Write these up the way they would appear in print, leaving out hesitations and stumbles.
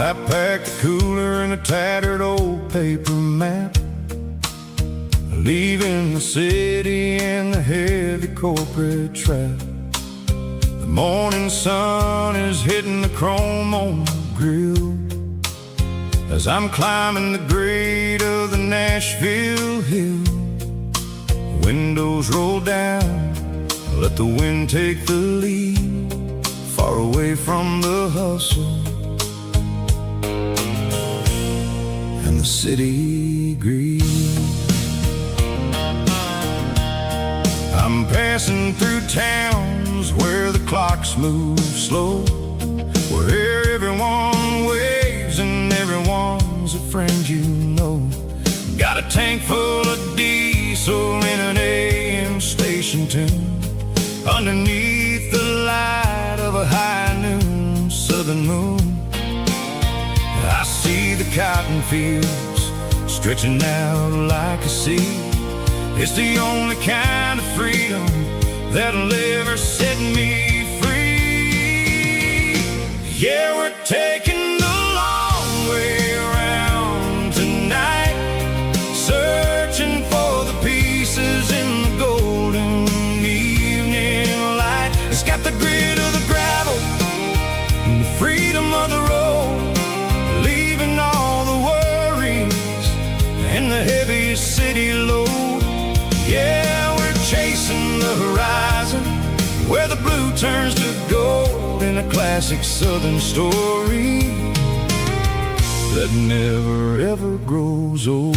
I packed a cooler and a tattered old paper map, leaving the city and the heavy corporate trap. The morning sun is hitting the chrome on the grill as I'm climbing the grade of the Nashville hill. The windows roll down, let the wind take the lead, far away from the hustle and the city greed. I'm passing through towns where the clocks move slow, where everyone waves and everyone's a friend you know. Got a tank full of diesel in an AM station tune, underneath the light of a high noon southern moon. I see the cotton fields stretching out like a sea. It's the only kind of freedom that'll ever set me free. Yeah, we're taking the long way around tonight, searching for the pieces in the golden evening light. It's got the grit of the gravel and the freedom of the road, leaving all the worries and the heavy city load. Yeah, we're chasing the horizon where the blue turns to gold, in a classic southern story that never ever grows old.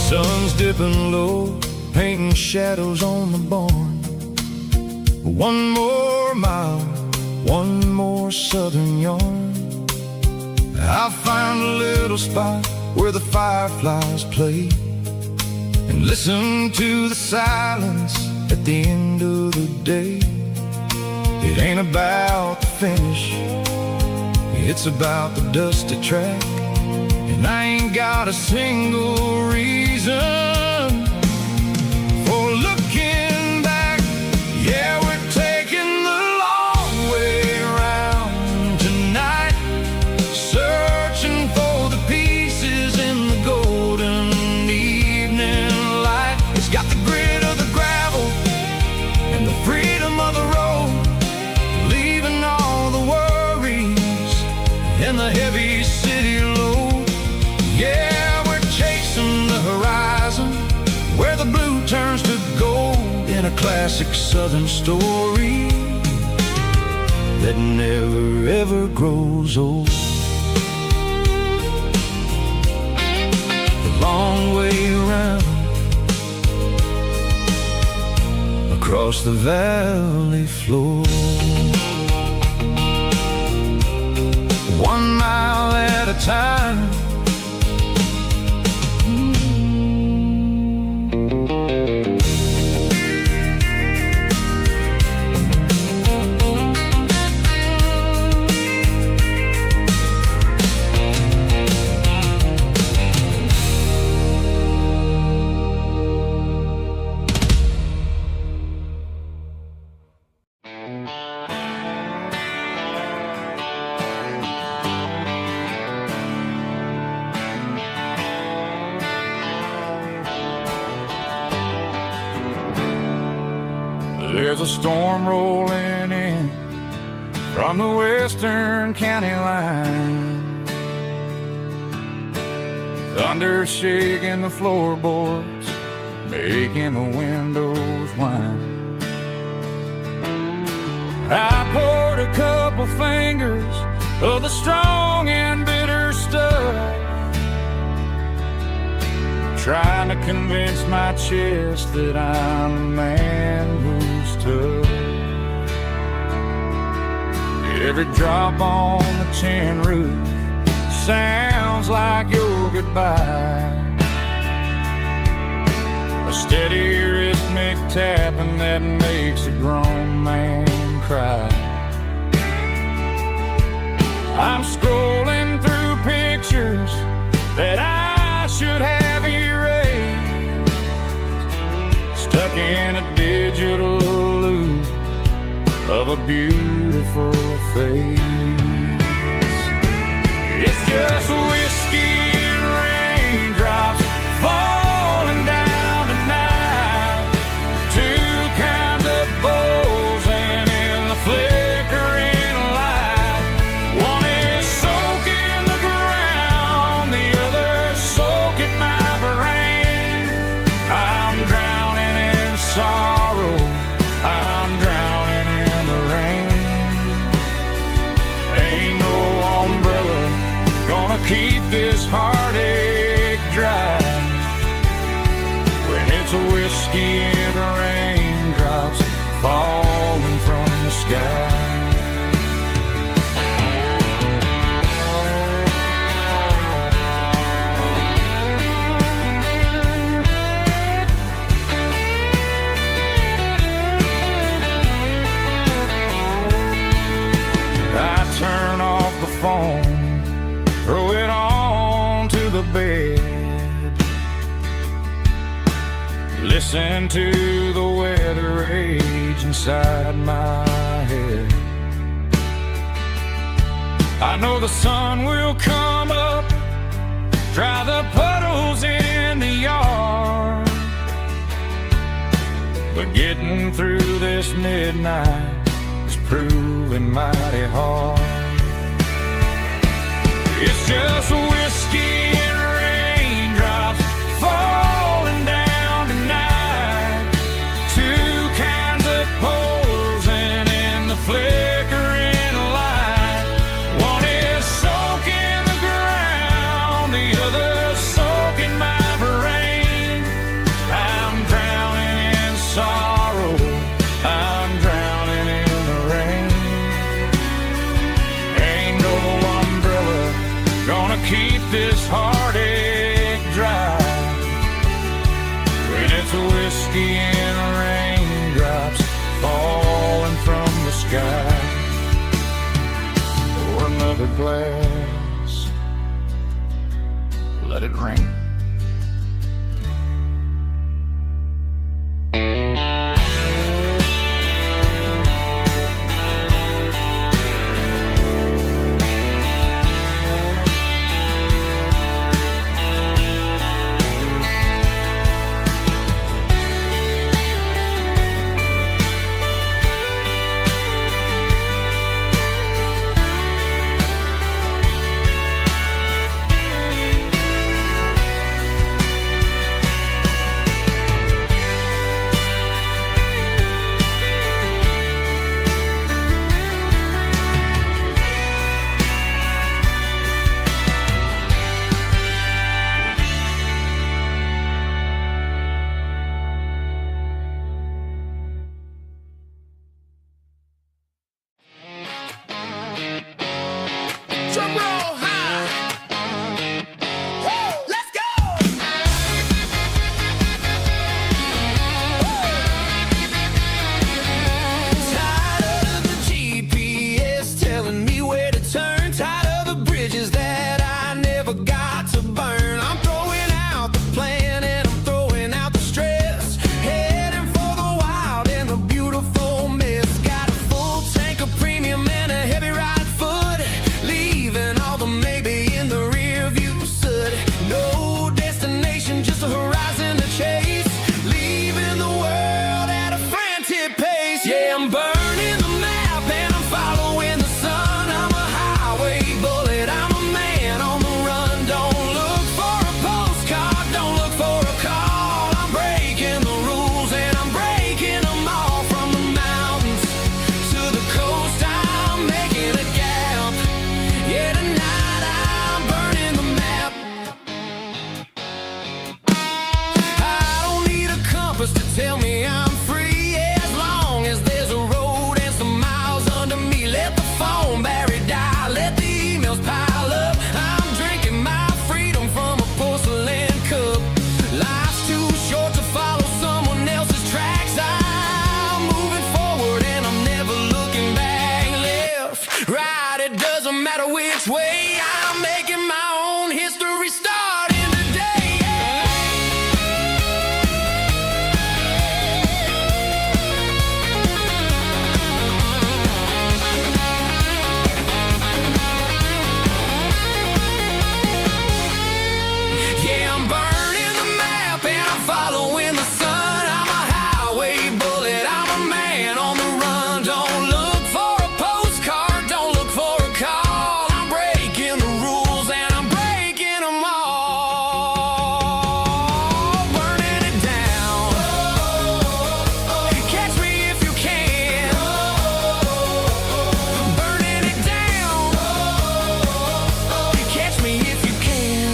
Sun's dipping low, painting shadows on the barn. One more mile, one more southern yarn. I'll find a little spot where the fireflies play and listen to the silence at the end of the day. It ain't about the finish, it's about the dusty track. And I ain't got a single reason for looking back. Yeah, we're taking the long way around tonight, searching for the pieces in the golden evening light. It's got the grit of the gravel and the freedom of the road, leaving all the worries and the heavy city load. Yeah, we're chasing the horizon where the blue turns to gold, in a classic southern story that never ever grows old. The long way around across the valley floor, 1 mile at a time. There's a storm rolling in from the western county line, thunder shaking the floorboards, making the windows whine. I poured a couple fingers of the strong and bitter stuff, trying to convince my chest that I'm the man who's tough. Every drop on the tin roof sounds like your goodbye, a steady rhythmic tapping that makes a grown man cry. I'm scrolling through pictures that I should have erased, stuck in a digital loop of a beautiful face. It's just whiskey and raindrops falling down tonight, two kinds of bowls and in the flickering light. One is soaking the ground, the other soaking my brain. I'm drowning in sorrow, I'm drowning in the rain. Ain't no umbrella gonna keep this heartache dry when it's a whiskey and raindrops falling from the sky. I turn off the phone, throw it on to the bed, listen to the weather rage inside my head. I know the sun will come up, dry the puddles in the yard, but getting through this midnight is proving mighty hard. It's just whiskey and raindrops falling down tonight, two kinds of poles and in the flickering light. One is soaking the ground, the other soaking my brain. I'm drowning in sorrow, I'm drowning in the rain. Ain't no umbrella gonna keep this heartache dry when it's a whiskey and raindrops falling from the sky. Pour another glass, let it rain. Drum roll high. Woo, let's go. Tired of the GPS telling me where to turn, tired of the bridges that I never got to burn. I'm throwing out the plan and I'm throwing out the stress, heading for the wild and the beautiful mess. Got a full tank of premium and a heavy right foot, leaving all the maybe in the rear view soot. No destination, just a horizon to chase, leaving the world at a frantic pace. Yeah, I'm burning the map and I'm following the sun. I'm a highway bullet, I'm a man on the run. Don't look for a postcard, don't look for a call. I'm breaking the rules and I'm breaking them all, from the mountains to the coast. matter which way, I'm making my own history starting today. Yeah, I'm burning the map and I'm following the sun. I'm a highway bullet, I'm a man on the run. Don't look for a postcard, don't look for a call. I'm breaking the rules and I'm breaking them all. Burning it down. Catch me if you can. Burning it down. Catch me if you can.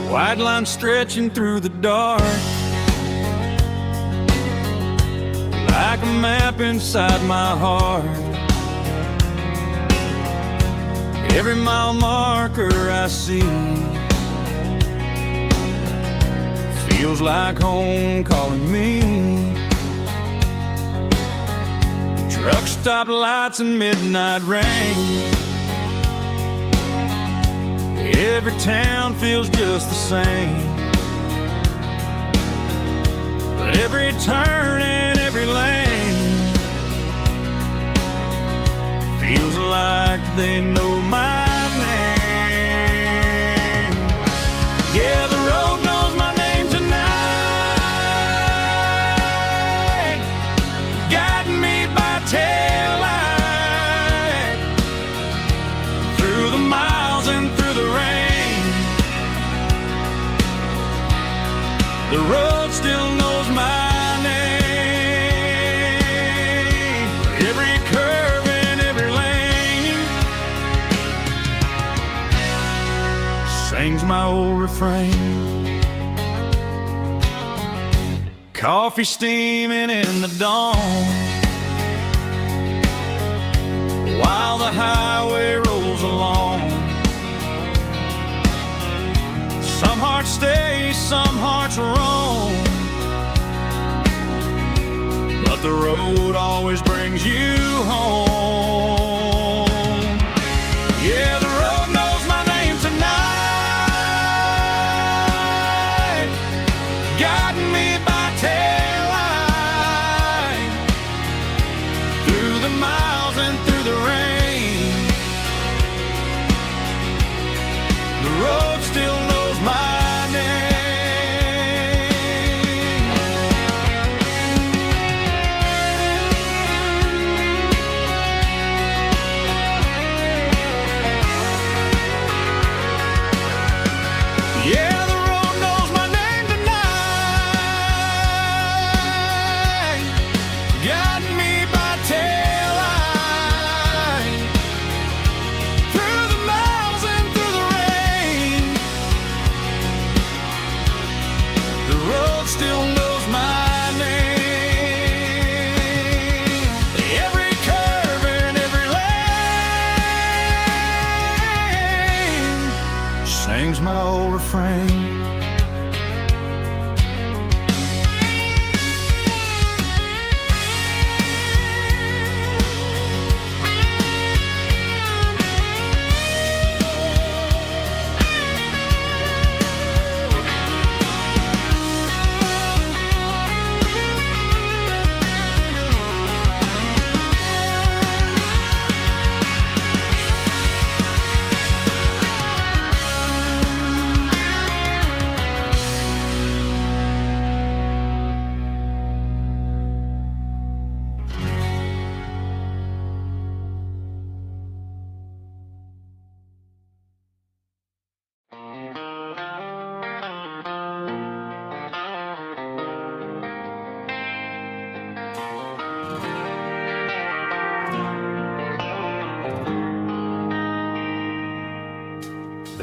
White line stretching through the dark, like a map inside my heart. Every mile marker I see feels like home calling me. Truck stop lights and midnight rain. Every town feels just the same, but every turn and every lane feels like they know my name. Yeah, the road knows my name tonight, guiding me by taillight through the miles and through the rain. The road still knows my name. Every curve and every lane sings my old refrain. Coffee steaming in the dawn, while the highway rolls along. Some hearts stay, some hearts roam, but the road always brings you home. Yeah, the road knows my name tonight, guiding me by taillight through the miles and through the rain. The road still knows my name.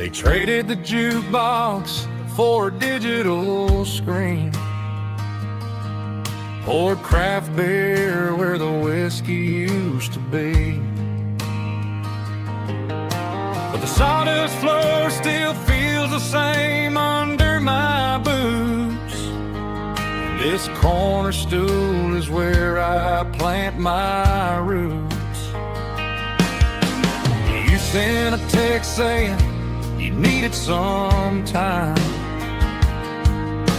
They traded the jukebox for a digital screen, poured craft beer where the whiskey used to be. But the sawdust floor still feels the same under my boots. This corner stool is where I plant my roots. You sent a text saying you needed some time,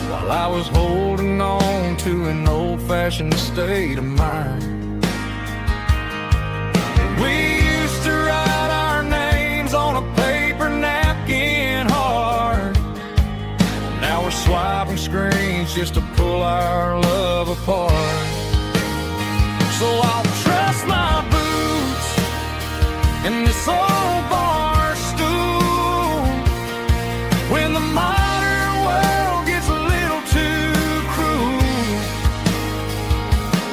while I was holding on to an old-fashioned state of mind. We used to write our names on a paper napkin hard. Now we're swiping screens just to pull our love apart. So I'll trust my boots in this old bar stool when the modern world gets a little too cruel.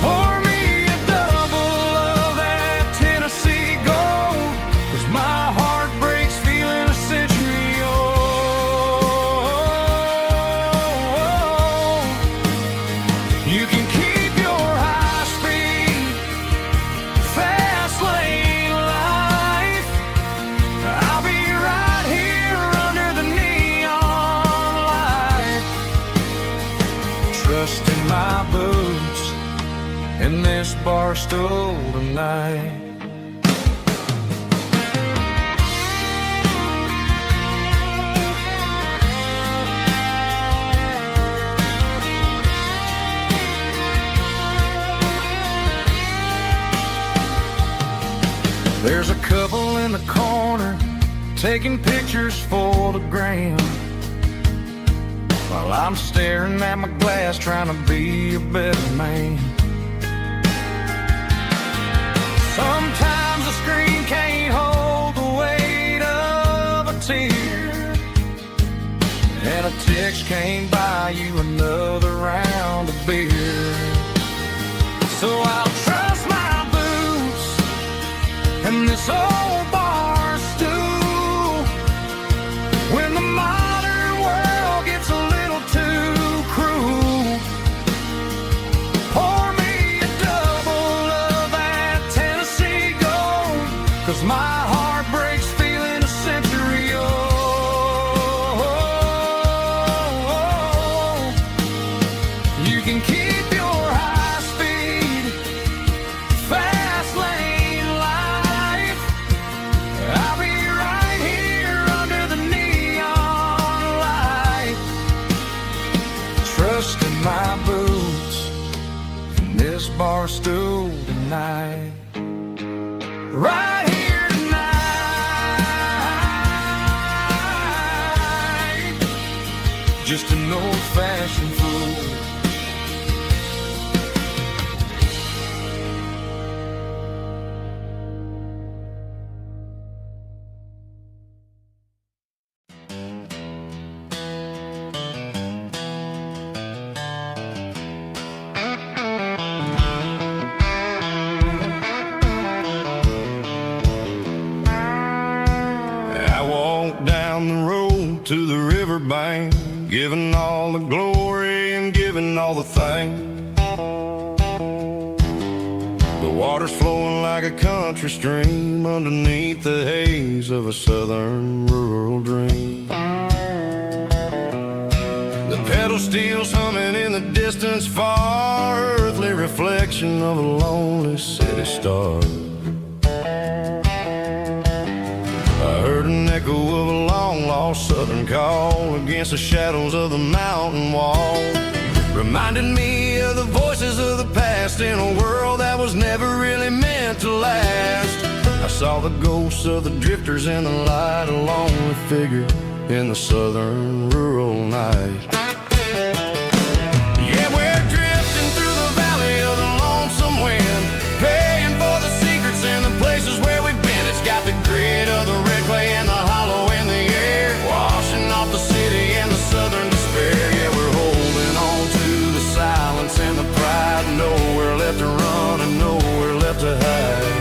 Pour me a double of that Tennessee Gold, 'cause my heart breaks feeling a century old. You can keep your high-speed, fast-lane life. I'll be right here under the neon light, trusting my boots in this bar stool tonight. There's a couple in the corner taking pictures for the gram, while I'm staring at my glass trying to be a better man. Sometimes the screen can't hold the weight of a tear, and a text can't buy you another round of beer. So I'll trust my boots and this old bar stool when the modern world gets a little too cruel. Pour me a double of that Tennessee Gold, 'cause my heart breaks feeling a century old. You can keep your high-speed, fast-lane life. I'll be right here under the neon light, trusting my boots in this bar stool tonight. Right here tonight, just an old-fashioned fool. I walked down the road to the riverbank, giving all the glory and giving all the thanks. The water's flowing like a country stream underneath the haze of a southern rural dream. The pedal steel's humming in the distance far, earthly reflection of a lonely city star. I heard an echo of a long-lost southern call against the shadows of the mountain wall, reminded me of the voices of the past in a world that was never really meant to last. I saw the ghosts of the drifters in the light, a lonely figure in the southern rural night. Yeah, we're drifting through the valley of the lonesome wind, paying for the secrets and the places where we've been. It's got the grit of the red clay and the hollow in the air, washing off the city and the southern despair. Yeah, we're holding on to the silence and the pride, nowhere left to run and nowhere left to hide.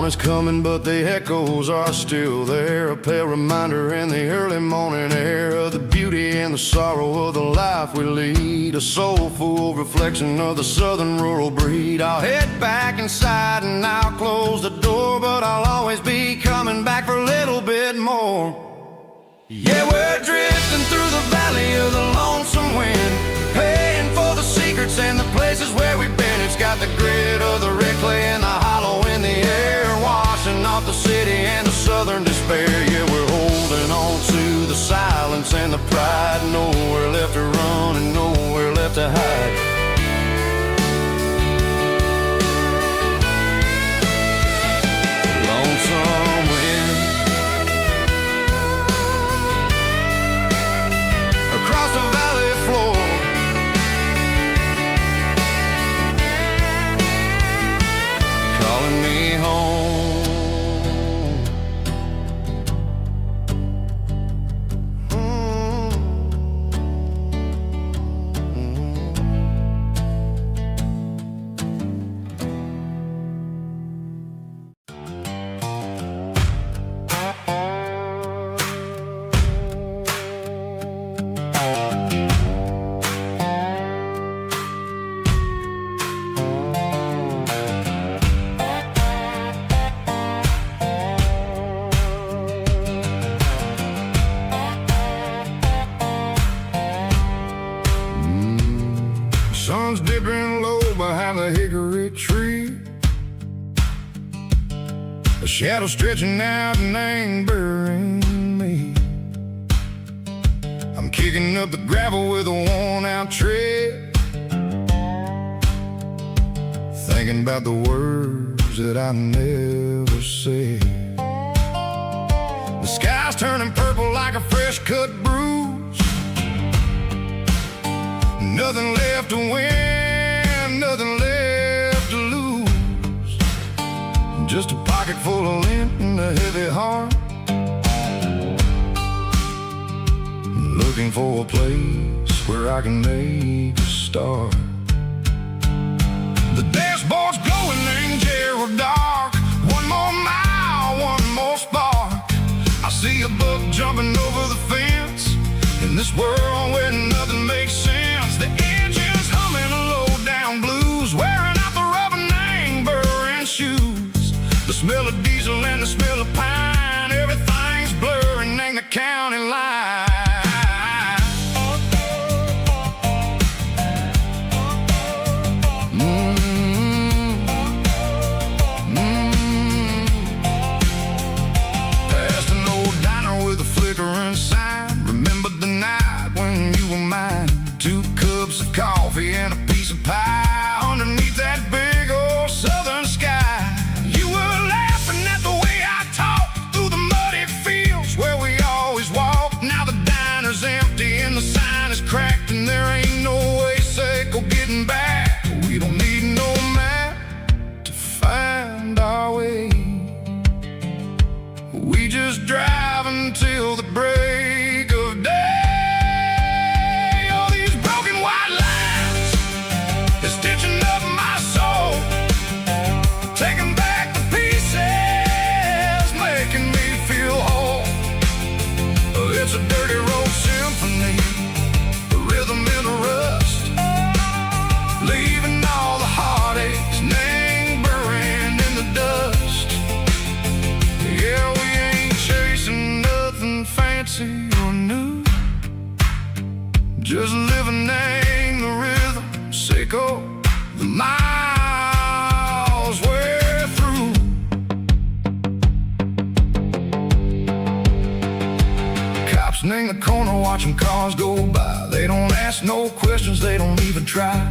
is coming, but the echoes are still there. A pale reminder in the early morning air of the beauty and the sorrow of the life we lead. A soulful reflection of the southern rural breed. I'll head back inside and I'll close the door, but I'll always be coming back for a little bit more. Yeah, we're drifting through the valley of the lonesome wind, paying for the secrets and the places where we've been. It's got the grit of the red clay and the hollow in the air, washing off the city and the southern despair. Yeah, we're holding on to the silence and the pride. Nowhere left to run and nowhere left to hide. Lonesome wind across the valley floor, calling me home. Sun's dipping low behind the hickory tree, a shadow stretching out and angering me. I'm kicking up the gravel with a worn-out tread, thinking about the words that I never said. The sky's turning purple like a fresh-cut bruise. Nothing left to win, nothing left to lose. Just a pocket full of lint and a heavy heart, looking for a place where I can make a start. The dashboard's glowing in Gerald dark. One more mile, one more spark. I see a buck jumping over the fence in this world where nothing makes sense. The engine's humming a low-down blues, wearing out the rubber name burring shoes. The smell of diesel and the smell of pine, everything's blurring in the county line. Past an old diner with a flickering sign. Remember the night when you were mine. 2 cups of coffee and a piece of pie underneath that big old southern sky. You were laughing at the way I talked through the muddy fields where we always walked. Now the diner's empty and the sign is cracked, and there ain't no way safe or getting back. We don't need no map to find our way. We just drive until the break of day. It's a dirty road symphony, a rhythm in a rust, leaving all the heartaches, name burning in the dust. Yeah, we ain't chasing nothing fancy or new, just living in the rhythm, sicko, the miles we're through. In the corner watching cars go by. They don't ask no questions, they don't even try.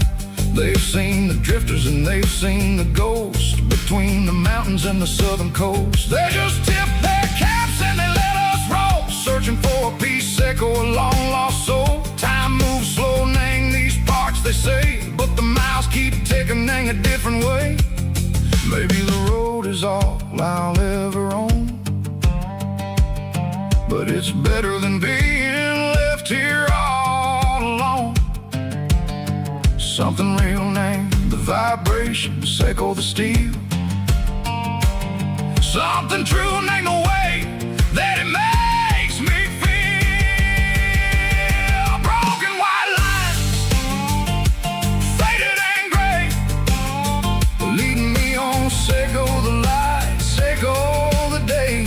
They've seen the drifters and they've seen the ghosts between the mountains and the southern coast. They just tip their caps and they let us roll, searching for a piece echo, a long lost soul. Time moves slow in these parts, they say, but the miles keep ticking in a different way. Maybe the road is all I'll ever own, but it's better than being left here all alone. Something real named the vibrations echo the steel. Something true and ain't no way that it makes me feel. Broken white lines, faded and gray, leading me on. Say go the light, say go the day.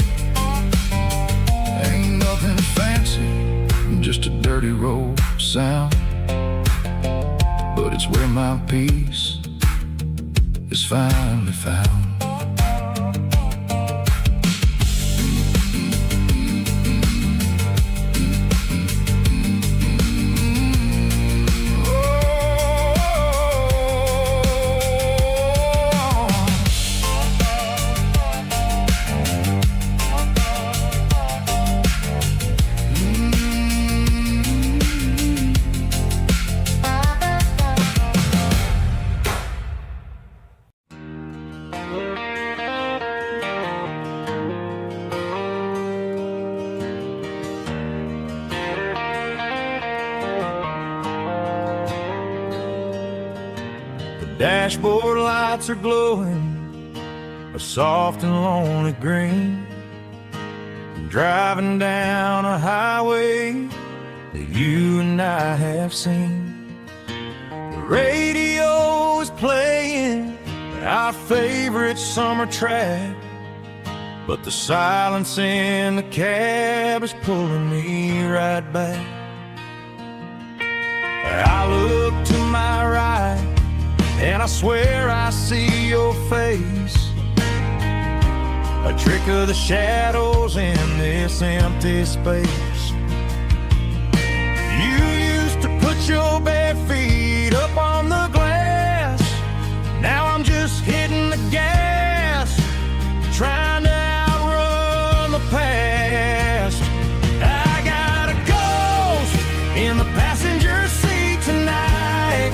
Ain't nothing fancy, just a dirty road sound, but it's where my peace is finally found. Dashboard lights are glowing a soft and lonely green. Driving down a highway that you and I have seen. The radio is playing our favorite summer track, but the silence in the cab is pulling me right back. I look to my right and I swear I see your face, a trick of the shadows in this empty space. You used to put your bare feet up on the glass. Now I'm just hitting the gas, trying to outrun the past. I got a ghost in the passenger seat tonight,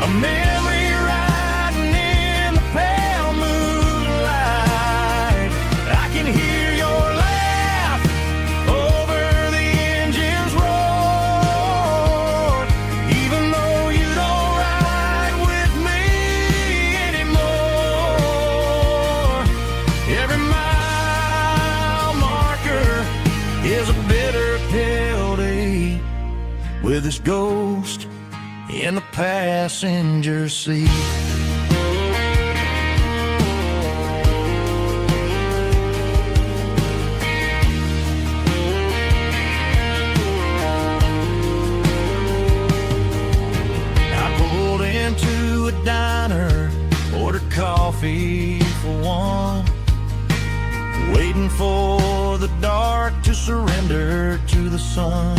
a memory riding in the pale moonlight. I can hear your laugh over the engine's roar, even though you don't ride with me anymore. Every mile marker is a bitter pill to eat, with this ghost in the passenger seat. I pulled into a diner, ordered coffee for one, waiting for the dark to surrender to the sun.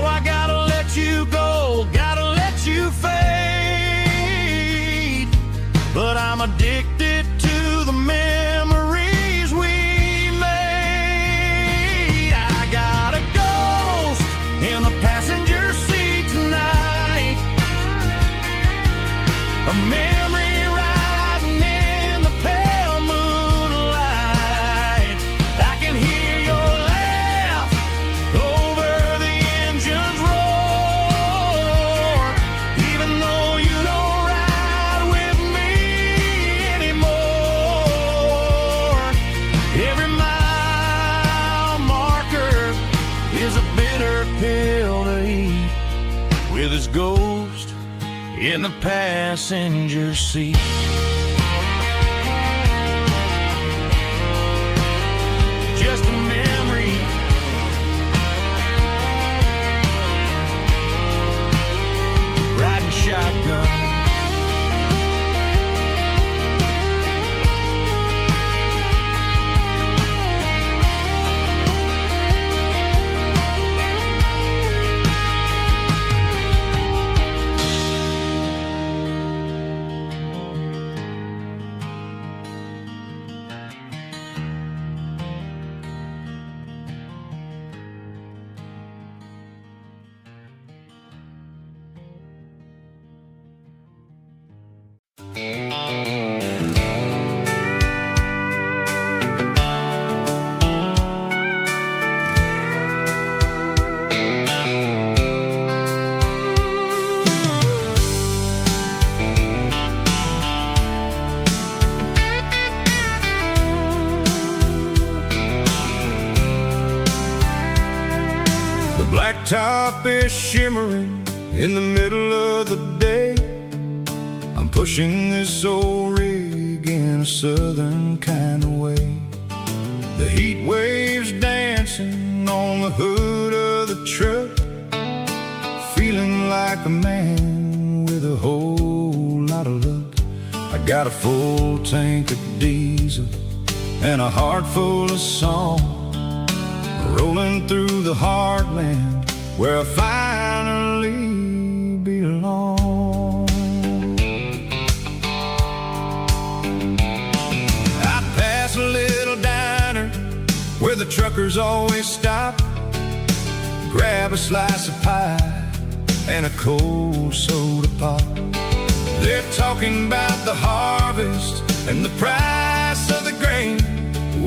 I gotta let you go, gotta let you fade, but I'm addicted to the memories we made. I got a ghost in the passenger seat tonight, a memory riding in the pale moonlight. I can hear your laugh over the engine's roar, even though you don't ride with me anymore. Every mile marker is a bitter pill to eat, with his ghost in the passenger seat. Just a memory, riding shotgun. Blacktop is shimmering in the middle of the day. I'm pushing this old rig in a southern kind of way. The heat waves dancing on the hood of the truck, feeling like a man with a whole lot of luck. I got a full tank of diesel and a heart full of song, rolling through the heartland where I finally belong. I pass a little diner where the truckers always stop, grab a slice of pie and a cold soda pop. They're talking about the harvest and the price of the grain,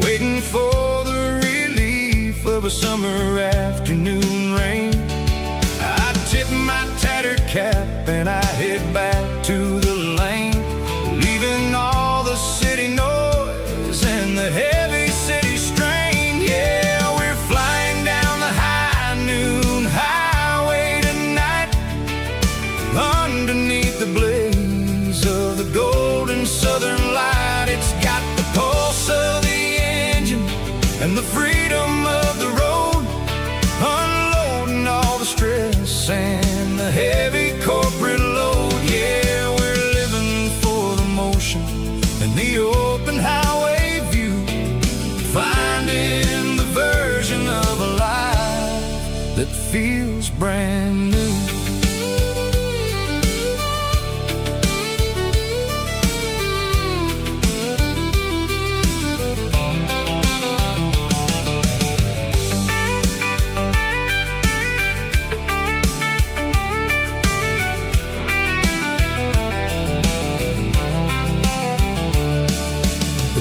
waiting for the relief of a summer afternoon rain. I tip my tattered cap and I head back to the lane, leaving all the city noise and the heavy city strain. Yeah, we're flying down the high noon highway tonight, underneath the blaze of the golden southern light. It's got the pulse of the engine and the freedom of the road, unloading all the stress and the heavy corporate load. Yeah, we're living for the motion and the open highway view, finding the version of a life that feels brand new.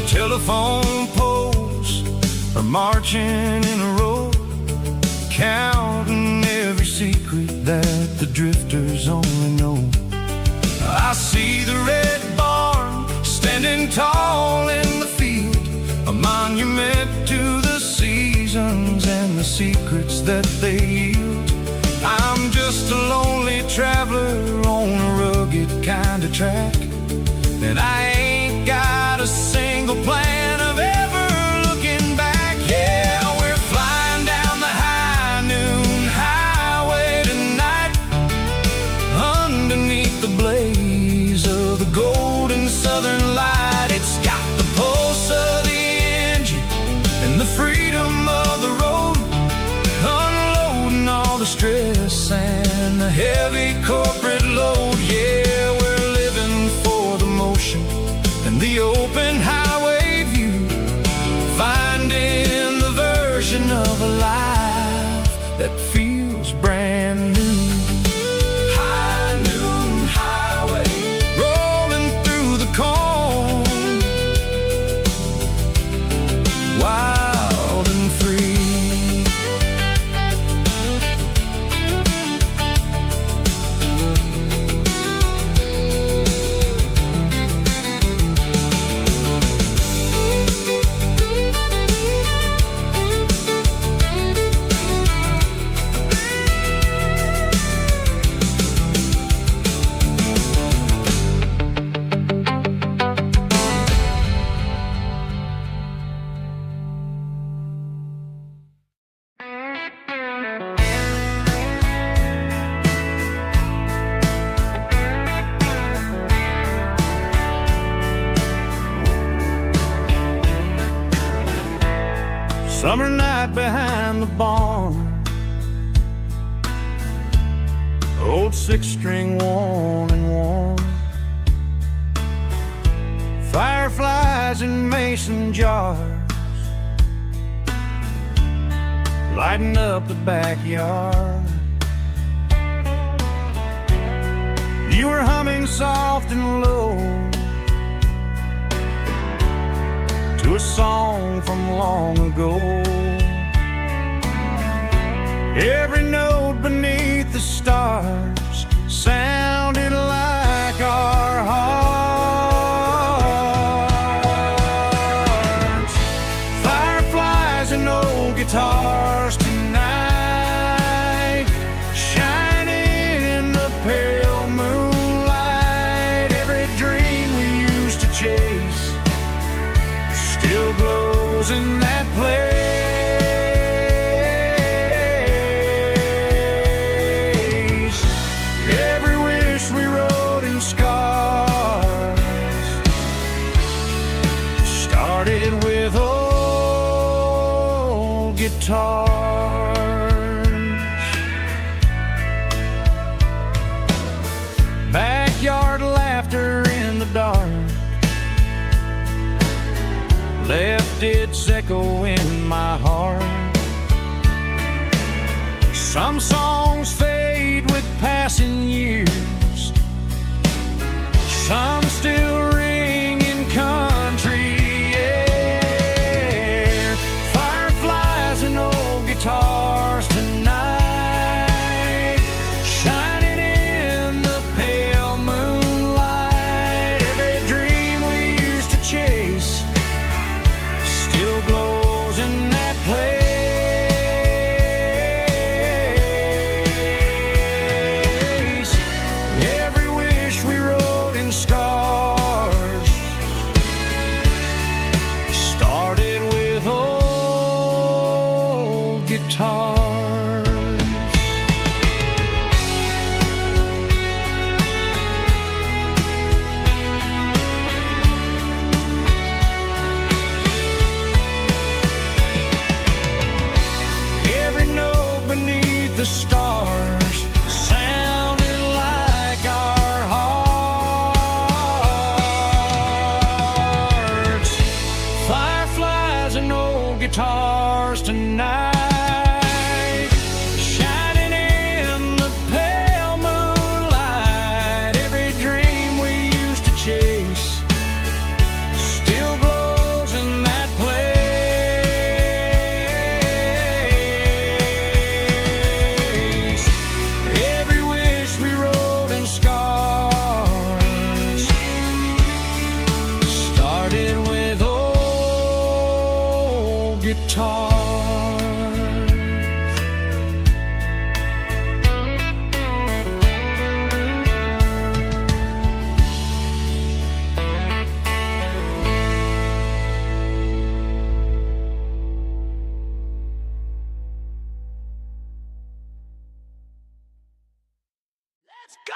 Telephone poles are marching in a row, counting every secret that the drifters only know. I see the red barn standing tall in the field, a monument to the seasons and the secrets that they yield. I'm just a lonely traveler on a rugged kind of track, and I ain't got a single plan of ever looking back. Yeah, we're flying down the high noon highway tonight, underneath the blaze of the golden southern light. It's got the pulse of the engine and the freedom of the road, unloading all the stress and the heavy corporate load. Yeah, we're living for the motion and the open highway view, finding the version of a life that feels brand new. High noon highway, rolling through the corn, wild and free. Summer night behind the barn, old 6-string worn and worn, fireflies in mason jars, lighting up the backyard. You were humming soft and low to a song from long ago. Every note beneath the stars sounded like our hearts. Fireflies and old guitars tonight, guitars. Backyard laughter in the dark left its echo in my heart. Some songs fade with passing years, some still ring in country air. Fireflies and old guitars tonight, shining in the pale moonlight. Every dream we used to chase still glows in that place. Every wish we wrote in scars started with old guitars. Every note beneath the stars sounded like our hearts. Fireflies and old guitars tonight, shining in the pale moonlight. Every dream we used to chase still glows in that place. Every wish we wrote in scars started with old guitars. Let's go!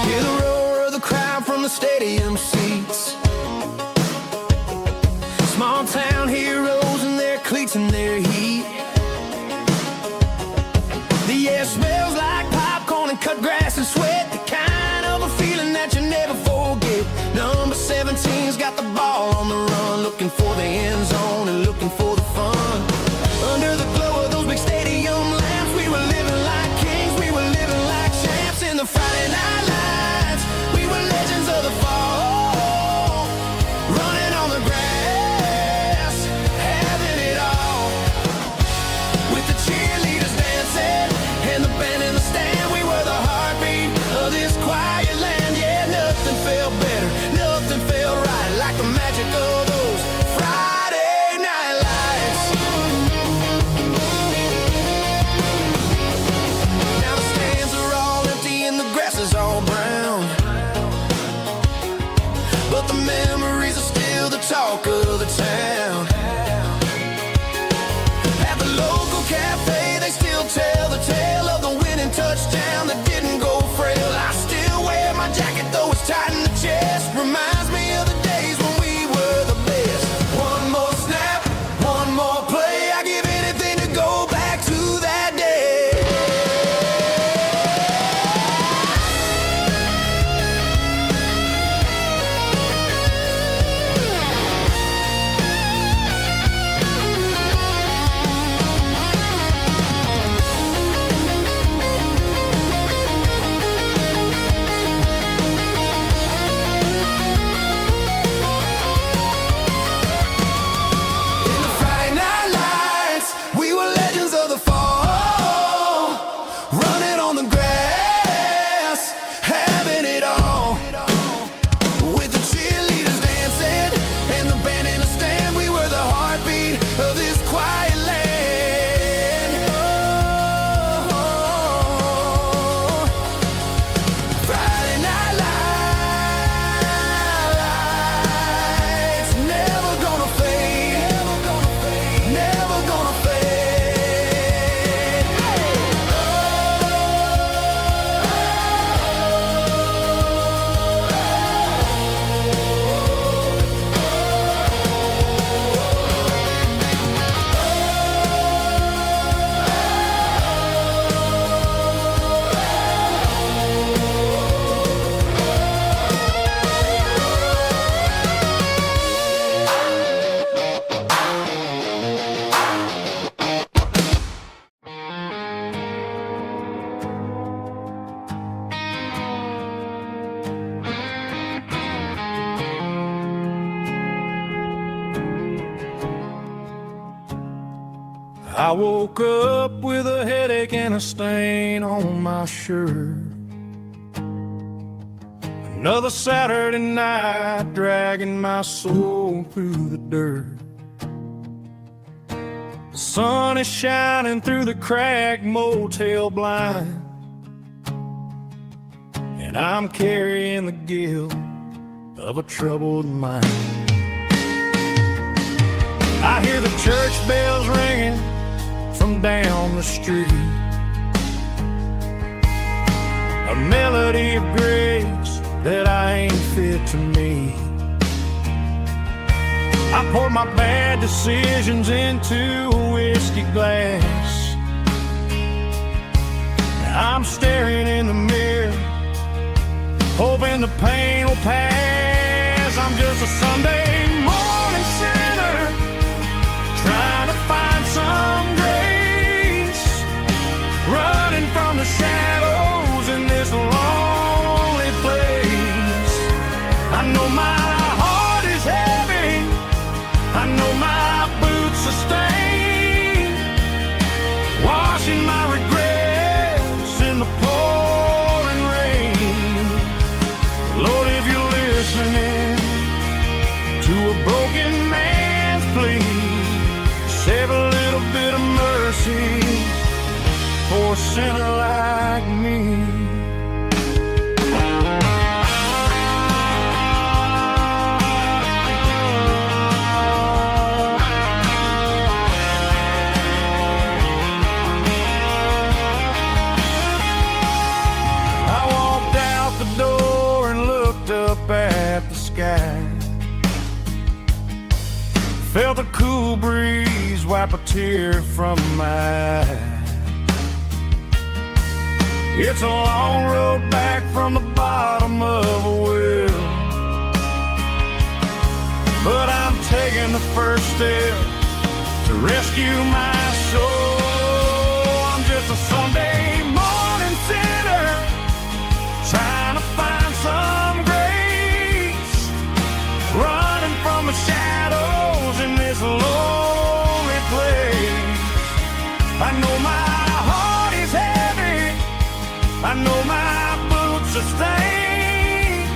Hear the roar of the crowd from the stadium seats. Small town heroes in their cleats and their heat. The air smells like popcorn and cut grass and sweat. The kind of a feeling that you never forget. Number 17's got the ball on the run, looking for the end zone and looking for the fun. Under the glow of those big stadium lamps, we were living like kings, we were living like champs in the Friday night lights. We were legends of the fall, running on the grass, having it all. With the cheerleaders dancing and the band in the stand, we were the heartbeat of this quiet land. Yeah, nothing felt better, nothing felt right like the magic of those Friday night lights. Now the stands are all empty and the grass is all brown, but the memories are still the talk of the town. At the local cafe, they still tell the tale of the winning touchdown that didn't go frail. I still wear my jacket though it's tight in the chest. Reminds me of the days when we were the best. One more snap, one more play. I give anything to go back to that day. I woke up with a headache and a stain on my shirt. Another Saturday night dragging my soul through the dirt. The sun is shining through the cracked motel blind, and I'm carrying the guilt of a troubled mind. I hear the church bells ringing from down the street, a melody of grace that I ain't fit to meet. I poured my bad decisions into a whiskey glass. Now I'm staring in the mirror, hoping the pain will pass. I'm just a Sunday morning sinner, trying to find some grace, running from the shadows in this lonely place. I know my heart is heavy, I know my boots are stained, washing my regrets in the pouring rain. Lord, if you're listening to a broken man's plea, save a little bit of mercy for a sinner like me. I walked out the door and looked up at the sky, felt a cool breeze wipe a tear from my eye. It's a long road back from the bottom of a well, but I'm taking the first step to rescue my soul. I'm just a Sunday morning sinner, trying to find some grace, running from the shadows in this lonely place. I know my heart is heavy, I know my boots are stained,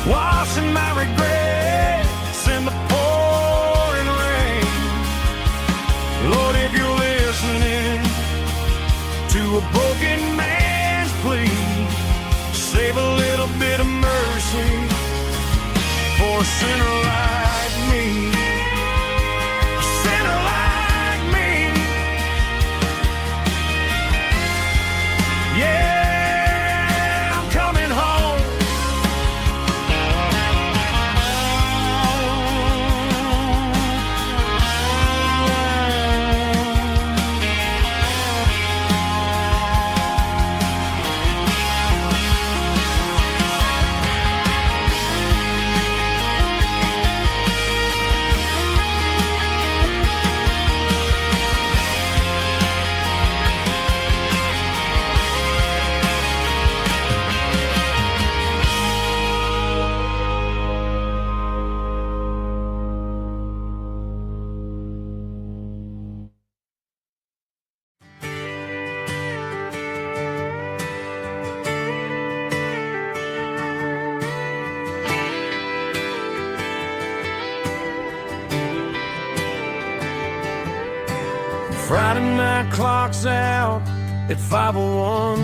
washing my regrets in the pouring rain. Lord, if you're listening to a broken man's plea, save a little bit of mercy for a sinner like me. A sinner like me. Yeah, I'm coming home. Friday night clock's out at 5:01.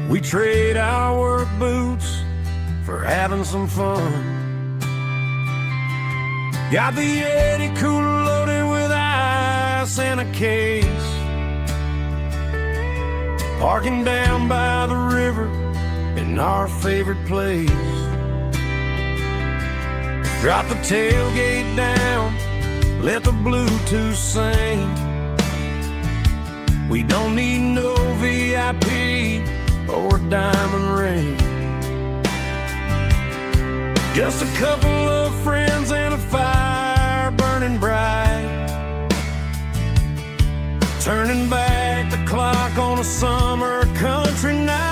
We trade our work boots for having some fun. Got the Yeti cooler loaded with ice and a case, parking down by the river in our favorite place. Drop the tailgate down, let the Bluetooth sing. We don't need no VIP or a diamond ring, just a couple of friends and a fire burning bright, turning back the clock on a summer country night.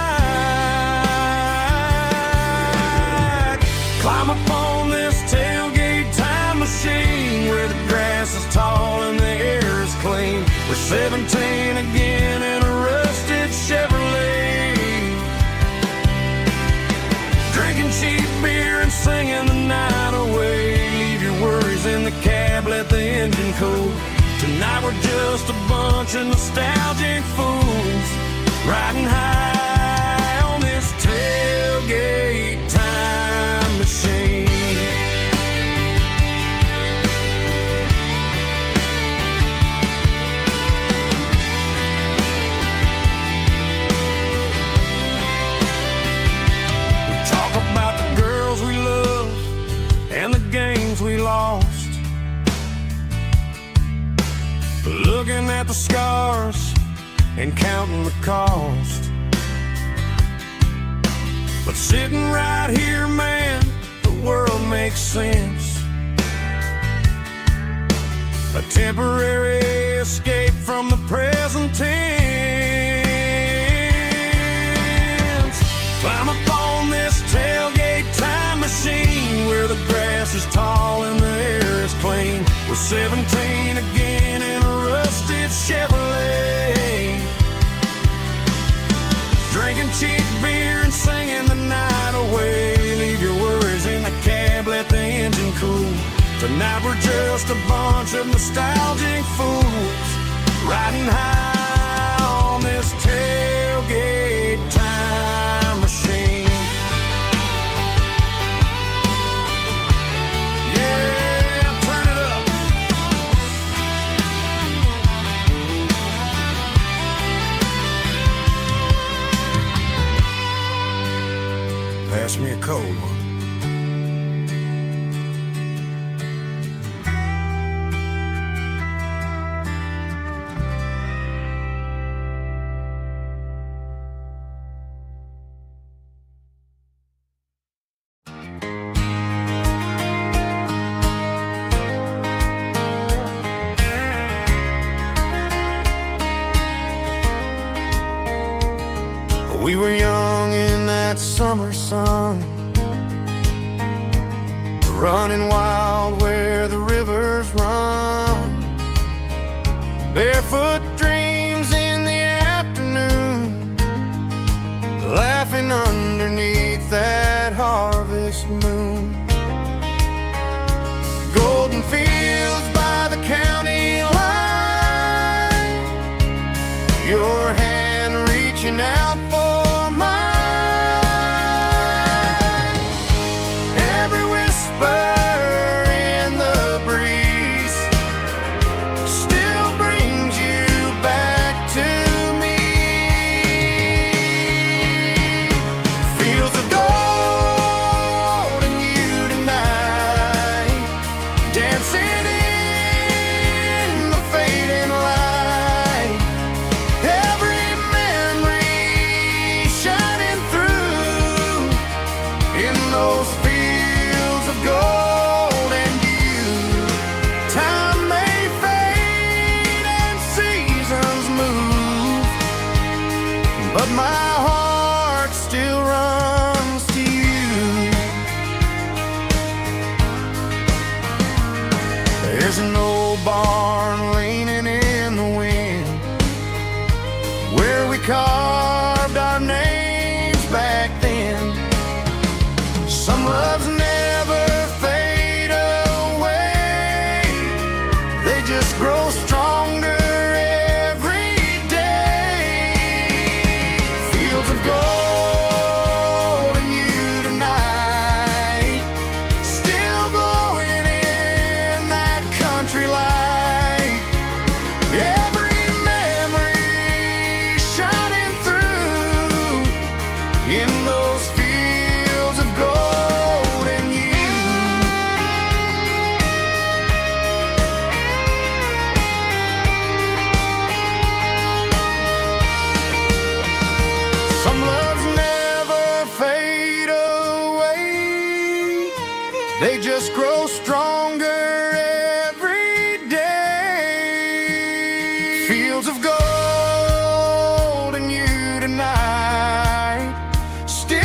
Climb up on this tailgate time machine where the grass is tall and the air is clean. We're 17 again in a rusted Chevrolet, drinking cheap beer and singing the night away. Leave your worries in the cab, let the engine cool. Tonight we're just a bunch of nostalgic fools, riding high on this tailgate time machine. We talk about the girls we love and the games we lost, looking at the scars and counting the cost. But sitting right here, man, the world makes sense. A temporary escape from the present tense. Climb up on this tailgate time machine, where the grass is tall and the air is clean. We're 17 again in a rusted Chevrolet, drinking cheap beer and singing the night away. Leave your worries in the cab, let the engine cool. Tonight we're just a bunch of nostalgic fools, riding high on this tailgate time machine. Yeah, turn it up. Pass me a cold one. We were young in that summer sun, running wild where the rivers run, barefoot dreams in the afternoon, laughing underneath that harvest moon. Golden fields by the county line, your hand reaching out for carved our names back then. Some loves never fade away, they just grow stronger every day. Fields of gold and you tonight, still glowing in that country light. Every memory shining through in those fields of gold and you. Some loves never fade away, they just grow stronger every day. Fields of gold and you tonight, still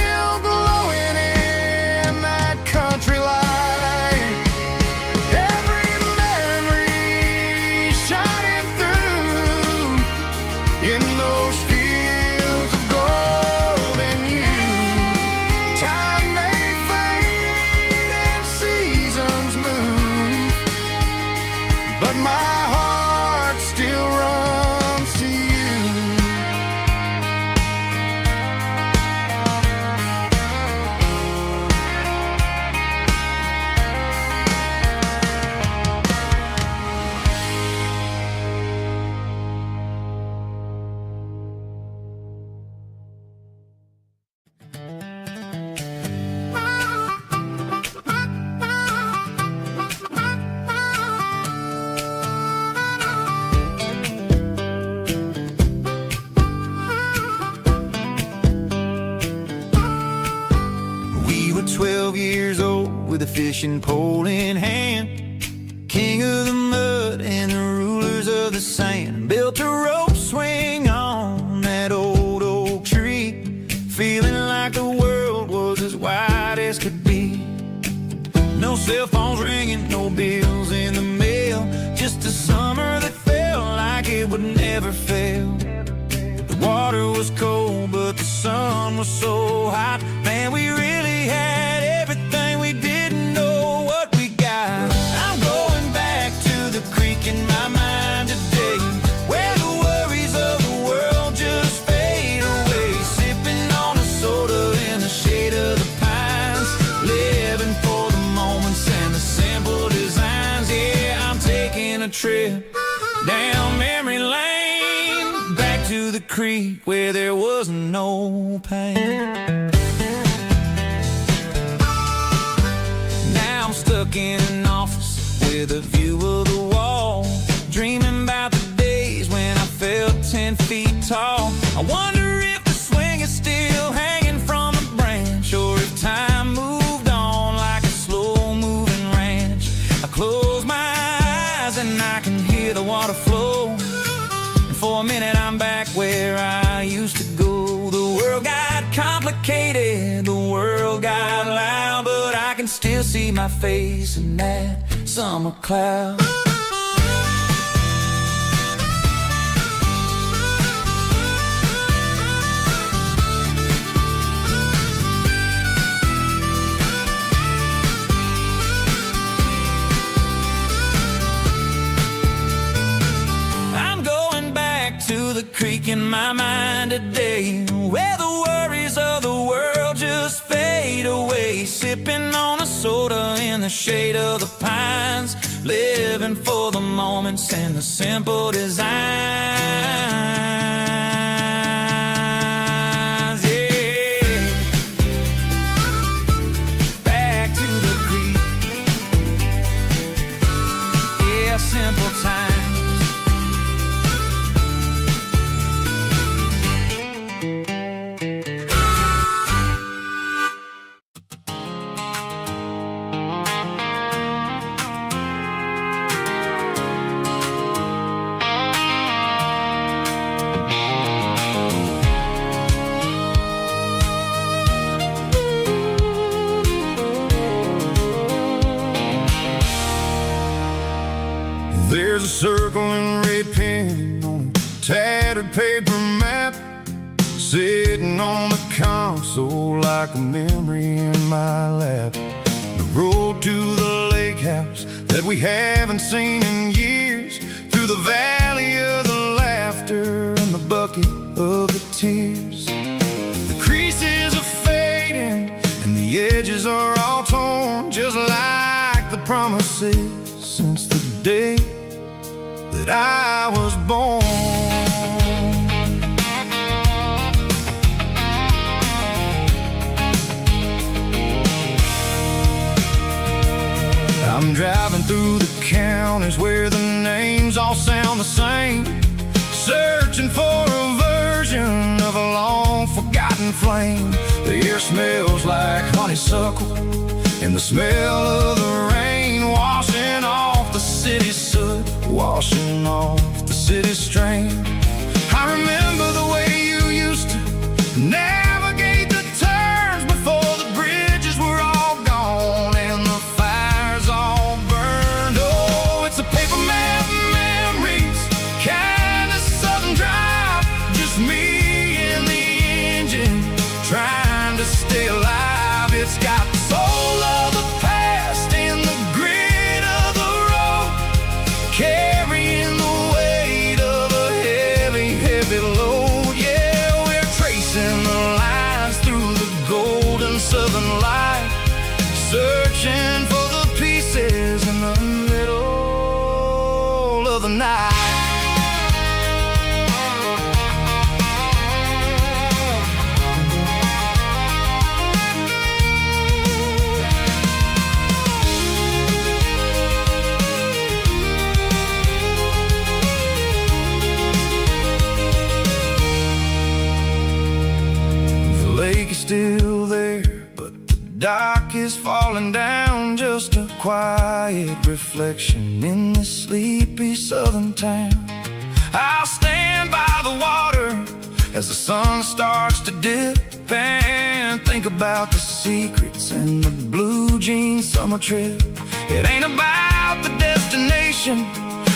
12 years old with a fishing pole in hand. King of the mud and the rulers of the sand. Built a rope swing on that old oak tree, feeling like the world was as wide as could be. No cell phones ringing, no bills in the mail, just a summer that felt like it would never fail. The water was cold, but the sun was so hot. Man, we really had everything, we didn't know what we got. I'm going back to the creek in my mind today, where the worries of the world just fade away. Sipping on a soda in the shade of the pines, living for the moments and the simple designs. Yeah, I'm taking a trip down memory lane, back to the creek where there was no pain. Now I'm stuck in an office with a view of the wall, dreaming about the days when I felt 10 feet tall. I wonder if the swing is still hanging from the branch, or if time moved on like a slow-moving ranch. I close my eyes and I can hear the water flow, and for a minute I'm back where I used to go. The world got complicated, the world got loud, but I can still see my face in that summer cloud. To the creek in my mind today, where the worries of the world just fade away. Sipping on a soda in the shade of the pines, living for the moments and the simple designs. Yeah, back to the creek. Yeah, simple times. There's a circle and red pen on a tattered paper map, sitting on the console like a memory in my lap. The road to the lake house that we haven't seen in years, through the valley of the laughter and the bucket of the tears. The creases are fading and the edges are all torn, just like the promises since the day that I was born. I'm driving through the counties where the names all sound the same, searching for a version of a long forgotten flame. The air smells like honeysuckle and the smell of the rain, washing off the city's soot, washing off the city's strain. I remember the way you used to navigate the turns before the bridges were all gone and the fires all burned. Oh, it's a paper map memories, kind of sudden drive, just me and the engine trying to stay alive. It's got the soul of the past and the grit of the road, carrying the weight of a heavy, heavy load. Yeah, we're tracing the lines through the golden southern light, searching for the pieces in the middle of the night. still there, but the dock is falling down, just a quiet reflection in this sleepy southern town. I'll stand by the water as the sun starts to dip and think about the secrets and the blue jean summer trip. It ain't about the destination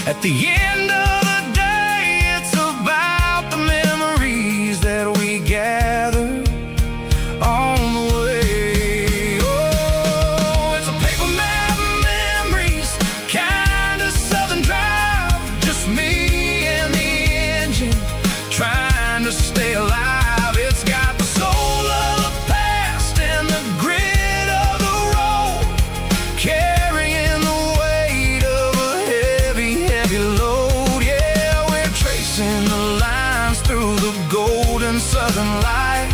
at the end of the day, it's about the memories that we gather on the way. Oh, it's a paper map of memories, kind of southern drive, just me and the engine trying to stay alive. It's got the soul of the past and the grit of the road, carrying the weight of a heavy, heavy load. Yeah, we're tracing the lines through the golden southern light,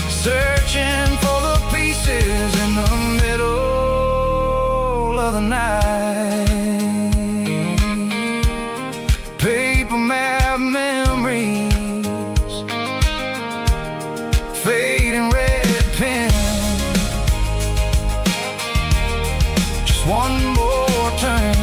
searching for the pieces in the middle of the night. Paper map memories, fading red pen, just one more turn.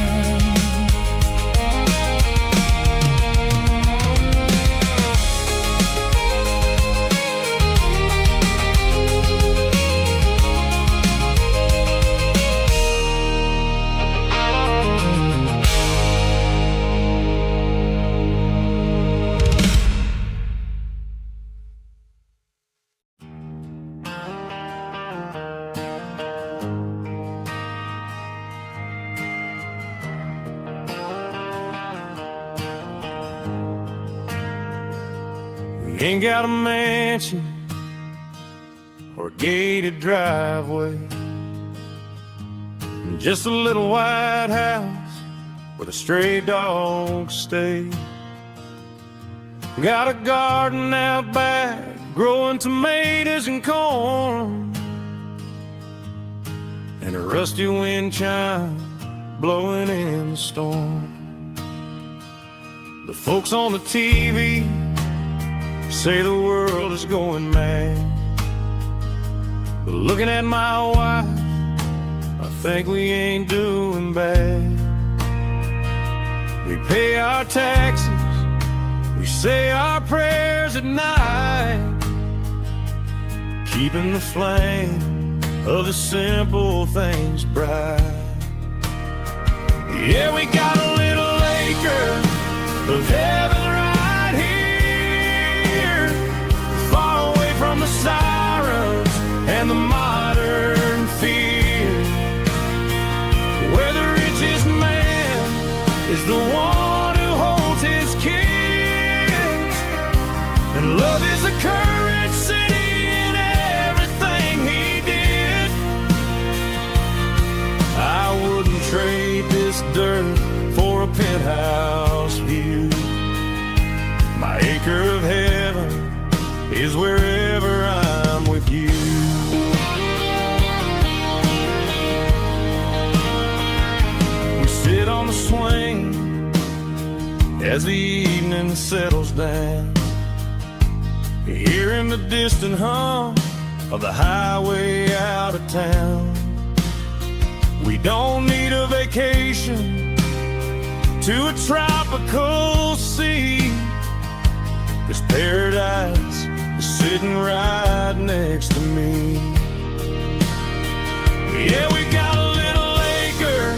We ain't got a mansion or a gated driveway, just a little white house where the stray dogs stay. Got a garden out back, growing tomatoes and corn, and a rusty wind chime blowing in the storm. The folks on the TV say the world is going mad, but looking at my wife, I think we ain't doing bad. We pay our taxes, we say our prayers at night, keeping the flame of the simple things bright. Yeah, we got a little acre of heaven right here, far away from the sirens and the modern fear, where the richest man is the one who holds his kids, and love is a currency in everything he did. I wouldn't trade this dirt for a penthouse view. My acre of heaven is wherever I'm with you. We sit on the swing as the evening settles down, hearing the distant hum of the highway out of town. We don't need a vacation to a tropical sea, 'cause paradise is sitting right next to me. Yeah, we got a little acre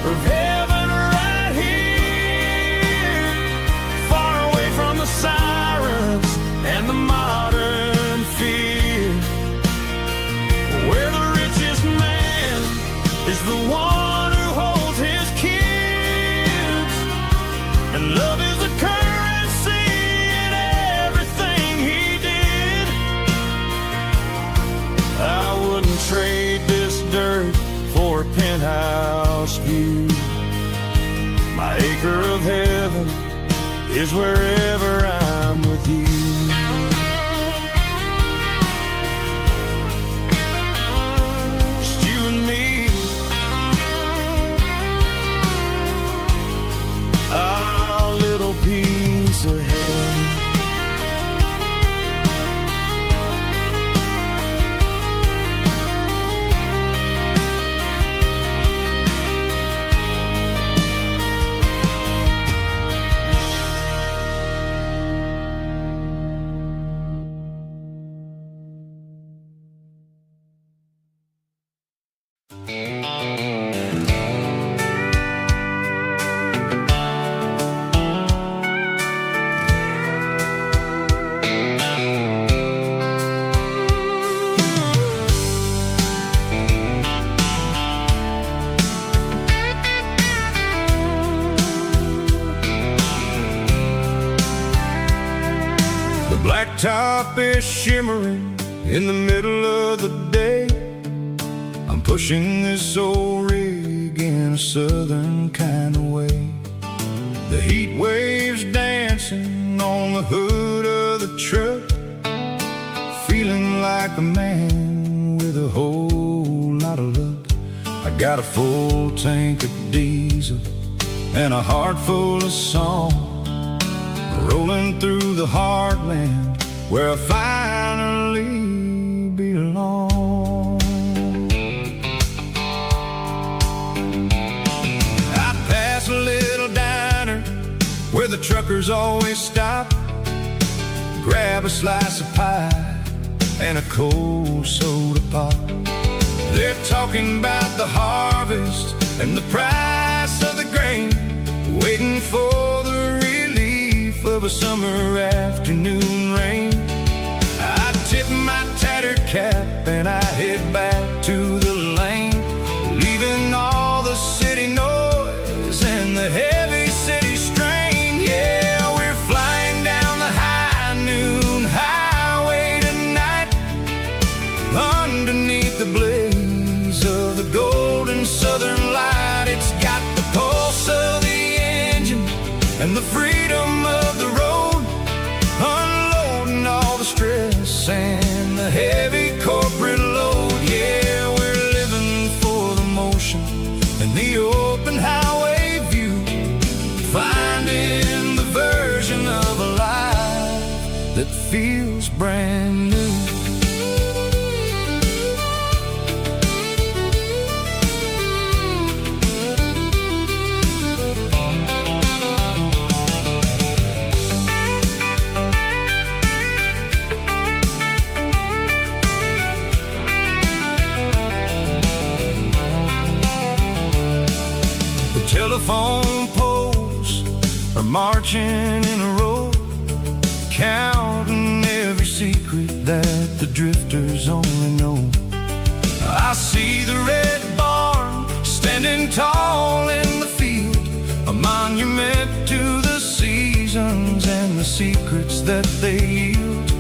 of heaven right here, far away from the sirens and the modern fear, where the richest man is the one who holds his kids, and love is a currency in everything he did. I wouldn't trade this dirt for a penthouse view. My acre of heaven is wherever I'm with you. Just you and me, our little piece of heaven. top is shimmering in the middle of the day. I'm pushing this old rig in a southern kind of way. The heat waves dancing on the hood of the truck, feeling like a man with a whole lot of luck. I got a full tank of diesel and a heart full of song, rolling through the heartland where I finally belong. I pass a little diner where the truckers always stop, grab a slice of pie and a cold soda pop. They're talking about the harvest and the price of the grain, waiting for the relief of a summer afternoon rain. I tip my tattered cap and I head back to the lane, leaving all the city noise and the heavy city strain. Yeah, we're flying down the high noon highway tonight, underneath the blaze of the golden southern light. It's got the pulse of the engine and the freedom of the road, unloading all the stress and the heavy corporate load. Yeah, we're living for the motion and the open highway view, finding the version of a life that feels brand new. Telephone poles are marching in a row, counting every secret that the drifters only know. I see the red barn standing tall in the field, a monument to the seasons and the secrets that they yield.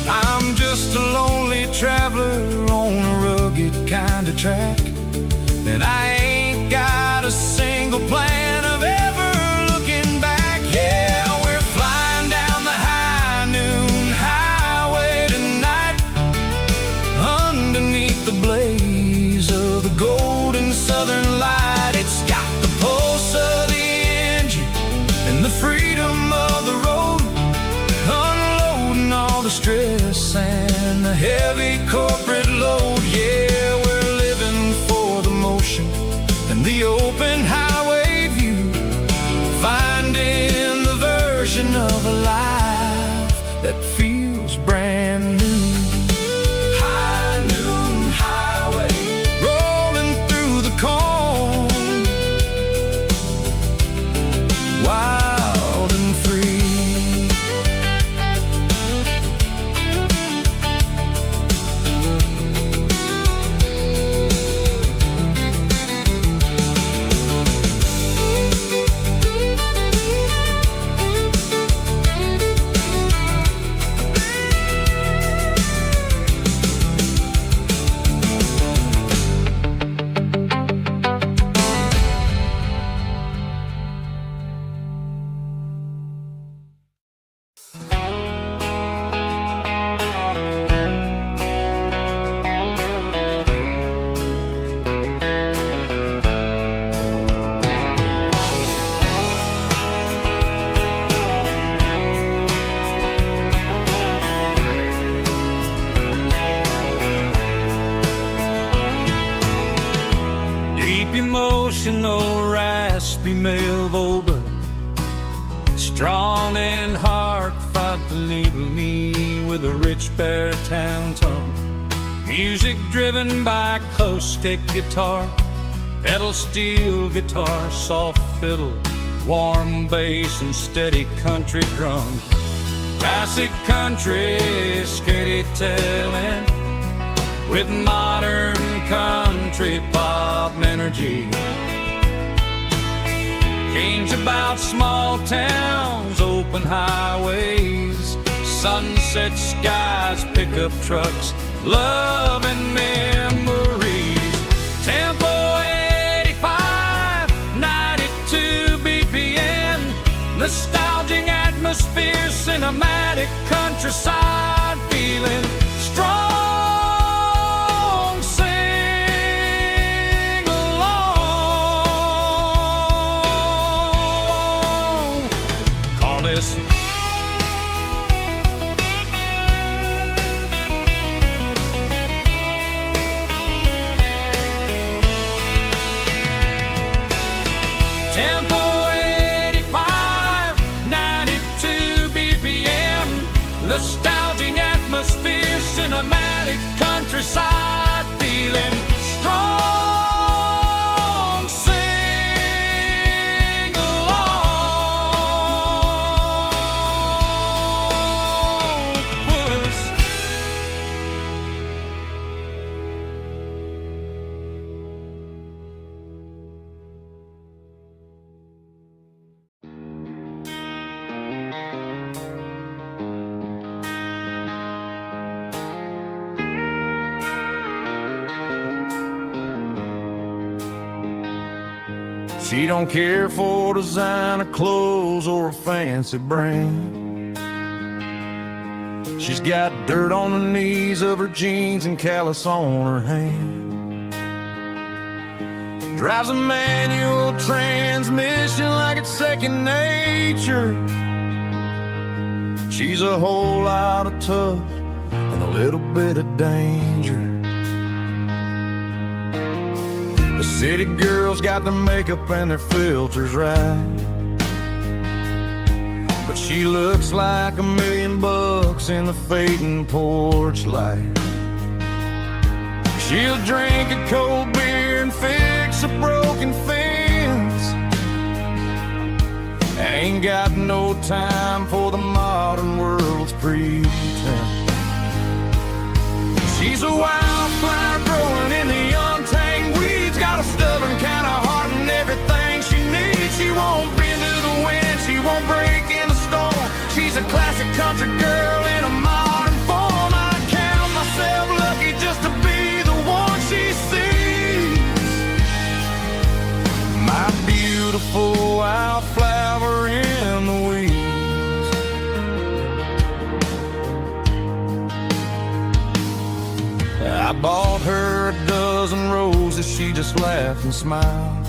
I'm just a lonely traveler on a rugged kind of track, and I ain't got a single plan of ever looking back. Yeah, we're flying down the high noon highway tonight, underneath the blaze of the golden southern light. It's got the pulse of the engine and the freedom of the road, unloading all the stress and the heavy corporate load. Yeah, we're living for the motion and the open highway view, finding the version of a life that feels brand new. High noon highway, rolling through the corn, wild and free. Emotional, raspy male vulgar, strong and hard, fought to label me with a rich baritone tone. Music driven by acoustic guitar, pedal steel guitar, soft fiddle, warm bass and steady country drums. Classic country, storytelling with modern country pop energy. Change about small towns, open highways, sunset skies, pickup trucks, love and memories. Tempo 85, 92 BPM, nostalgic atmosphere, cinematic countryside feeling strong. Sing along. Call this Tempo 85, 92 BPM, nostalgic atmosphere, cinematic countryside feeling strong. Sing along. Puss. She don't care for designer clothes or a fancy brand. She's got dirt on the knees of her jeans and callus on her hand. Drives a manual transmission like it's second nature. She's a whole lot of tough and a little bit of danger. The city girls got their makeup and their filters right, but she looks like $1 million in the fading porch light. She'll drink a cold beer and fix a broken fence. Ain't got no time for the modern world's pretense. She's a wildflower growing in the untamed weeds, got a stubborn kind of heart and everything she needs. She won't bend to the wind, she won't break in the storm. She's a classic country girl in a modern form. I count myself lucky just to be the one she sees. My beautiful wildflower in the weeds. I bought her a dozen roses, she just laughed and smiled.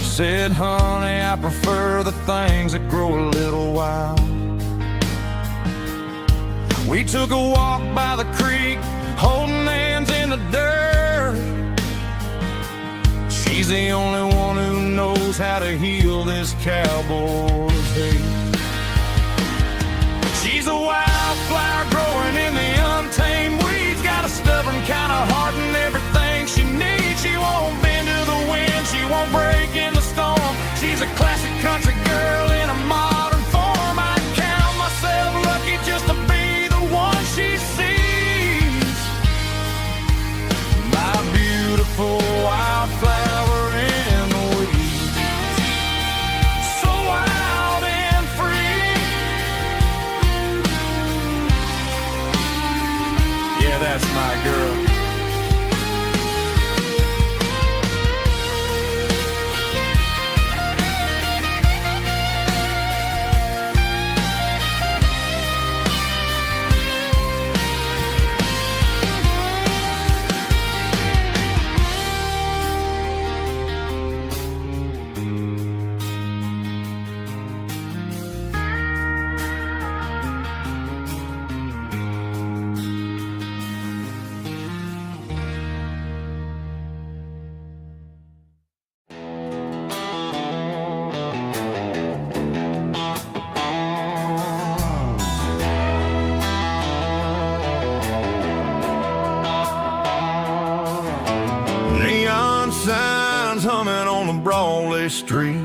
Said, honey, I prefer the things that grow a little wild. We took a walk by the creek, holding hands in the dirt. She's the only one who knows how to heal this cowboy's hate. She's a wildflower growing in the untamed weeds, got a stubborn kind of heart and everything she needs. She won't bend to the wind, she won't break in the storm. She's a classic country girl in a modern form. I count myself lucky just to be the one she sees. My beautiful wildflower in the weeds, so wild and free. Yeah, that's my girl. Signs humming on the Broadway street,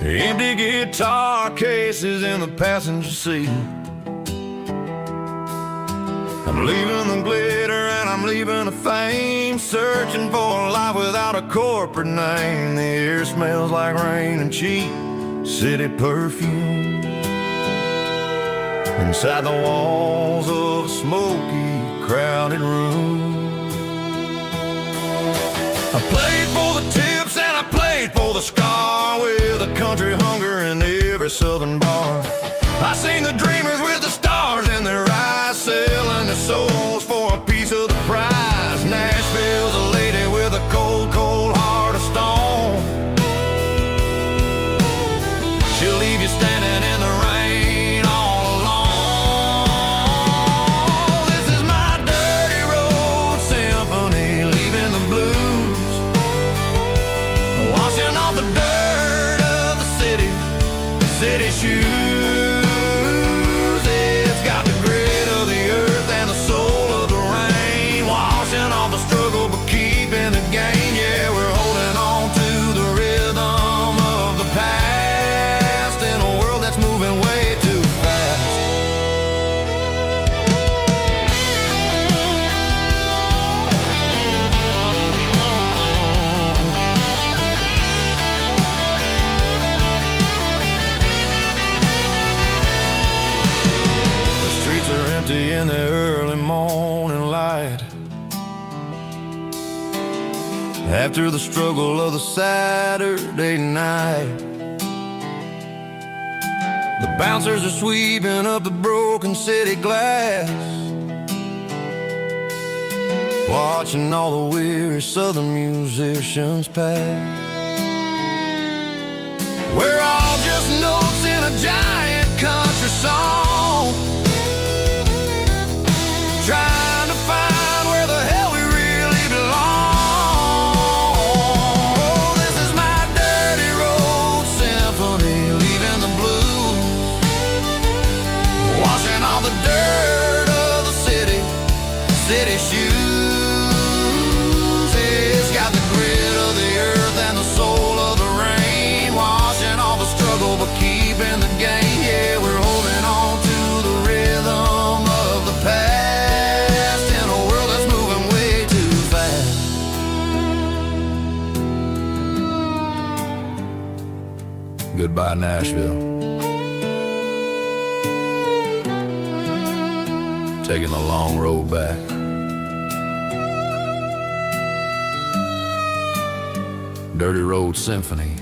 empty guitar cases in the passenger seat. I'm leaving the glitter and I'm leaving the fame, searching for a life without a corporate name. The air smells like rain and cheap city perfume inside the walls of a smoky, crowded room. I played for the tips and I played for the scar, with a country hunger in every southern bar. I seen the dreamers with the stars in their eyes, selling their souls for a piece of the prize. Nashville's a lady with a cold, cold heart of stone. She'll leave you standing in the rain all alone. This is my dirty road symphony, leaving the blues, washing off the dirt of the city shoes. It's got the grit of the earth and the soul of the rain, washing off the struggle but keeping the gain. Yeah, we're holding on to the rhythm of the past in a world that's moving way too fast. The streets are empty in the early morning light, after the struggle of the Saturday night. The bouncers are sweeping up the broken city glass, watching all the weary southern musicians pass. We're all just notes in a giant country song, trying to find where the hell we really belong. Oh, this is my dirty road symphony, leaving the blues, washing all the dirt of the city shoes. It's got the grit of the earth and the soul of the rain, washing all the struggle but keeping the gain. Yeah, we're holding on to the rhythm of the past in a world that's moving way too fast. Goodbye, Nashville. Taking the long road back. Dirty Road Symphony.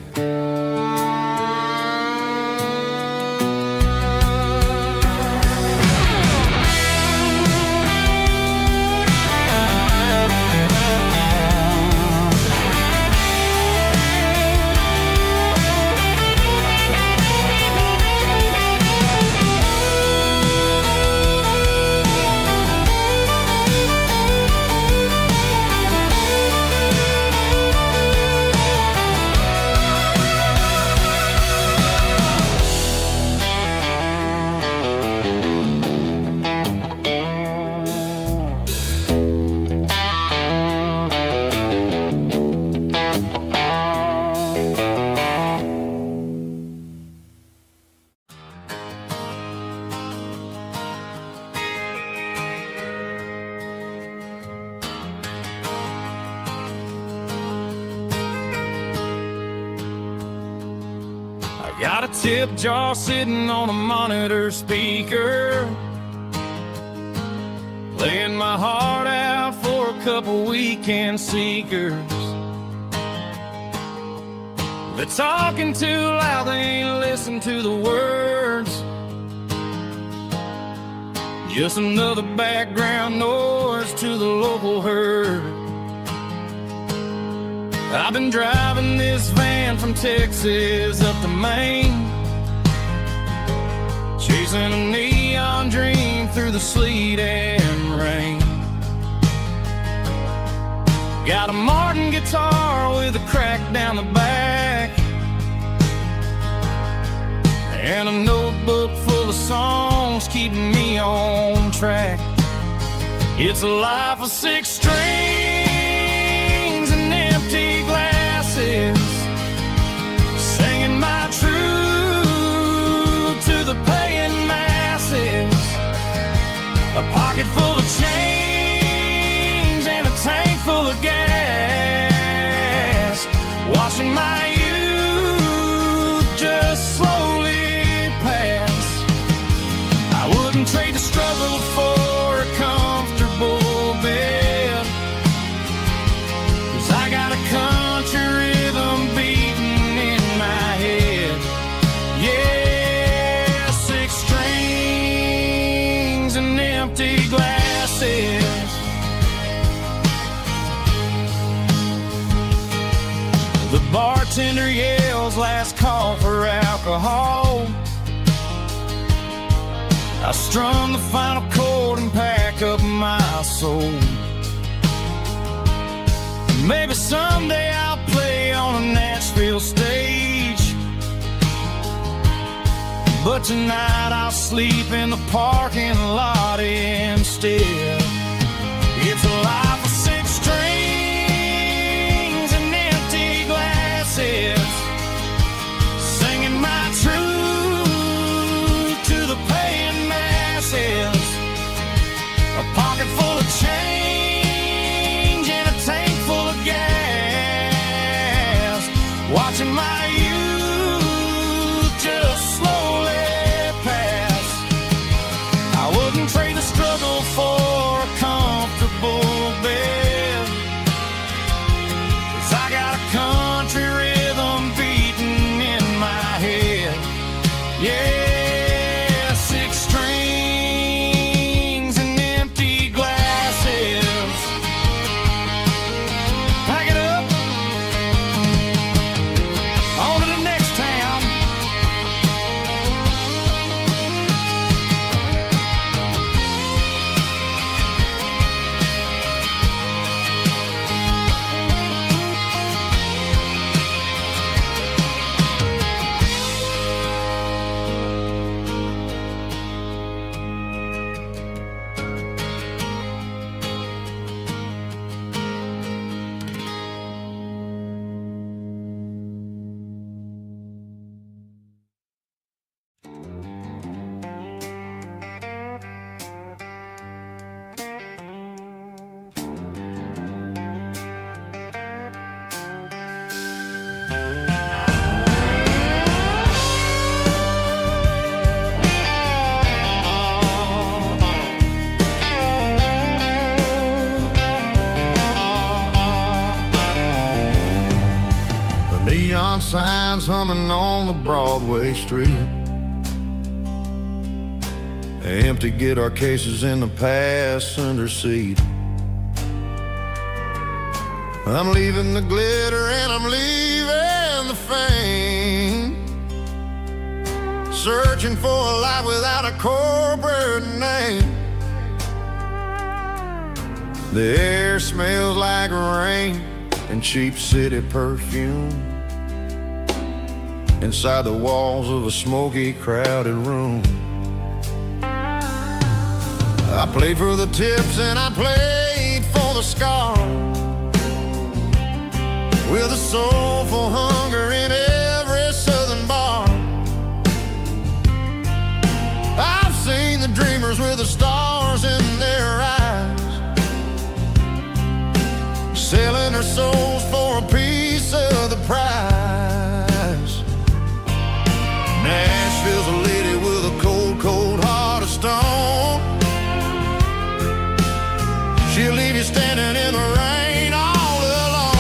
Got a tip jar sitting on a monitor speaker, playing my heart out for a couple weekend seekers. They're talking too loud, they ain't listen to the words. Just another background noise to the local herd. I've been driving this van from Texas up to Maine, chasing a neon dream through the sleet and rain. Got a Martin guitar with a crack down the back, and a notebook full of songs keeping me on track. It's a life of 6 strings and empty glasses, singing my truth to the paying masses. A pocket full of change and a tank full of gas, watching my youth just wouldn't trade the struggle for a comfortable bed, 'cause I got a country rhythm beating in my head. Yeah, 6 strings and empty glasses. The bartender yells last call for alcohol. I strum the final chord and pack up my soul. Maybe someday I'll play on a Nashville stage, but tonight I'll sleep in the parking lot instead. It's a life of 6 strings and empty glasses, singing my truth to the paying masses. A pocket full of change and a tank full of gas, watching my youth just slowly pass. I wouldn't trade the struggle for a comfortable bed, 'cause I got a country rhythm beating in my head. Yeah, 6 strings and empty glasses. Pack it up, on to the next town. Neon signs humming on the Broadway street, empty guitar cases in the passenger seat. I'm leaving the glitter and I'm leaving the fame, searching for a life without a corporate name. The air smells like rain and cheap city perfume inside the walls of a smoky, crowded room. I played for the tips and I played for the scars, with a soulful hunger in every southern bar. I've seen the dreamers with the stars in their eyes, selling their souls for a piece of the prize. Nashville's a lady with a cold, cold heart of stone. She'll leave you standing in the rain all alone.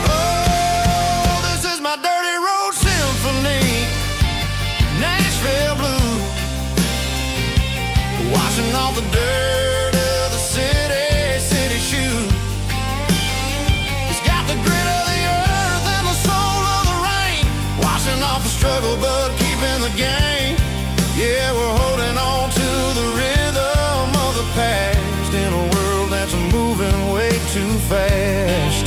Oh, this is my dirty road symphony, Nashville blues, washing off the dirt of the city shoes. It's got the grit of the earth and the soul of the rain, washing off the struggle but keeping the game. Yeah, we're holding on to the rhythm of the past in a world that's moving way too fast.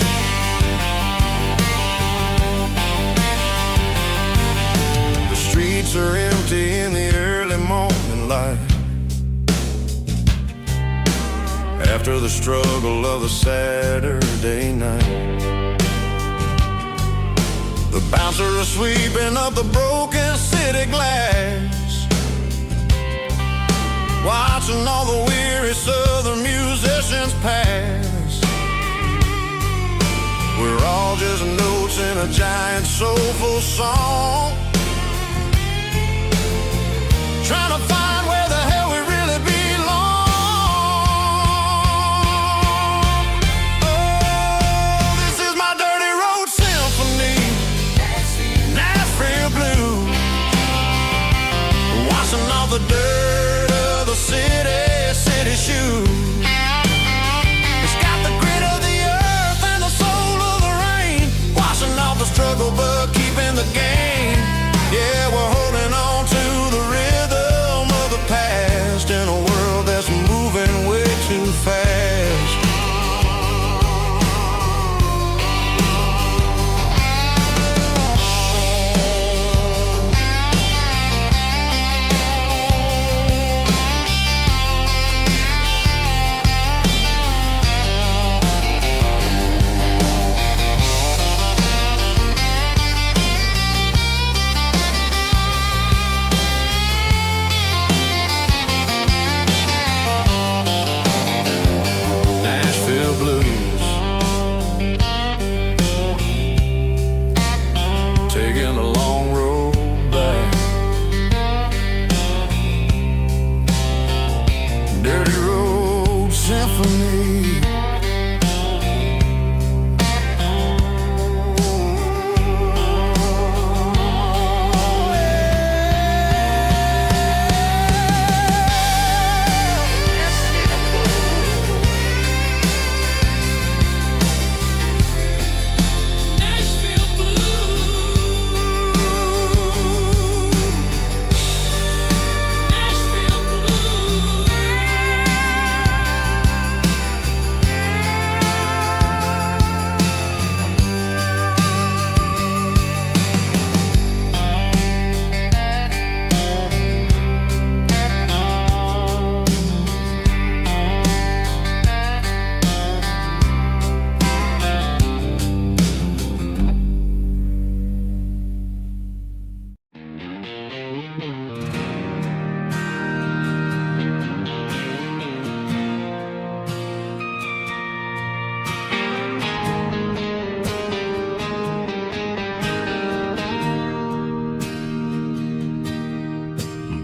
The streets are empty in the early morning light, after the struggle of the Saturday night. The bouncer is sweeping up the broken city glass, watching all the weary southern musicians pass. We're all just notes in a giant soulful song, the dirt of the city shoes. It's got the grit of the earth and the soul of the rain, washing off the struggle but keeping the game. Yeah, we're holding on to the rhythm of the past in a world that's moving way too fast.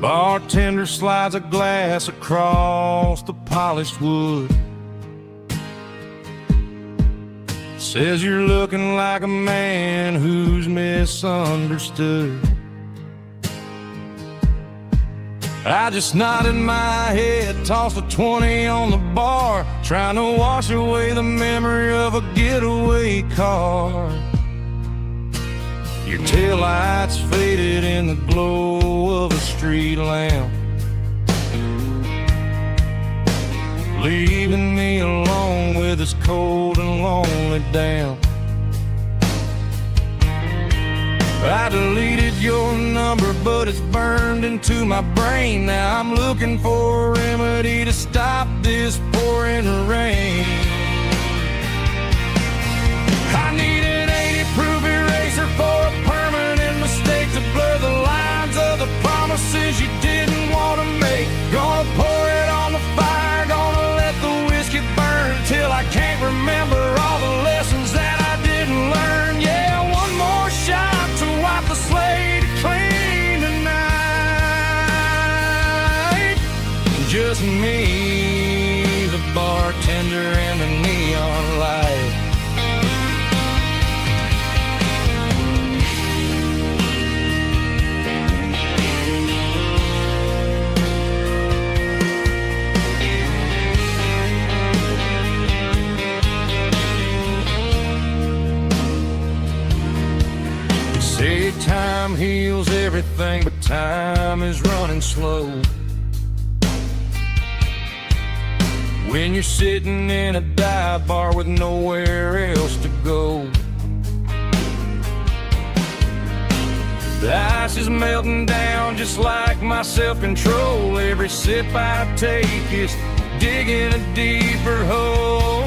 Bartender slides a glass across the polished wood. Says you're looking like a man who's misunderstood. I just nodded my head, tossed a 20 on the bar, trying to wash away the memory of a getaway car. Your taillights faded in the glow of a street lamp, leaving me alone with this cold and lonely damp. I deleted your number, but it's burned into my brain. Now I'm looking for a remedy to stop this pouring rain. I need an 80-proof eraser for a permanent mistake, to blur the lines of the promises you didn't want to make. Gonna pour it on the fire, gonna let the whiskey burn till I can't remember all the lessons that I didn't learn. Yeah, one more shot to wipe the slate clean tonight. Just me, the bartender, and the neon light. Say time heals everything, but time is running slow. When you're sitting in a dive bar with nowhere else to go, the ice is melting down just like my self-control. Every sip I take is digging a deeper hole.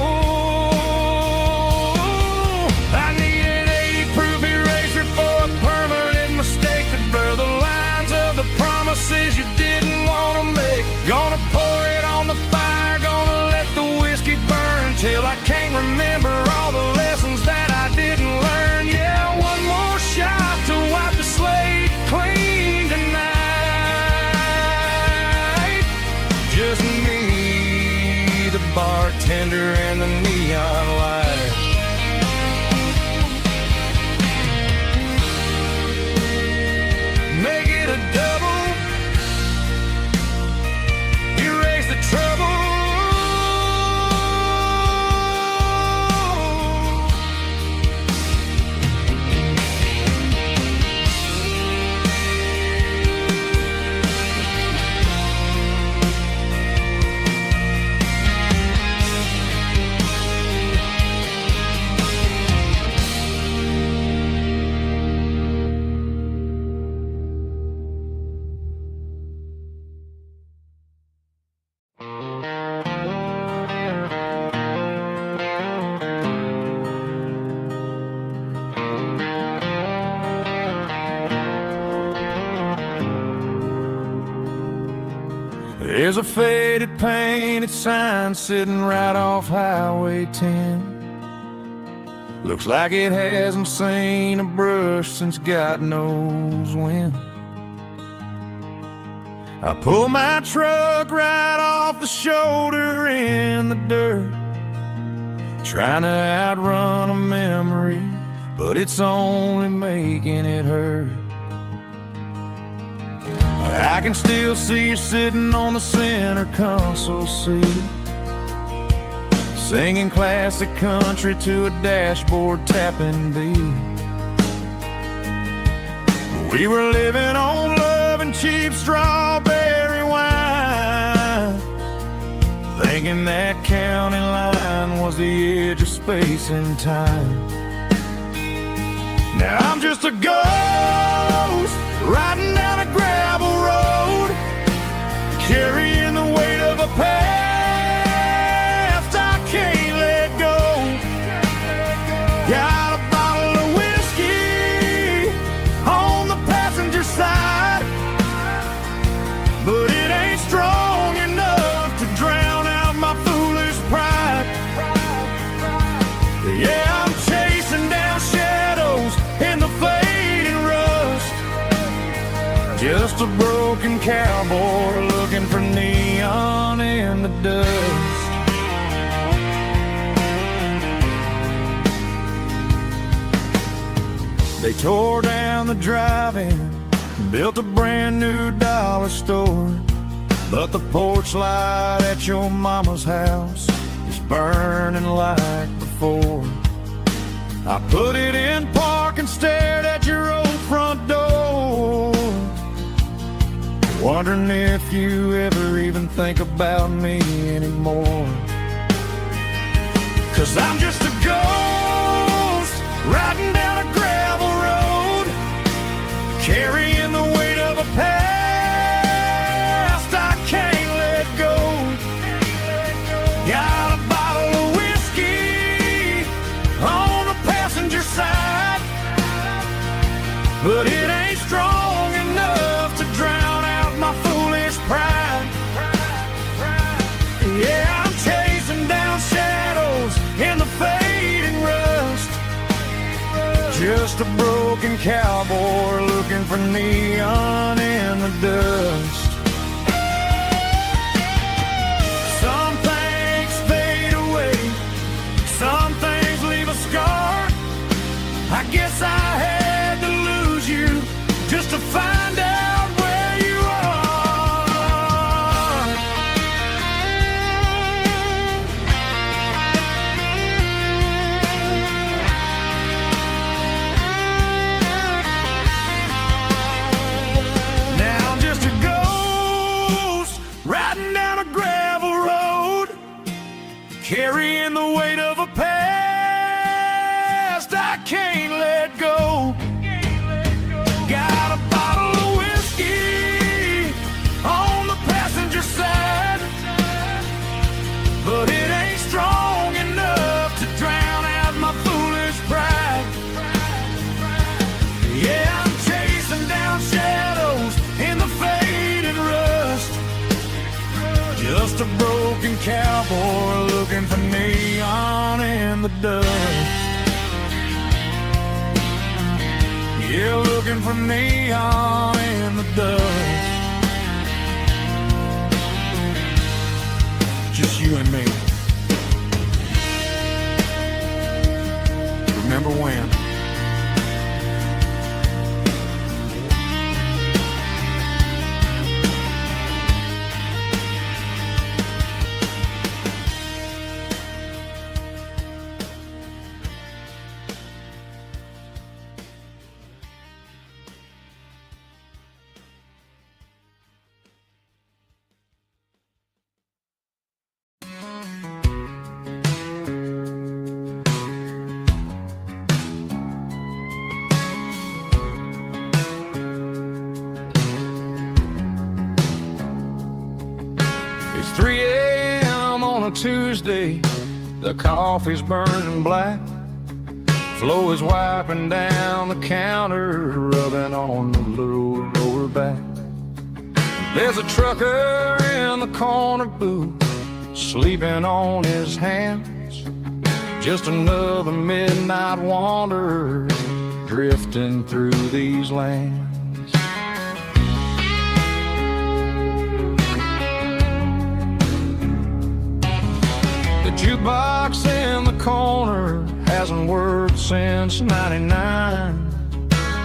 I need an 80-proof eraser for a permanent mistake, to blur the lines of the promises you didn't want to make. Gonna pour it on the fire, gonna let the whiskey burn till I can't remember all the lessons that I didn't learn. Yeah, one more shot to wipe the slate clean tonight. Just me, the bartender, and the neon light. Make it a double, There's a faded painted sign sitting right off Highway 10. Looks like it hasn't seen a brush since God knows when. I pull my truck right off the shoulder in the dirt, trying to outrun a memory, but it's only making it hurt. I can still see you sitting on the center console seat, singing classic country to a dashboard tapping beat. We were living on love and cheap strawberry wine, thinking that county line was the edge of space and time. Now I'm just a ghost riding down a gravel road, carrying the weight of a past I can't let go. Got a bottle of whiskey on the passenger side, but it ain't strong enough to drown out my foolish pride. Yeah, I'm chasing down shadows in the fading rust, just a broken cowboy looking for neon in the dust. They tore down the drive-in, built a brand new dollar store, but the porch light at your mama's house is burning like before. I put it in park and stared at your old front door, wondering if you ever even think about me anymore. 'Cause I'm just a ghost riding down a gravel road, carrying the weight of a past I can't let go. Got a bottle of whiskey on the passenger side, but it ain't strong enough to drown out my foolish pride. Yeah, I'm chasing down shadows in the fading rust, just a broken cowboy looking for neon in the dust. Some things fade away, some things leave a scar. I guess I had to lose you just to find out where you are. Now I'm just a ghost riding down a gravel road, carrying the weight of a past I can't let go. Got a bottle of whiskey on the passenger side, but it ain't strong enough to drown out my foolish pride. Yeah, I'm chasing down shadows in the faded rust, just a broken cowboy looking for neon in the dust. Yeah, looking for neon in the dust. Just you and me. Remember when? It's 3 a.m. on a Tuesday, the coffee's burning black. Flo is wiping down the counter, rubbing on the little lower back. There's a trucker in the corner booth, sleeping on his hands. Just another midnight wanderer, drifting through these lands. The jukebox in the corner hasn't worked since '99,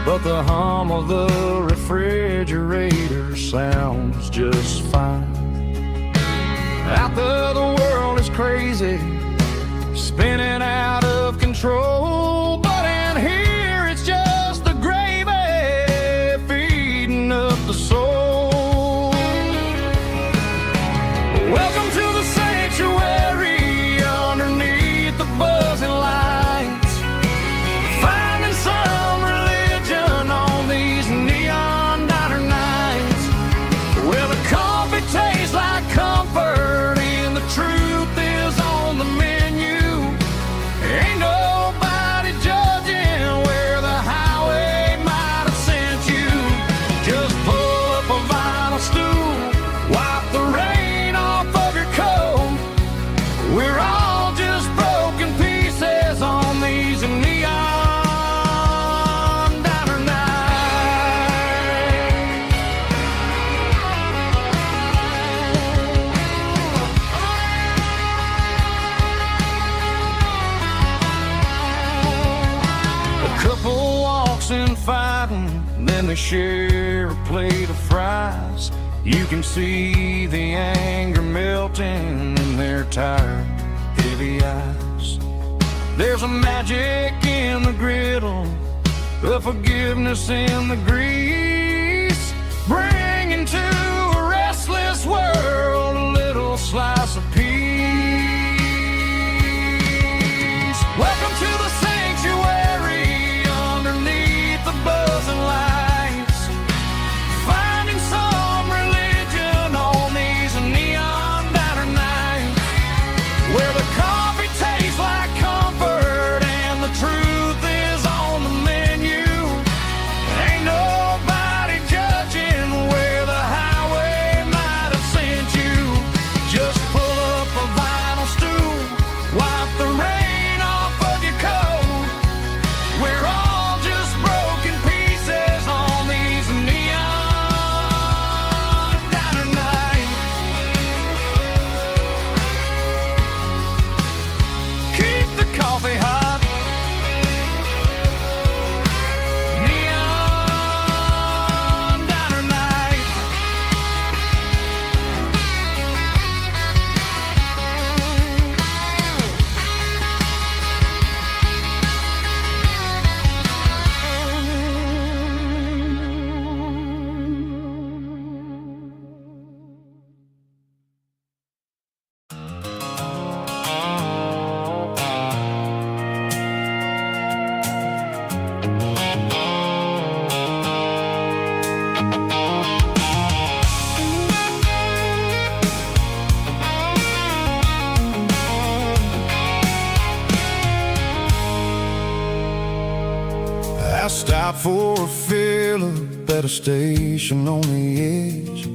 but the hum of the refrigerator sounds just fine. Out there the world is crazy, spinning out of control, but in here it's just the gravy feeding up the soul. Welcome to the sanctuary underneath the buzzing lights, finding some religion on these neon diner nights, where the coffee tastes like comfort and the truth is on the menu. Ain't nobody judging where the highway might have sent you. Just pull up a vinyl stool, wipe the rain off of your coat. We're all just broken pieces on these neon diner nights. A couple walks in fighting, then they share a plate of fries. You can see the anger melting in their tired, heavy eyes. There's a magic in the griddle, a forgiveness in the grease, bringing to a restless world a little slice of peace. Welcome to the sanctuary underneath the buzzing lights, finding some religion on these neon diner nights, where the coffee tastes like comfort and the truth is on the menu. Ain't nobody judging where the highway might have sent you. Just pull up a vinyl stool, wipe the rain off of your coat. We're all just broken pieces on these neon diner nights. Keep the coffee hot. Neon diner nights. I stopped for a fill-up at a station on the edge.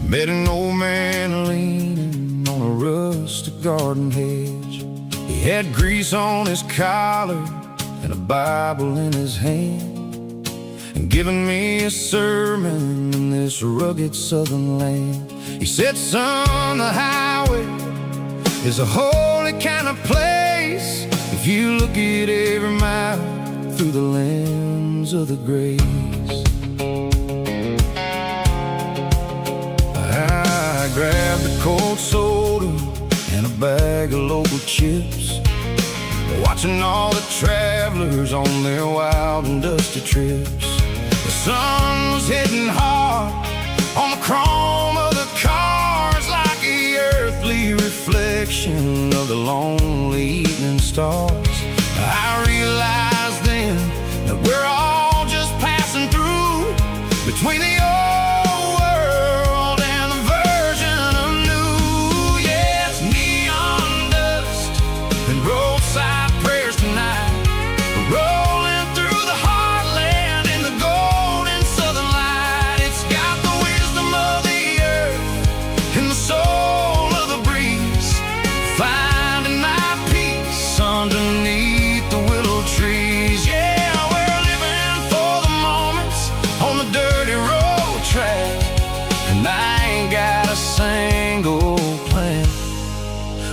Met an old man leaning on a rustic garden hedge. He had grease on his collar and a Bible in his hand, and giving me a sermon in this rugged southern land. He said, son, the highway is a holy kind of place if you look at every mile through the lens of the grace. I grabbed a cold soda and a bag of local chips, watching all the travelers on their wild and dusty trips. The sun was hitting hard on the chrome of the cars, like the earthly reflection of the lonely evening stars. I realized then that we're all just passing through between the old world and the version of new. Yeah, it's neon dust and roadside prayers tonight, rolling through the heartland in the golden southern light. It's got the wisdom of the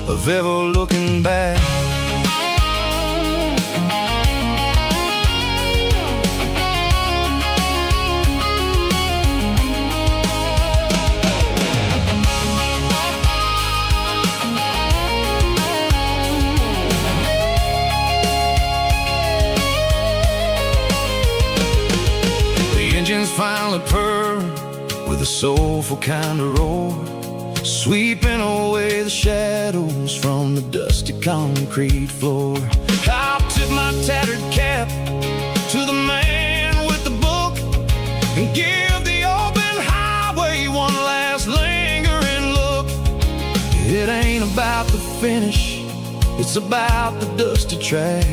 of ever looking back. Engines finally purr with a soulful kind of roar, sweeping away the shadows from the dusty concrete floor. I'll tip my tattered cap to the man with the book and give the open highway one last lingering look. It ain't about the finish, it's about the dusty track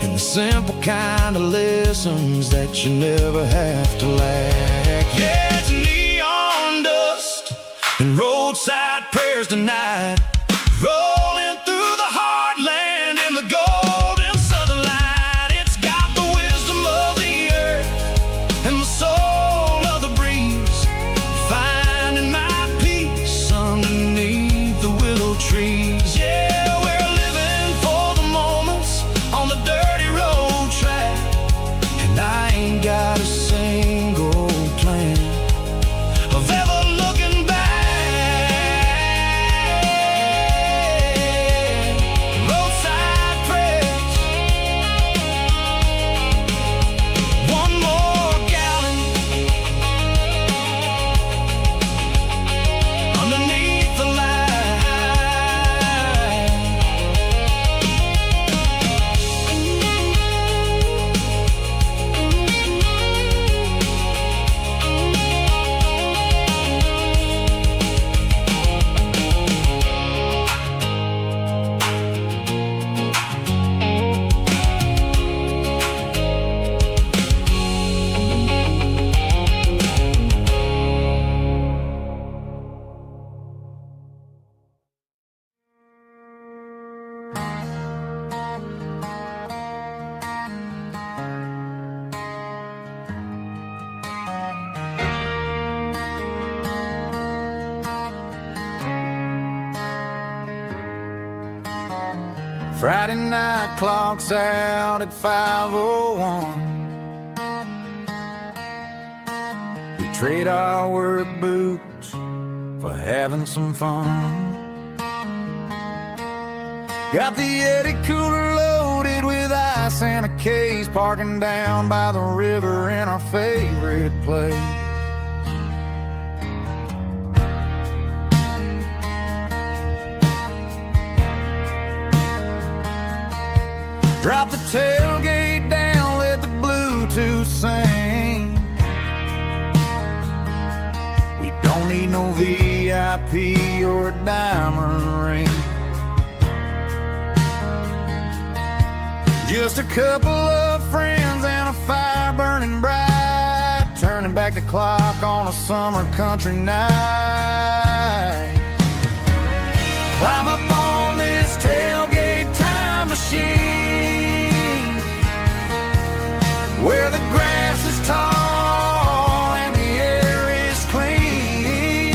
and the simple kind of lessons that you never have to lack. Yeah, it's neon dust and roadside prayers tonight, rolling through the heartland in the golden southern light. It's got the wisdom of the earth and the soul of the breeze, finding my peace underneath the willow trees. Yeah, we're living for the moments on the dirty road track, and I ain't got a single plan of ever looking back. Roadside prayers, one more gallon underneath the light. Friday night clock's out at 5:01. We trade our work boots for having some fun. Got the Yeti cooler loaded with ice and a case, parking down by the river in our favorite place. Drop the tailgate down, let the Bluetooth sing. We don't need no VIP or a diamond ring. Just a couple of friends and a fire burning bright, turning back the clock on a summer country night. Climb up on this tailgate time machine, where the grass is tall and the air is clean.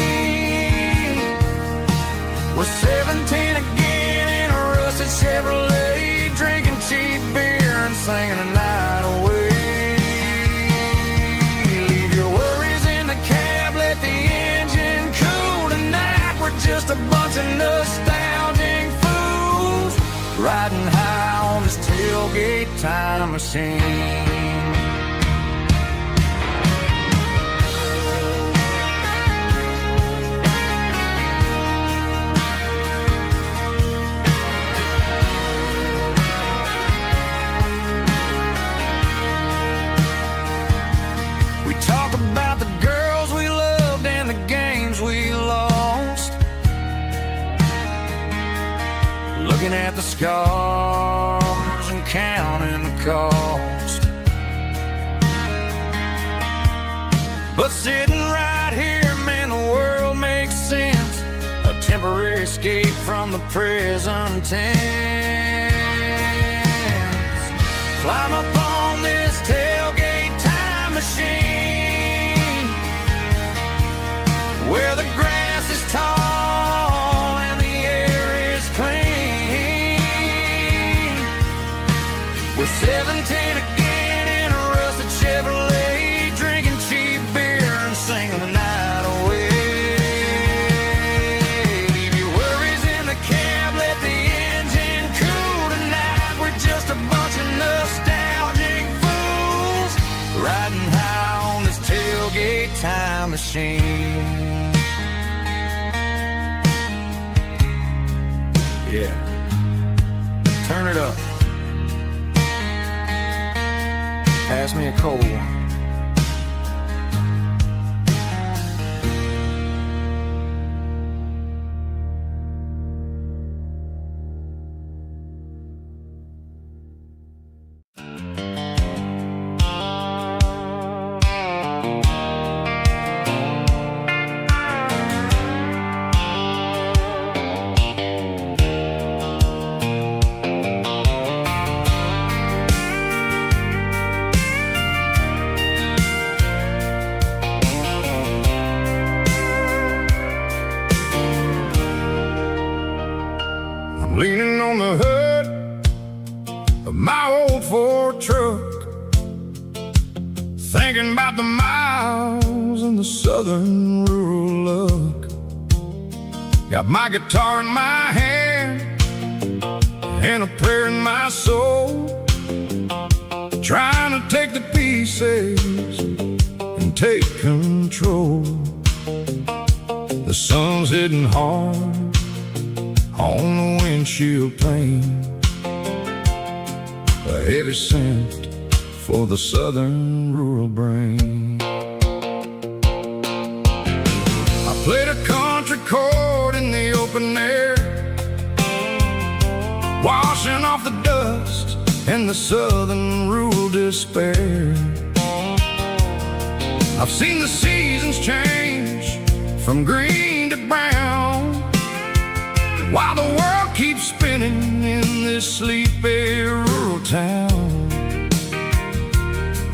We're 17 again in a rusted Chevrolet, drinking cheap beer and singing the night away. Leave your worries in the cab, let the engine cool tonight. We're just a bunch of nostalgic fools riding high on this tailgate time machine. We talk about the girls we loved and the games we lost, looking at the scars and counting the cost. But sitting right here, man, the world makes sense. A temporary escape from the present tense. Climb up on this tailgate time machine, where the grass is tall and the air is clean. machine. Yeah, turn it up. Pass me a cold one. Leaning on the hood of my old Ford truck, thinking about the miles and the southern rural look. Got my guitar in my hand and a prayer in my soul, trying to take the pieces and take control. The sun's hitting hard on the windshield pane, a heavy scent for the southern rural brain. I played a country chord in the open air, washing off the dust and the southern rural despair. I've seen the seasons change from green to brown, while the world keeps spinning in this sleepy rural town.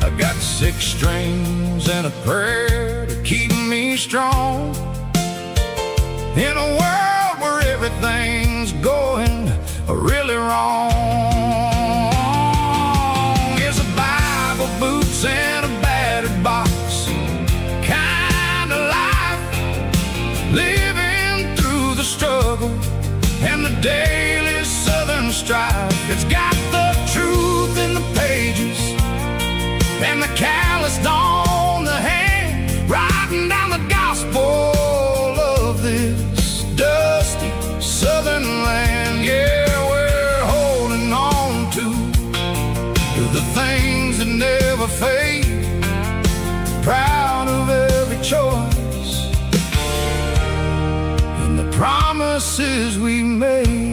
I've got 6 strings and a prayer to keep me strong, in a world where everything's going really wrong. It's a Bible, boots, and a battered box kind of life, living through the struggle and the daily southern strife. It's got the truth in the pages and the calloused on the hand, writing down the gospel of this dusty southern land. Yeah, we're holding on to the things that never fade, proud of every choice and the promises we made.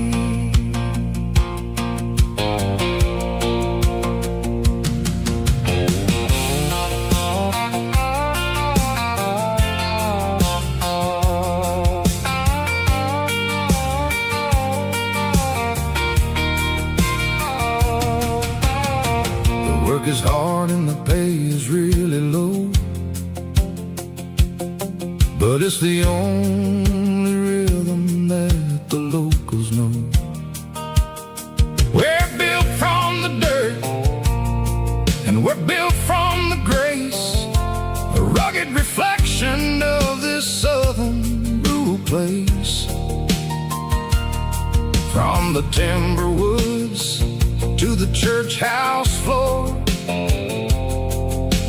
The work is hard and the pay is really low, but it's the only rhythm that the locals know. We're built from the dirt and we're built from the grace, a rugged reflection of this southern rural place. From the timber woods to the church house floor,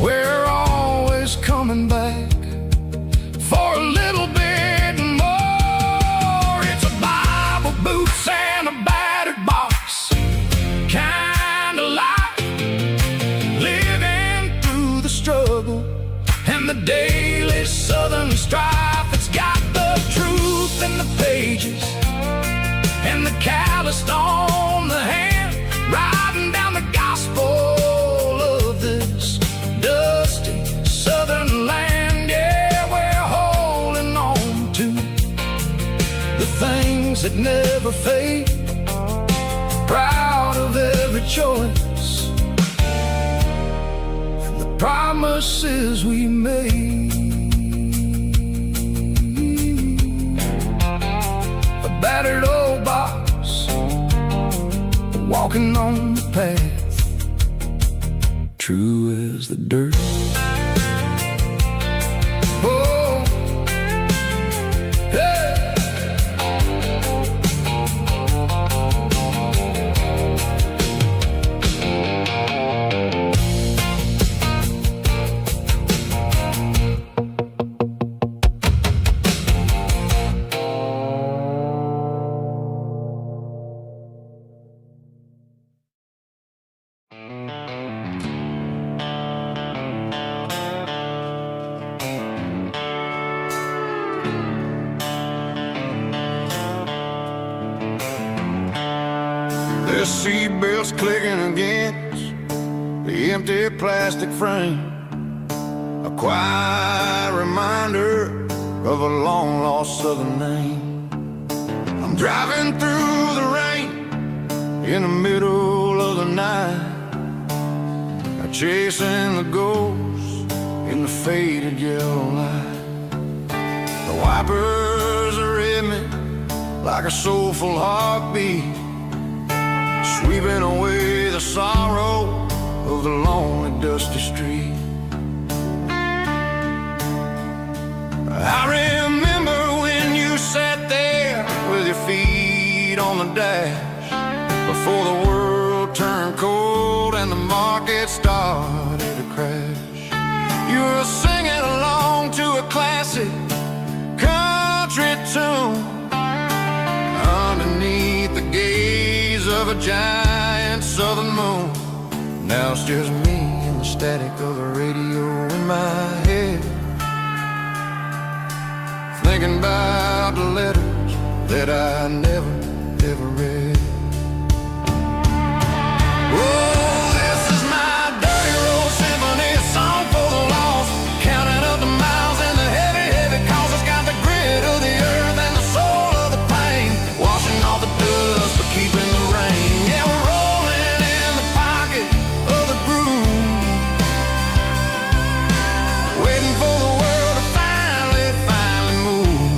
we're always coming back for a little bit more. It's a Bible, boots, and a battered box kind of life, living through the struggle and the daily southern strife. It's got the truth in the pages and the calloused on the hand, writing down the gospel of this dusty southern land. Yeah, we're holding on to the things that never fade, proud of every choice and the promises we made. A battered old box, walking on the path, true as the dirt. Oh, hey. The seatbelts clicking against the empty plastic frame, a quiet reminder of a long-lost southern name. I'm driving through the rain in the middle of the night, chasing the ghosts in the faded yellow light. The wipers are in me like a soulful heartbeat, sweeping away the sorrow of the lonely dusty street. I remember when you sat there with your feet on the dash, before the world turned cold and the market started to crash. You were singing along to a classic country tune underneath the gaze of a giant southern moon. Now it's just me and the static of the radio in my head, thinking about the letters that I never, ever read. Oh, this is my dirty road symphony, a song for the lost, counting up the miles and the heavy, heavy calls. It's got the grit of the earth and the soul of the pain, washing off the dust but keeping the rain. Yeah, we're rolling in the pocket of the groove, waiting for the world to finally move.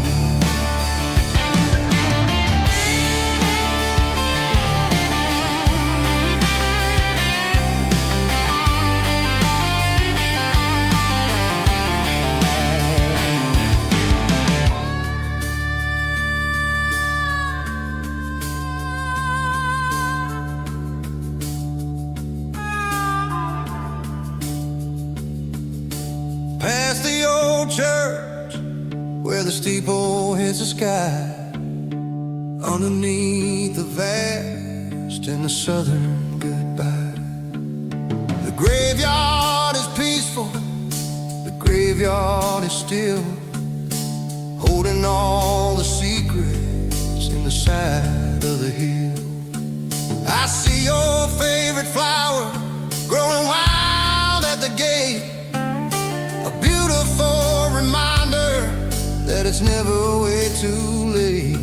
Past the old church where the steeple hits the sky, underneath the vast and the southern goodbye. The graveyard is peaceful, the graveyard is still, holding all the secrets in the side of the hill. I see your favorite flower growing wild at the gate, a beautiful reminder that it's never way too late.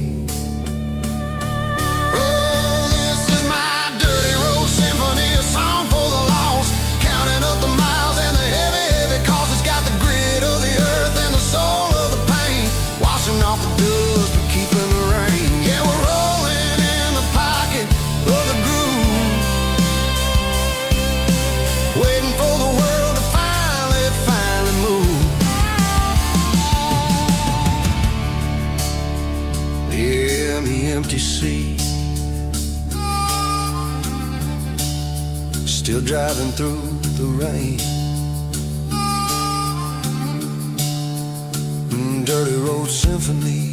Oh, this is my dirty road symphony, a song for the lost, counting up the miles and the heavy, heavy calls. It's got the grit of the earth and the soul of the pain, washing off the dust but keeping the rain. Yeah, we're rolling in the pocket of the groove, waiting for the world to finally move. Yeah, the empty sea, still driving through the rain. Dirty road symphony.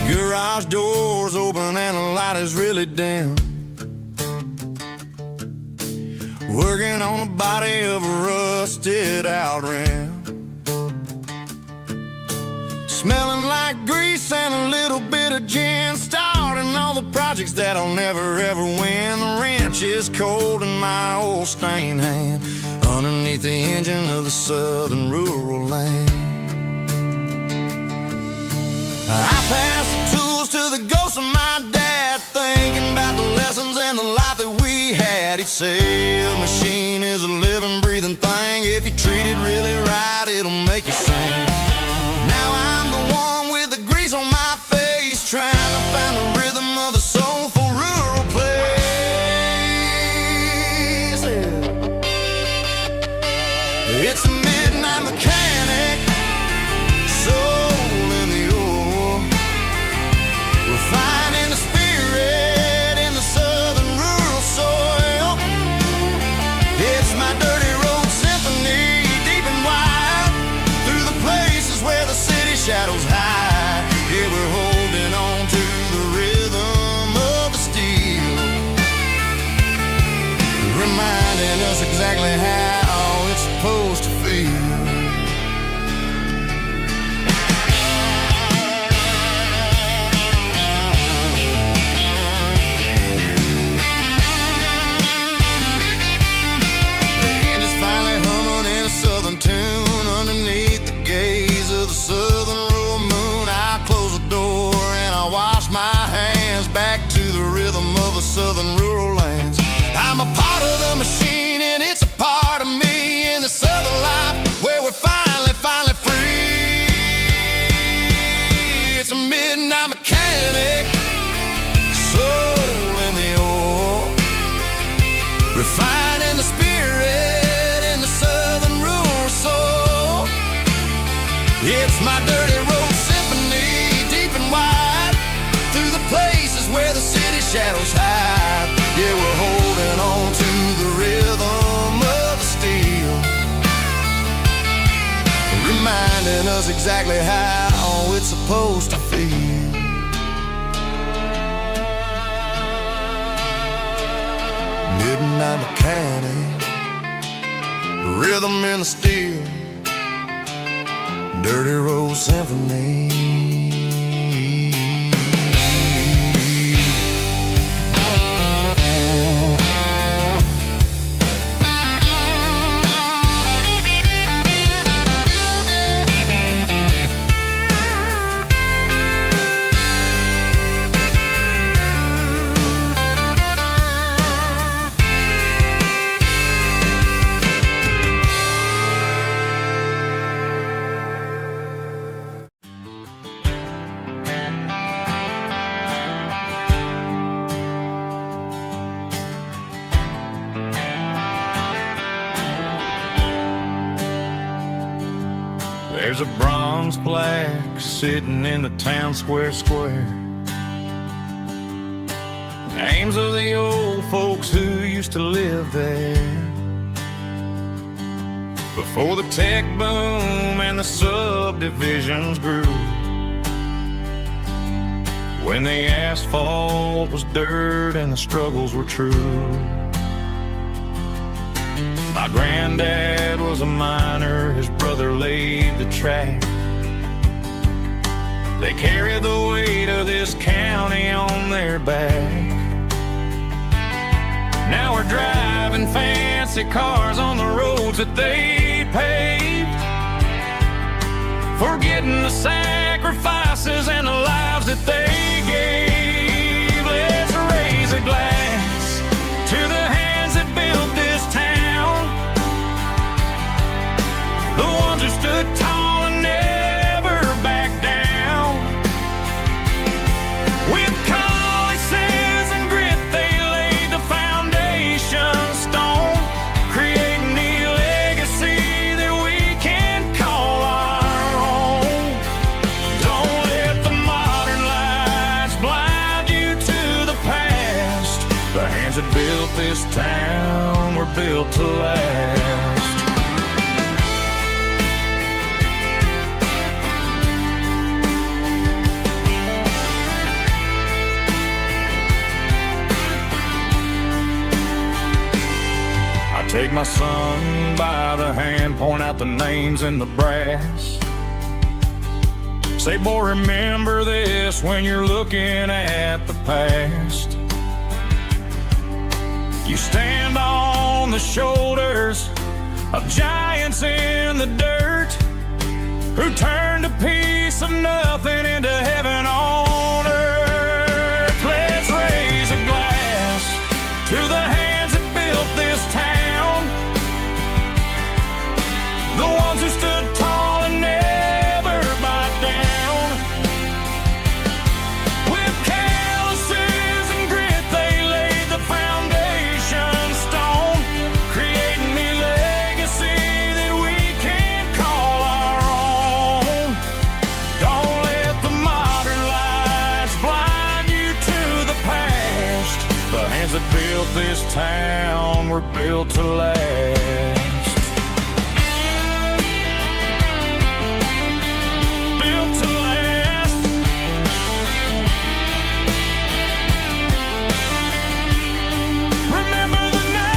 Garage doors open and the light is really dim, working on the body of a rusted out rim, smelling like grease and a little bit of gin, starting all the projects that'll never ever win. The wrench is cold in my old stained hand, underneath the engine of the southern rural land. I pass the tools to the ghosts of say a machine is a living, breathing thing. If you treat it really right, it'll make you sing. Now I'm the one with the grease on my face, trying to find the rhythm of the soulful rural place. It's a midnight mechanic, soul in the ore, refining the spirit in the southern rural soil. It's my dirty road symphony, deep and wide, through the places where the city shadows hide. Yeah, we're holding on to the rhythm of the steel, reminding us exactly how it's supposed to feel. Tune underneath the gaze of the southern rural moon. I close the door and I wash my hands back to the rhythm of the southern rural lands. I'm a part of the machine and it's a part of me in the southern life where we're finally free. It's a midnight mechanic, soul in the ore, refining the spirit in the southern rural soul. It's my dirty road symphony, deep and wide, through the places where the city shadows hide. Yeah, we're holding on to the rhythm of the steel, reminding us exactly how it's supposed to feel. Midnight mechanic, rhythm in the steel, dirty road symphony. There's a bronze plaque sitting in the town square. Names of the old folks who used to live there before the tech boom and the subdivisions grew, when the asphalt was dirt and the struggles were true. My granddad was a miner, his brother laid the track. They carried the weight of this county on their back. Now we're driving fancy cars on the roads that they paved, forgetting the sacrifices and the lives that they gave. Let's raise a glass to the hands that built this town, the ones who stood tall and never backed down. With calluses and grit, they laid the foundation stone, creating the legacy that we can call our own. Don't let the modern lights blind you to the past. The hands that built this town were built to last. Take my son by the hand, point out the names in the brass. Say, boy, remember this when you're looking at the past. You stand on the shoulders of giants in the dirt, who turned a piece of nothing into heaven on earth. Let's raise a glass to the hands that built this town were built to last. Built to last. Remember the name.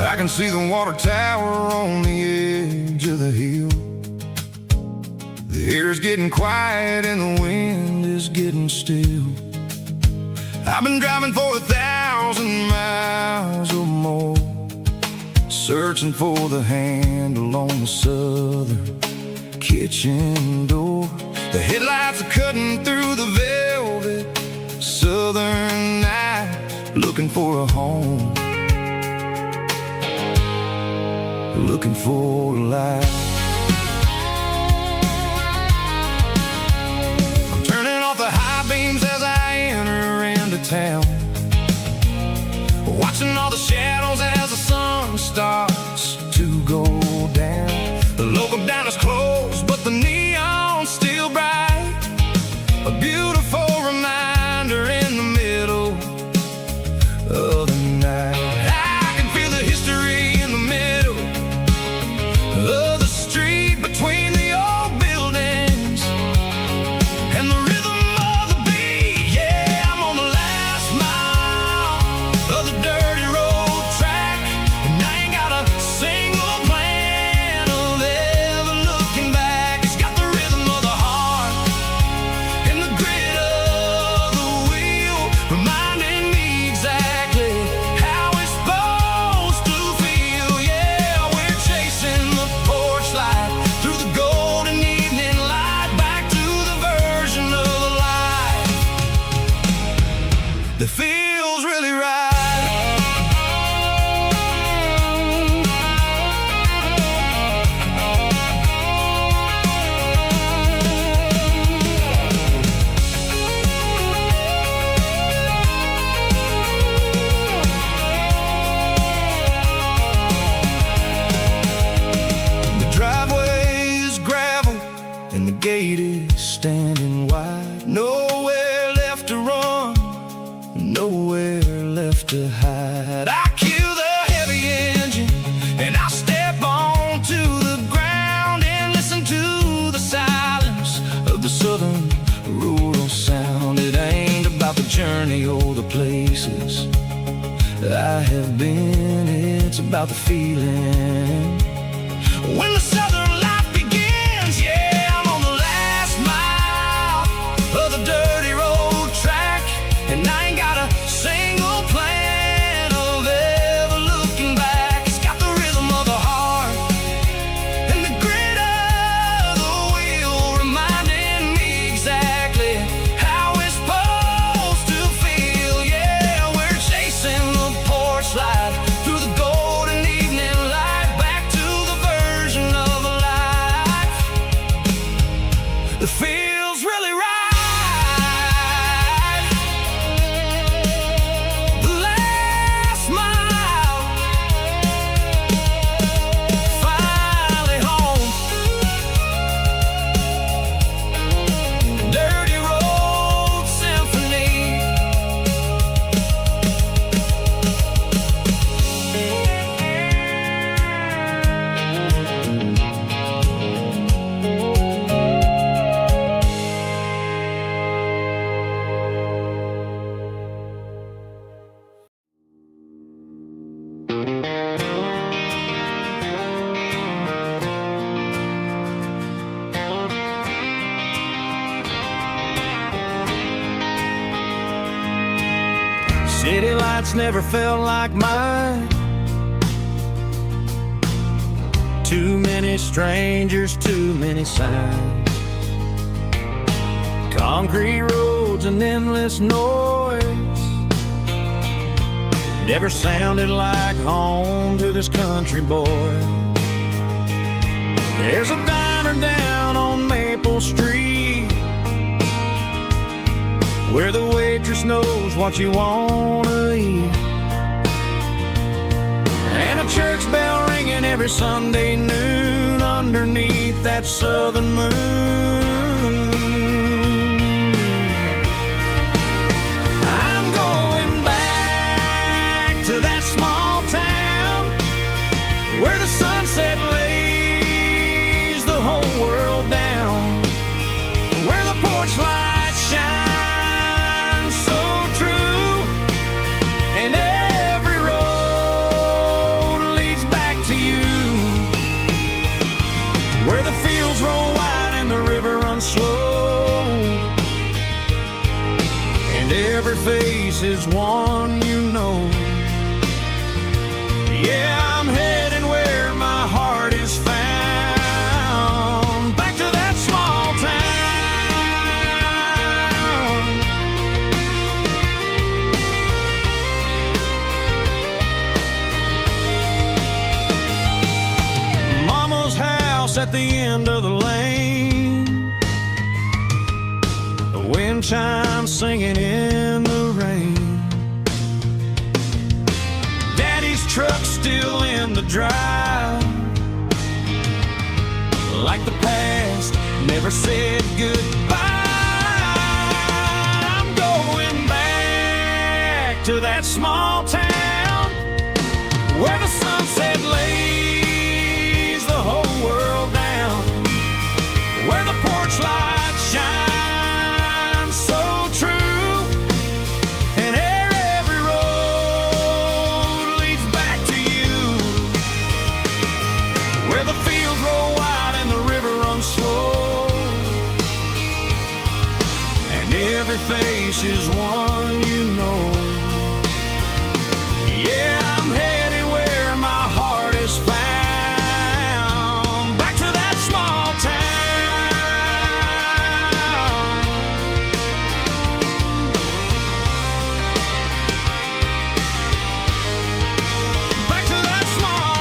I can see the water tower on the edge of the hill. The air's getting quiet and the wind is getting still. I've been driving for 1,000 miles or more, searching for the handle on the southern kitchen door. The headlights are cutting through the velvet southern night, looking for a home, looking for a life. I'm turning off the high beams as I enter into town, watching all the shadows as the sun starts to go down. The local diner's closed, but the neon's still bright, a beautiful reminder in the middle of the night. I can feel the history in the middle of the street between the old buildings and the rhythm of the beat. Yeah, I'm on the last mile of the dirty road track, and I ain't got a single plan of ever looking back. It's got the rhythm of the heart and the grit of the wheel, reminding me exactly how it's supposed to feel. Yeah, we're chasing the porch light through the golden evening light, back to the version of the life that feels really right. The driveway is gravel and the gate is standing wide. Nowhere left to run, nowhere left to hide. I kill the heavy engine and I step onto the ground and listen to the silence of the southern rural sound. It ain't about the journey or the places I have been, it's about the feeling when the southern life begins. Yeah, I'm on the last mile of the dirty road track, and I ain't got a single plan of ever looking back. It's got the rhythm of the heart and the grit of the wheel, reminding me exactly how it's supposed to feel. Yeah, we're chasing the porch light through the golden evening light, back to the version of a life that feels really right. The last mile, finally home. Dirty road symphony. City lights never felt like mine. Too many strangers, too many signs. Concrete roads and endless noise never sounded like home to this country boy. There's a diner down on Maple Street where the waitress knows what you wanna eat, and a church bell ringing every Sunday noon underneath that southern moon. I'm going back to that small town where the sunset lays the whole world down, where the porch lights shine so true, and every road leads back to you, where the fields roll wide and the river runs slow, and every face is one you know. Yeah, I'm heading where my heart is found, back to that small town. Mama's house at the end of the lane, the wind chimes singing in the rain, Daddy's truck still in the drive, like the past never said goodbye. I'm going back to that small town where the sunset lays the whole world down, where the porch lights shine so true, and every road leads back to you, where the fields roll wide and the river runs slow, and every face is one you know. Yeah, I'm headed where my heart is found, back to that small town. Back to that small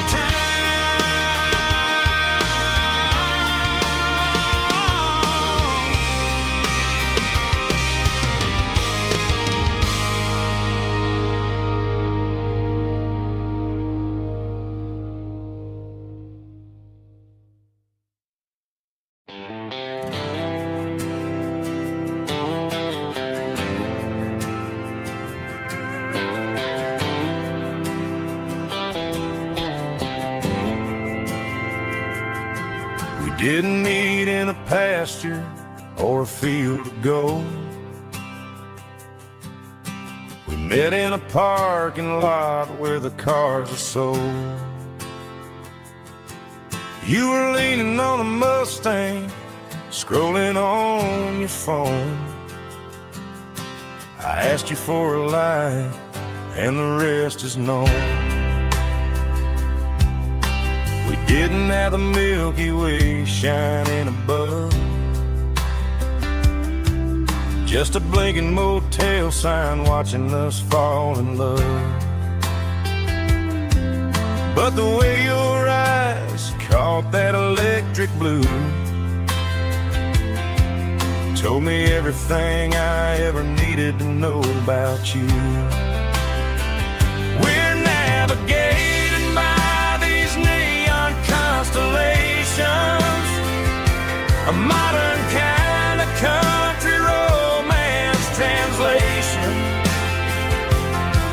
We didn't meet in a pasture or a field of gold. We met in a parking lot where the cars are sold. You were leaning on a Mustang, scrolling on your phone. I asked you for a light, and the rest is known. We didn't have the Milky Way shining above, just a blinking motel sign watching us fall in love. But the way your eyes caught that electric blue told me everything I ever needed to know about you. We're navigating by these neon constellations, a modern kind of country romance translation.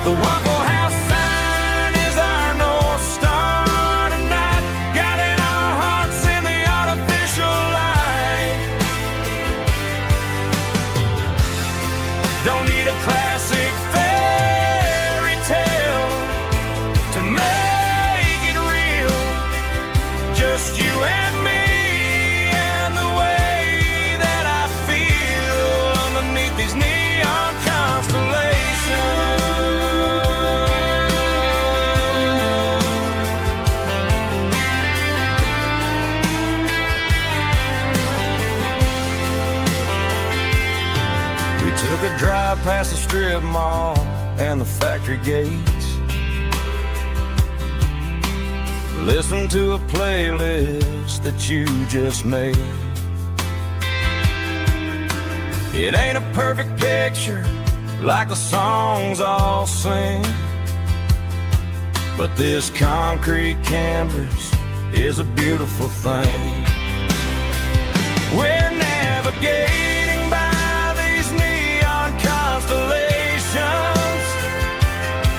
The Waffle House sign is our North Star tonight, guiding our hearts in the artificial light. Don't need a classic fairy tale to make it real, just you and me and the way that I feel underneath these neon constellations. Took a drive past the strip mall and the factory gates. Listen to a playlist that you just made. It ain't a perfect picture like the songs all sing, but this concrete canvas is a beautiful thing. We're navigating by these neon constellations,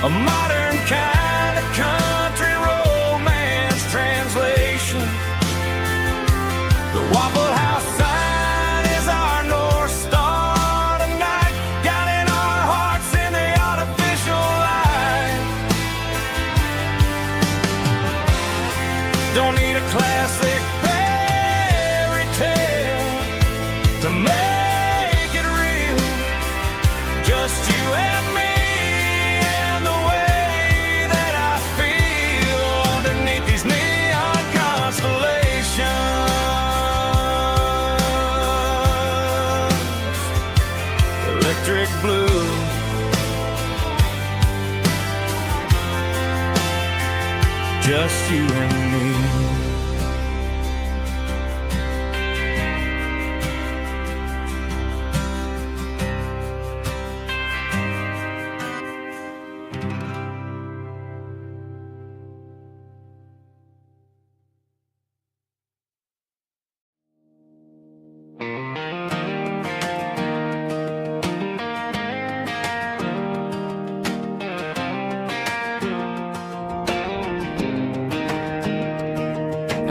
a modern kind of country romance translation. The Waffle House sign is our North Star tonight, guiding our hearts in the artificial light. Don't need a classic fairy tale to make it real, just you and me and the way that I feel underneath these neon constellations. Electric blue, just you and me.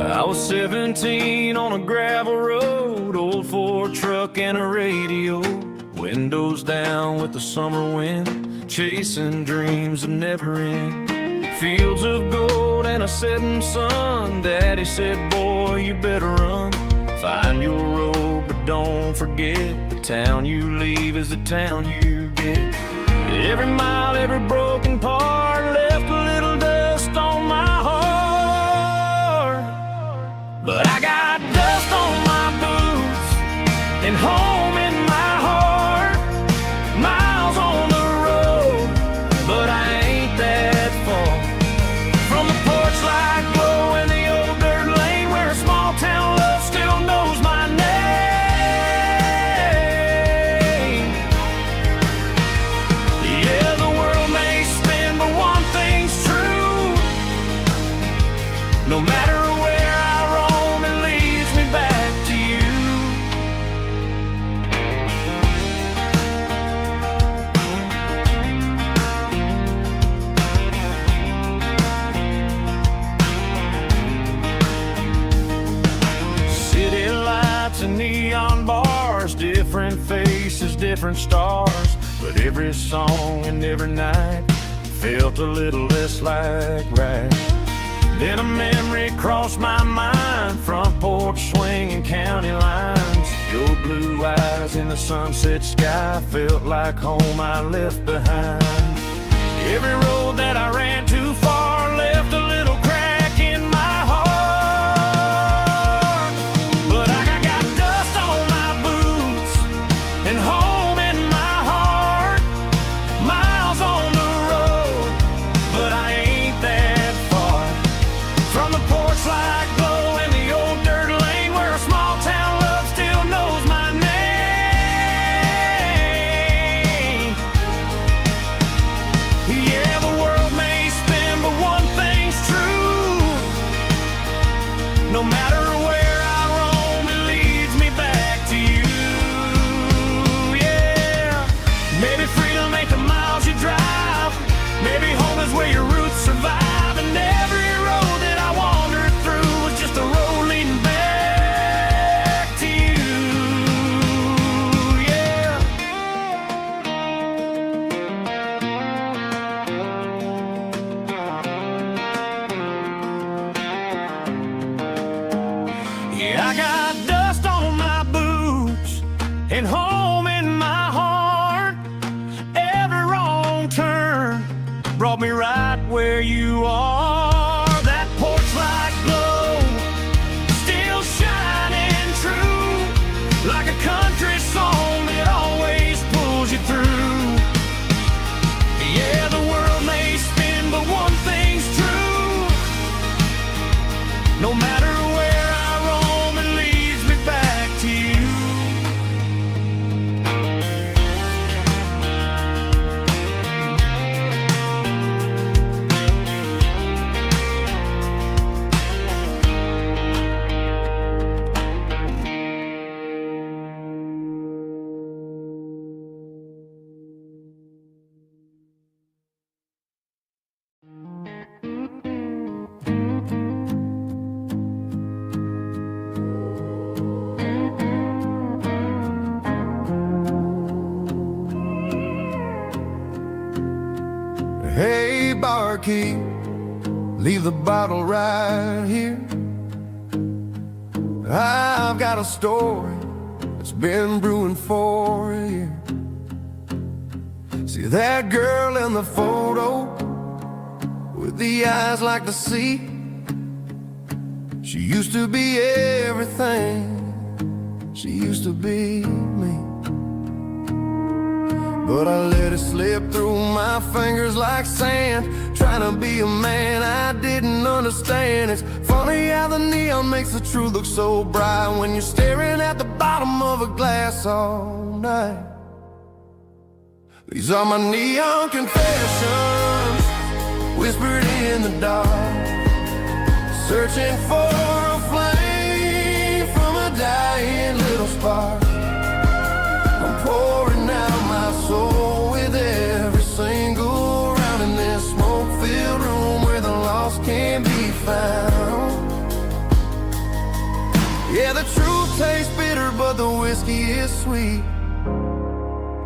I was 17 on a gravel road, old Ford truck and a radio, windows down with the summer wind, chasing dreams that never end. Fields of gold and a setting sun. Daddy said, boy, you better run. Find your road, but don't forget, the town you leave is the town you get. Every mile, every broken part left a little dust on my heart. But I got dust on my boots and home in my heart. Miles on the road, but I ain't that far from the porch light glow in the old dirt lane where a small town love still knows my name. Yeah, the world may spin, but one thing's true. No matter where I roam, it leads me back to you. City lights and neon bars, different faces, different stars, but every song and every night felt a little less like right. Then a memory crossed my mind, front porch swinging county lines. Your blue eyes in the sunset sky felt like home I left behind. Every road that I ran too far left a little crack in my heart. But I got dust on my boots and home in my heart. Miles on the road, but I ain't that far from the porch light glow in the old dirt lane where a small town love still knows my name. Yeah, the world may spin, but one thing's true. No matter where I roam, it leads me back to you. Yeah, maybe freedom ain't the miles you drive. Maybe home is where your roots survive. And every road that I wandered through was just a road leading back to you. Yeah. Yeah, I got dust on my boots and home in my heart. Every wrong turn brought me right where you are. That porch light glow still shining true, like a country song that always pulls Hey, barkeep, leave the bottle right here. I've got a story that's been brewing for a year. See that girl in the photo with the eyes like the sea? She used to be everything. She used to be me. But I let it slip through my fingers like sand, trying to be a man I didn't understand. It's funny how the neon makes the truth look so bright when you're staring at the bottom of a glass all night. These are my neon confessions, whispered in the dark, searching for a flame from a dying little spark. I'm pouring out my soul with every single round in this smoke-filled room where the lost can be found. Yeah, the truth tastes bitter, but the whiskey is sweet.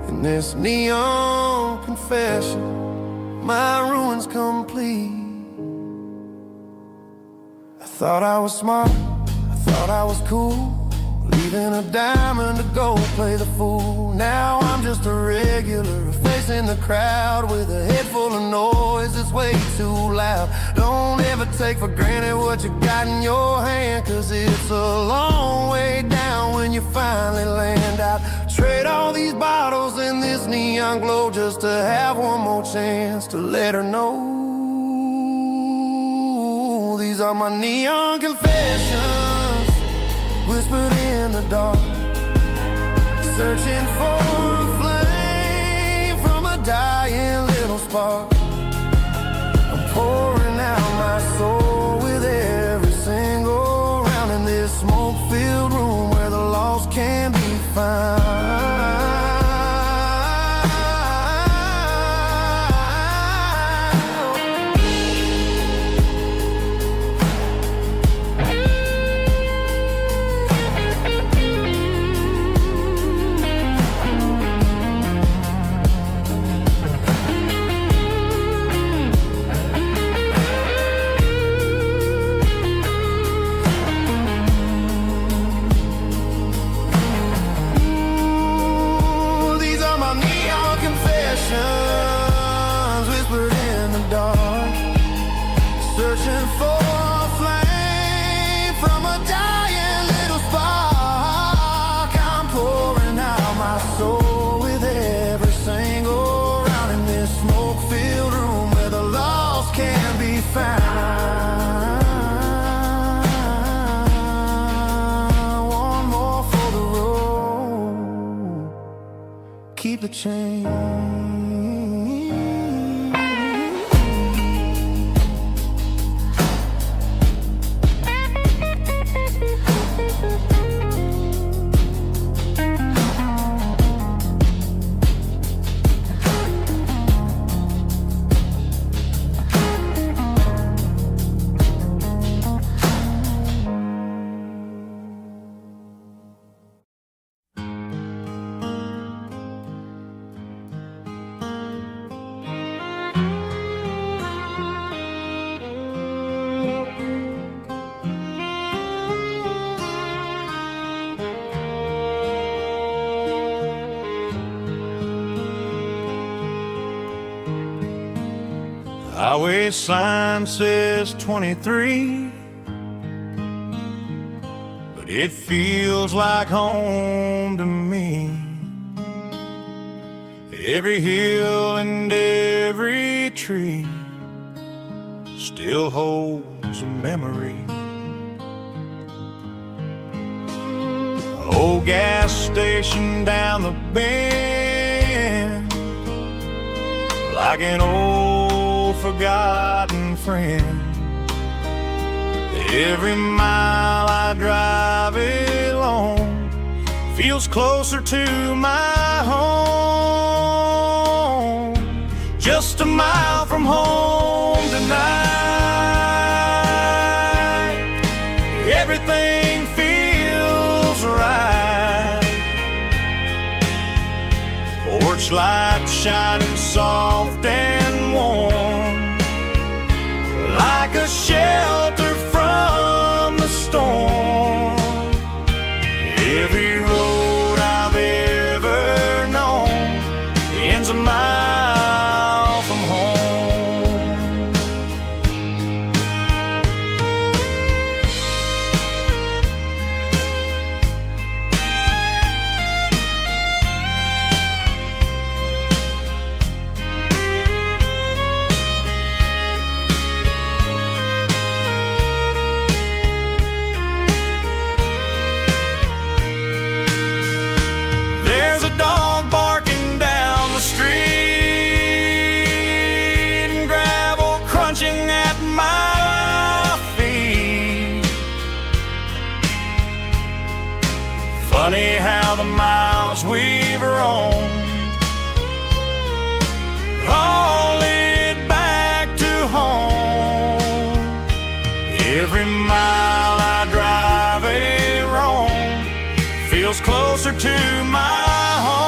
In this neon confession, my ruin's complete. I thought I was smart, I thought I was cool, leaving a diamond to go play the fool. Now I'm just a regular, facing the crowd with a head full of noise that's way too loud. Don't ever take for granted what you got in your hand, cause it's a long way down when you finally land out. Trade all these bottles and this neon glow just to have one more chance to let her know. These are my neon confessions, whispered in the dark, searching for a flame from a dying little spark. I'm pouring out my soul with every single round in this smoke-filled room where the lost can be found. Whispered in the dark, searching for a flame from a dying little spark. I'm pouring out my soul with every single round in this smoke-filled room where the lost can be found. One more for the road, keep the change. Highway sign says 23, but it feels like home to me. Every hill and every tree still holds a memory. Old gas station down the bend, like an old forgotten friend. Every mile I drive it along feels closer to my home. Just a mile from home tonight, everything feels right. Porch light shining soft and warm, a shelter from the storm. Every road I've ever known ends a mile from home. There's a dog barking down the street and gravel crunching at my feet. Funny how the miles we've roamed all lead back to home. Every mile I drive a roam feels closer to my home.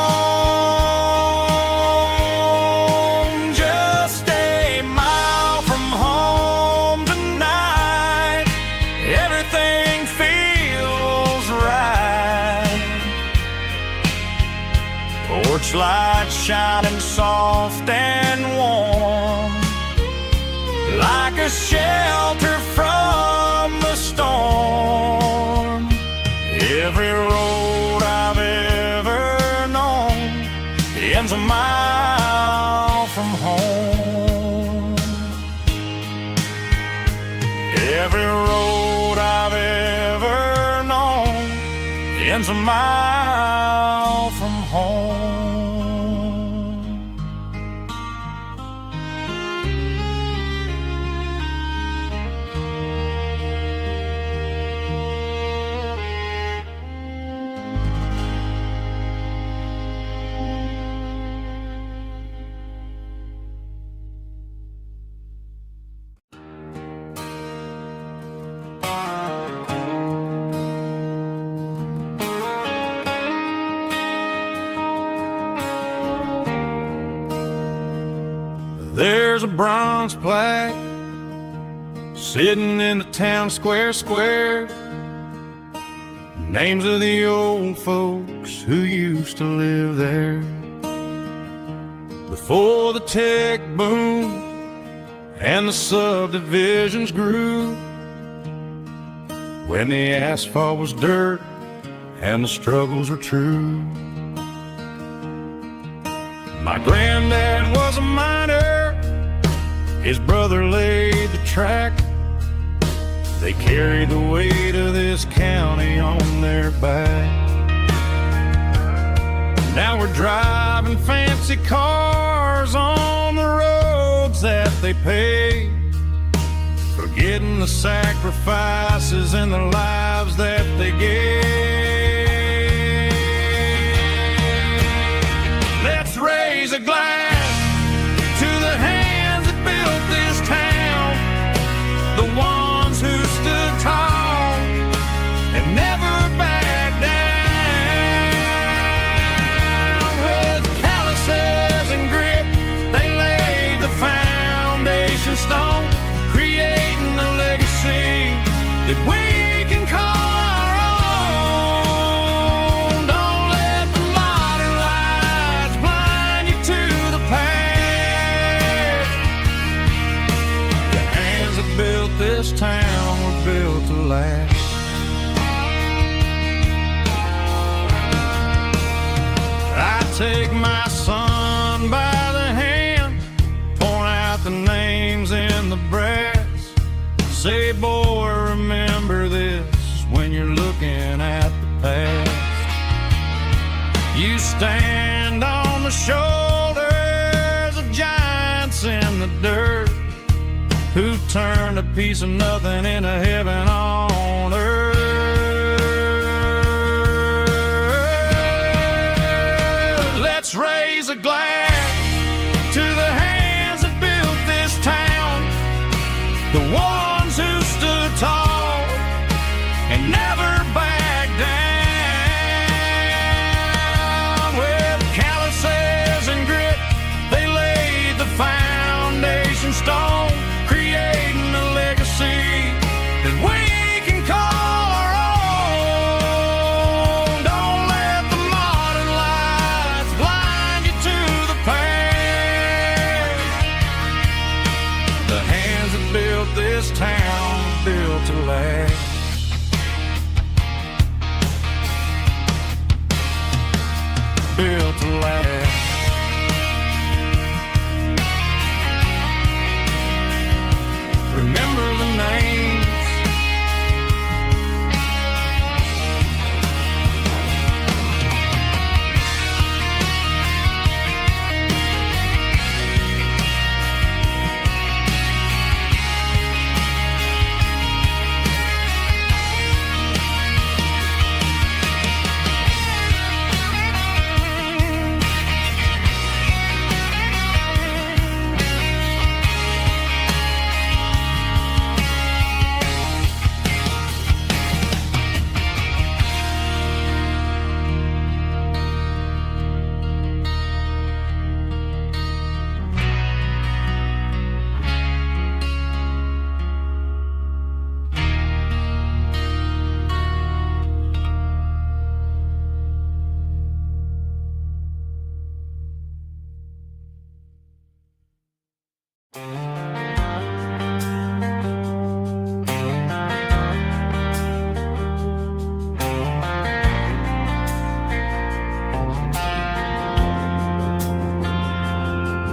Just a mile from home tonight, everything feels right. Porch light shining soft and warm, like a shelter from the storm. Every road I've ever known ends a mile from home. Every road I've ever known ends a mile from home. There's a bronze plaque sitting in the town square. Names of the old folks who used to live there before the tech boom and the subdivisions grew, when the asphalt was dirt and the struggles were true. My granddad was a miner, his brother laid the track. They carried the weight of this county on their back. Now we're driving fancy cars on the roads that they paved, forgetting the sacrifices and the lives that they gave. Let's raise a glass to the hands that built this town, the ones who stood tall and never backed down. With calluses and grit, they laid the foundation stone, creating a legacy that we can call our own. Don't let the modern lights blind you to the past. The hands that built this town were built to last. I take my son by the hand, point out the names in the brass, say, boy, remember this when you're looking at the past. You stand on the shoulders of giants in the dirt, who turned a piece of nothing into heaven on earth. Let's raise a glass to the hands that built this town, the ones who stood tall and never backed down. With calluses and grit, they laid the foundation stone, creating a legacy this town built to last. Built to last. Remember the names.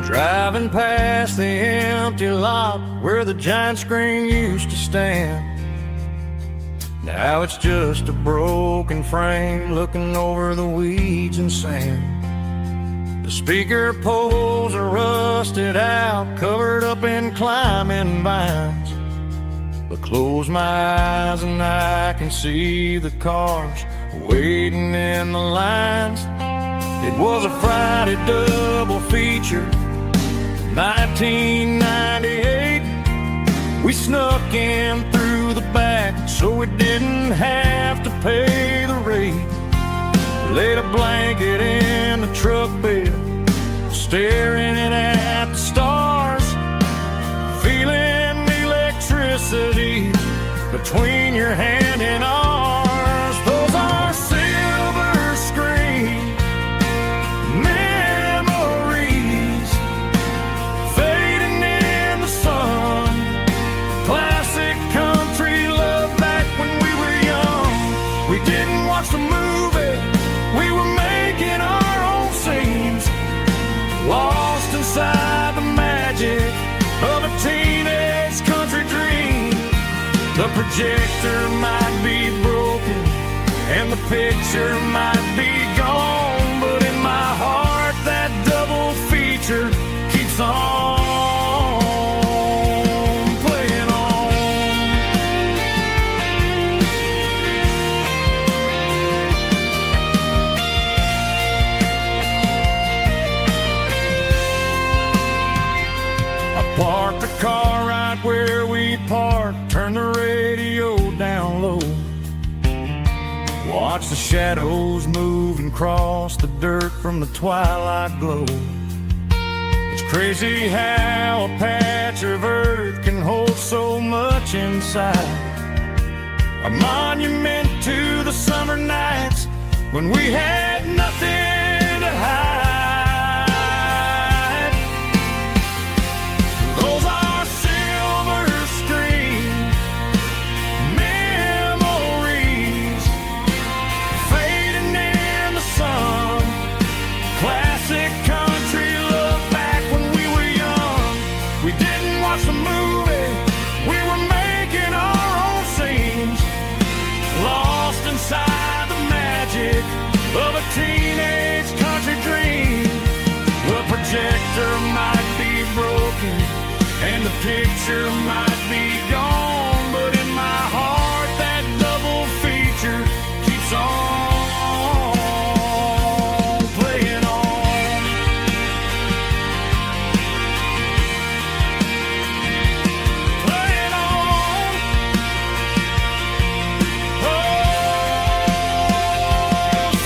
Driving past the empty lot where the giant screen used to stand. Now it's just a broken frame looking over the weeds and sand. The speaker poles are rusted out, covered up in climbing vines. But close my eyes and I can see the cars waiting in the lines. It was a Friday double feature, 1998. We snuck in through the back so we didn't have to pay the rate. Laid a blanket in the truck bed, staring at the stars, feeling the electricity between your hand and ours. Those are silver screen memories fading in the sun. Classic country love back when we were young. We didn't watch the movie, we were making our own scenes, lost inside the magic of a teenage country dream. The projector might be broken and the picture might be gone, but in my heart that double feature keeps on playing on. I parked the car right where we parked, turned the radio down low, watch the shadows move and cross the dirt from the twilight glow. It's crazy how a patch of earth can hold so much inside. A monument to the summer nights when we had nothing to hide. Those are silver screen memories fading in the sun. Classic country love back when we were young. We didn't watch the movie, we were making our own scenes, lost inside the magic of a teenage country dream. The projector might be broken and the picture might be gone, but in my heart that double feature keeps on playing on. Playing on. Oh,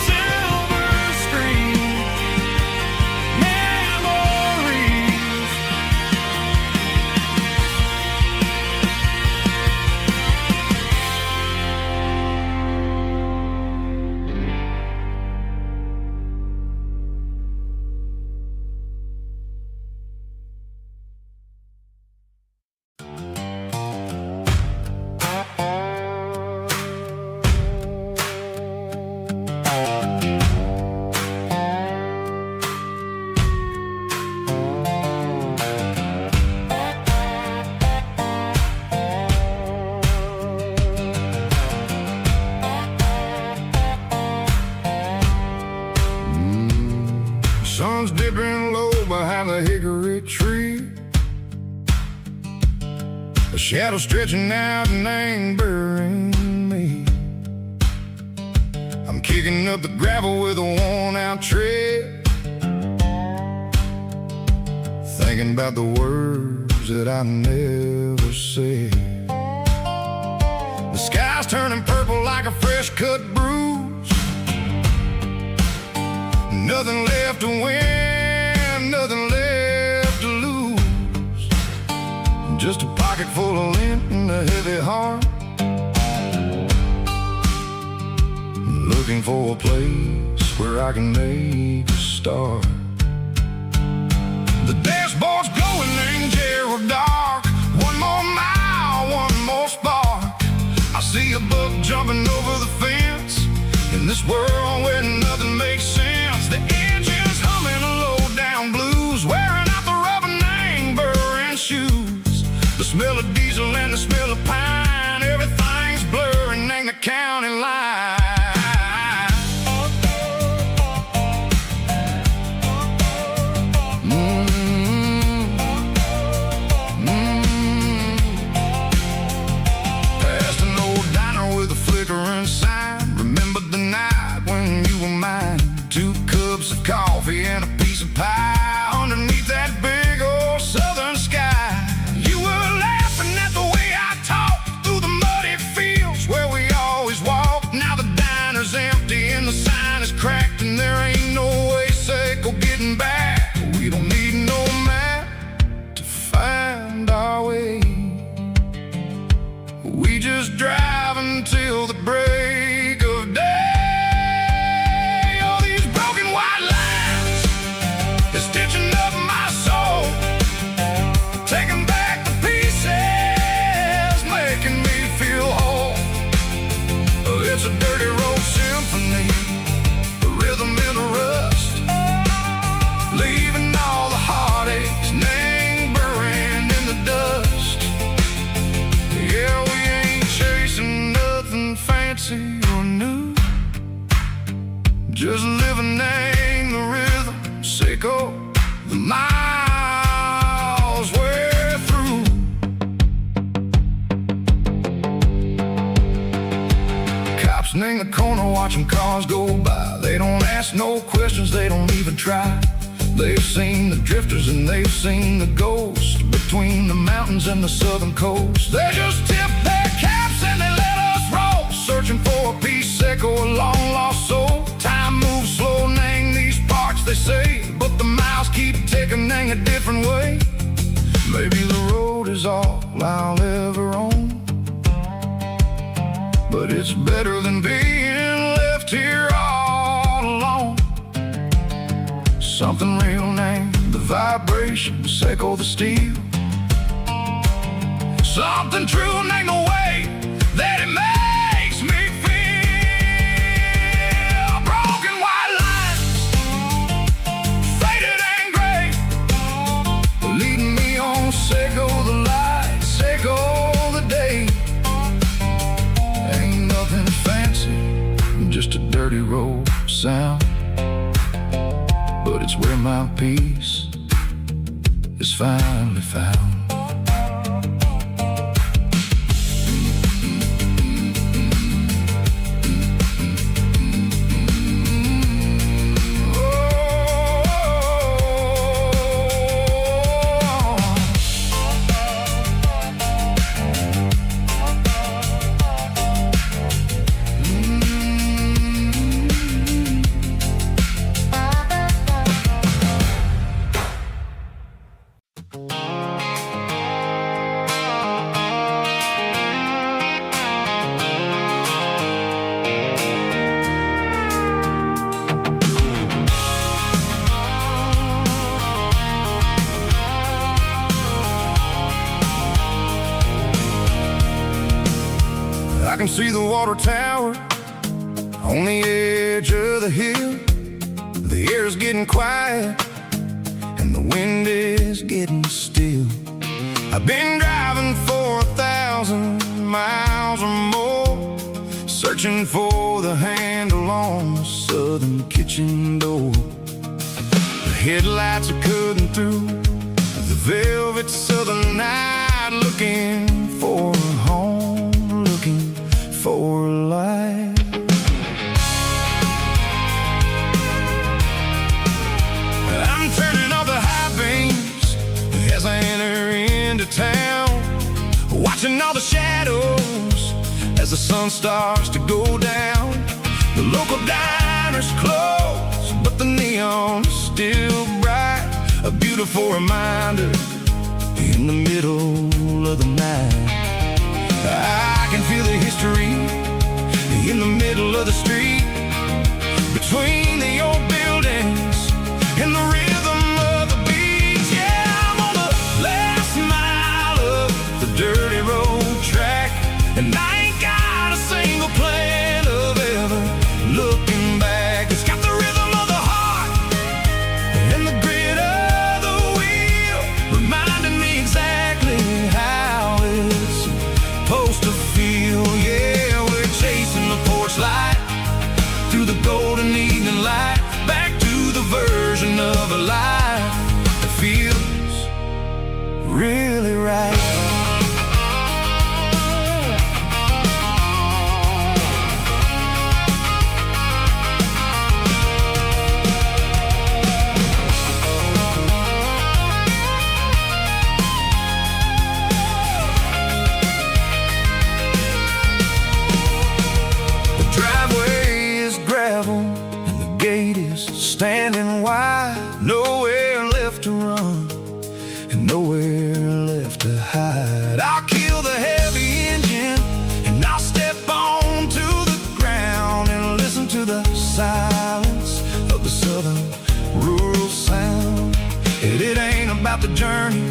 silver screen memories Sun's dipping low behind the hickory tree. A shadow stretching out and angering me. I'm kicking up the gravel with a worn-out tread, thinking about the words that I never said. The sky's turning purple like a fresh-cut bruise. Nothing left to win, nothing left to lose. Just a pocket full of lint and a heavy heart, looking for a place where I can make a start. The dashboard's glowing in Gerald dark. One more mile, one more spark. I see a buck jumping over the fence in this world where nothing makes sense. The engine's humming a low-down blues, wearing out the rubber-nang burring shoes. The smell of diesel and the smell of pine, everything's blurring, ain't the county line. Past an old diner with a flickering sign. Remember the night when you were mine. 2 cups of coffee and a piece of pie underneath that big old southern sky. You were laughing at the way I talked through the muddy fields where we always walked. Now the diner's empty and the sign is cracked, and there ain't no way safe of getting back. We don't need no map to find our way. We just drive until the break of day. All these broken white lines is stitching up my soul, taking back the pieces, making me feel whole. It's a dirty road symphony, the rhythm in the rust, leaving all the heartaches lingering in the dust. Yeah, we ain't chasing nothing fancy or new, just living in the rhythm, sicko, the miles we're through. Cops in the corner watching cars go by. They don't ask no questions, they don't even try. They've seen the drifters and they've seen the ghosts between the mountains and the southern coast. They just tip their caps and they let us roll, searching for a piece seco, a long lost soul. Time moves slow, nang these parts they say, but the miles keep ticking, nang a different way. Maybe the road is all I'll ever own, but it's better than being left here all alone. Something real named the vibration, seco the steel. Something true named the way that it makes me feel. Broken white lines, faded and gray, leading me on, seco the light, seco the day. Ain't nothing fancy, just a dirty road sound, but it's where my peace is finally found. I can see the water tower on the edge of the hill. The air's getting quiet and the wind is getting still. I've been driving for 1,000 miles or more, searching for the handle on the southern kitchen door. headlights are cutting through the velvet southern night, looking for a home, looking for a life. I'm turning off the high beams as I enter into town, watching all the shadows as the sun starts to go down. The local diner's closed, but the neon's still bright, a beautiful reminder in the middle of the night. I can feel the history in the middle of the street, between the old buildings and the rhythm of the beats. Yeah, I'm on the last mile of the dirty road track, and I ain't got a single plan of ever looking back. It's got the rhythm of the heart and the grit of the wheel, reminding me exactly how it's supposed to feel. Yeah, we're chasing the porch light through the golden evening light, back to the version of a life that feels really right. Standing wide, nowhere left to run and nowhere left to hide. I'll kill the heavy engine and I'll step onto the ground and listen to the silence of the southern rural sound. And it ain't about the journey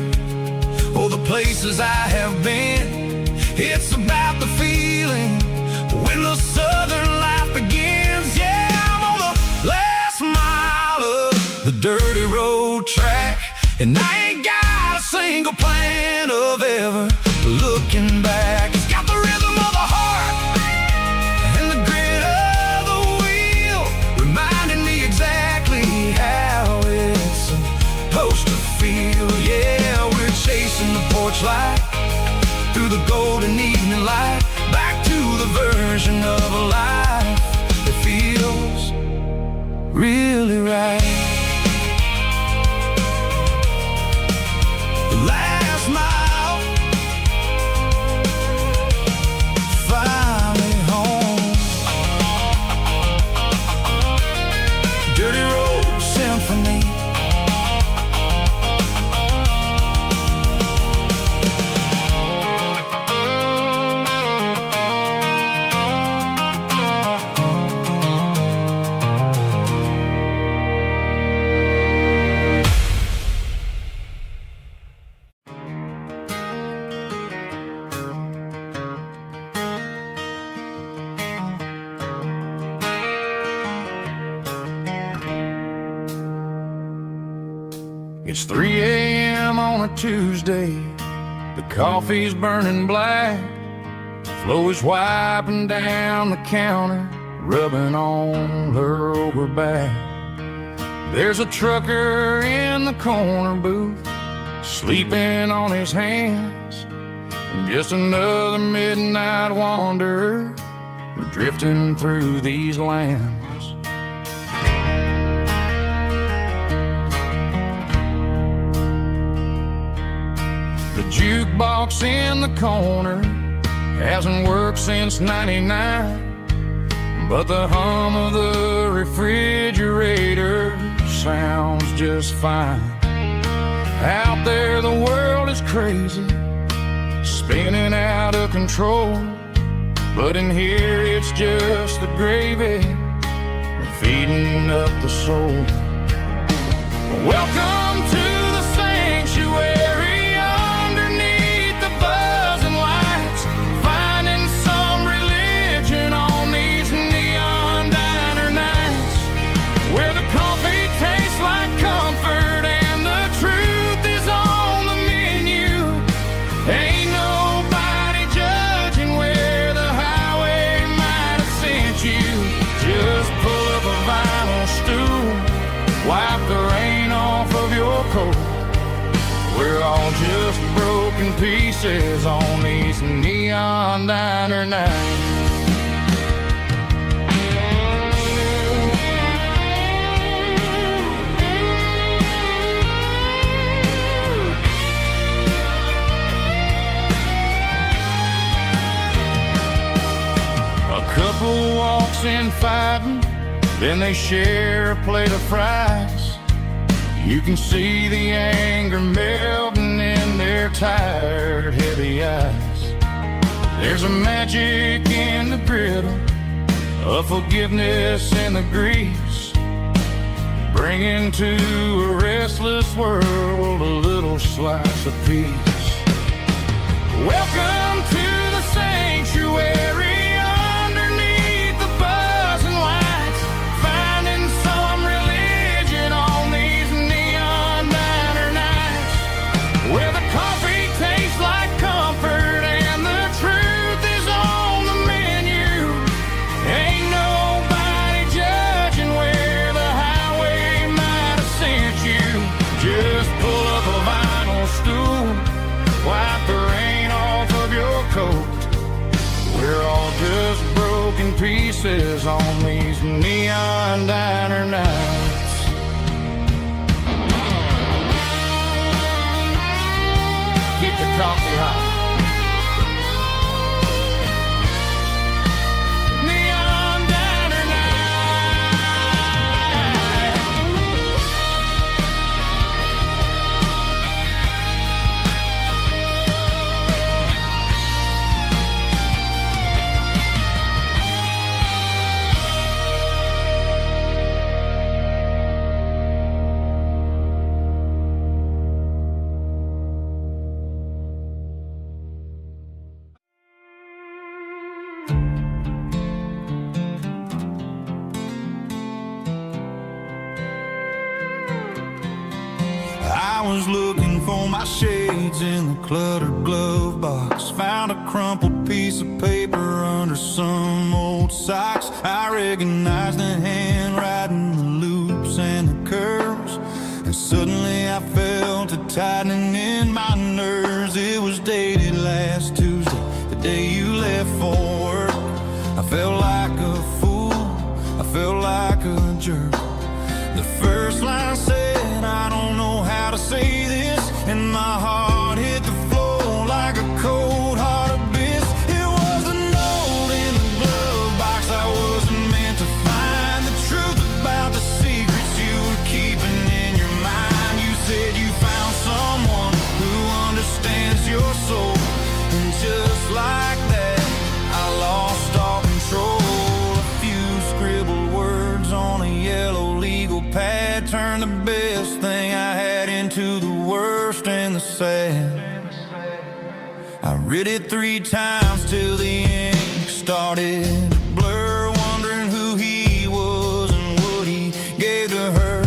or the places I have been, it's about the feeling when the southern life begins. Yeah, I'm on the last mile of the dirty road track, and I ain't got a single plan of ever looking back. It's got the rhythm of the heart and the grit of the wheel, reminding me exactly how it's supposed to feel. Yeah, we're chasing the porch light through the golden evening light, back to the version of a life that feels really right. The last mile, finally home. Dirty Road Symphony. It's 3 a.m. on a Tuesday. The coffee's burning black. Flo is wiping down the counter, rubbing on her over back. There's a trucker in the corner booth, sleeping on his hands. Just another midnight wanderer, drifting through these lands. The jukebox in the corner hasn't worked since '99, but the hum of the refrigerator sounds just fine. Out there the world is crazy, spinning out of control, but in here it's just the gravy feeding up the soul. Welcome to the sanctuary, underneath the buzzing lights, finding some religion on these neon diner nights, where the coffee tastes like comfort and the truth is on the menu. Ain't nobody judging where the highway might have sent you. Just pull up a vinyl stool, wipe the rain off coat. We're all just broken pieces on these neon diner nights. Couple walks in fighting, then they share a plate of fries. You can see the anger melting in their tired, heavy eyes. There's a magic in the griddle, a forgiveness in the grease, bringing to a restless world a little slice of peace. Welcome to the sanctuary. Pieces on these neon diner nights. Keep the coffee hot. I was looking for my shades in the cluttered glove box. Found a crumpled piece of paper under some old socks. I recognized the handwriting, the loops and the curves, and suddenly I felt a tightening in my nerves. It was dated last Tuesday, the day you left for work. I felt like a fool, I felt like a jerk. The first line said, I don't know how to say this, and my heart hit the floor like a cold heart abyss. It was a note in the glove box. I wasn't meant to find the truth about the secrets you were keeping in your mind. You said you found someone who understands your soul, and just like that, I lost all control. A few scribbled words on a yellow legal pad turned the best thing I had into the worst and the sad. I read it 3 times till the ink started to blur, wondering who he was and what he gave to her.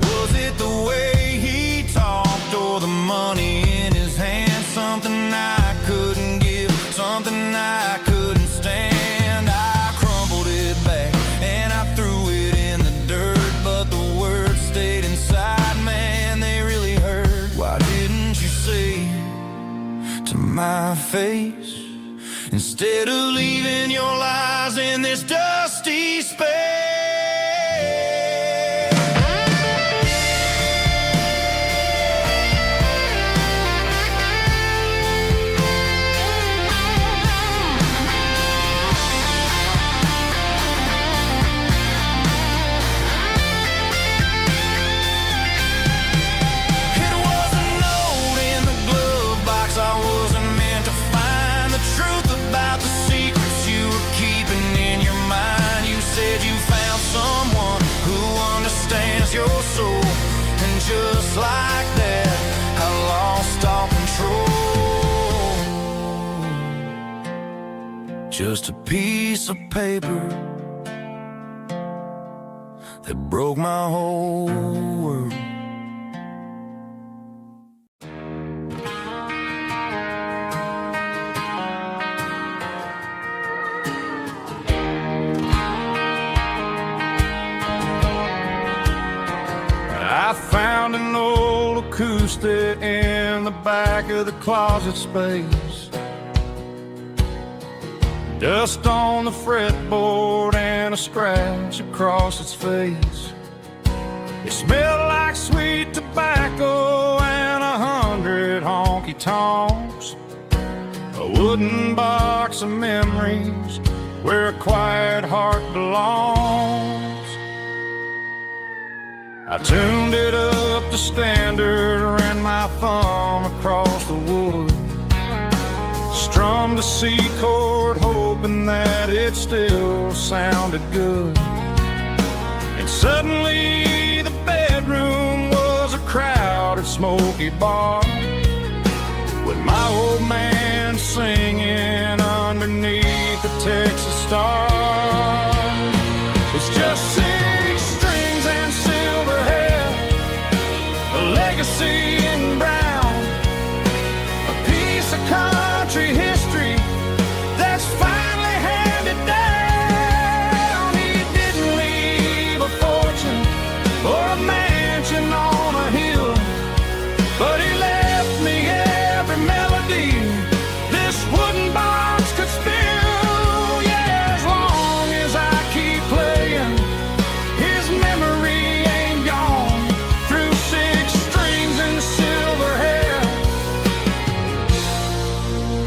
Was it the way he talked or the money in his hand? Something I couldn't give, something I couldn't stand. I crumpled it back and I threw it in the dirt, but the words stayed inside, man, they really hurt. Why didn't you say to my face, instead of leaving your lies in this dusty space? Your soul, and just like that, I lost all control. Just a piece of paper that broke my whole world. I found an old acoustic in the back of the closet space. Dust on the fretboard and a scratch across its face. It smelled like sweet tobacco and 100 honky-tonks. A wooden box of memories where a quiet heart belongs. I tuned it up to standard, ran my thumb across the wood, strummed a C chord hoping that it still sounded good. And suddenly the bedroom was a crowded smoky bar, with my old man singing underneath the Texas stars. It's just 6 strings and silver hair, a legacy in brown, a piece of country history that's finally handed down. He didn't leave a fortune or a mansion on a hill, but he left me every melody this wooden box could spill. Yeah, as long as I keep playing, his memory ain't gone. Through 6 strings and silver hair,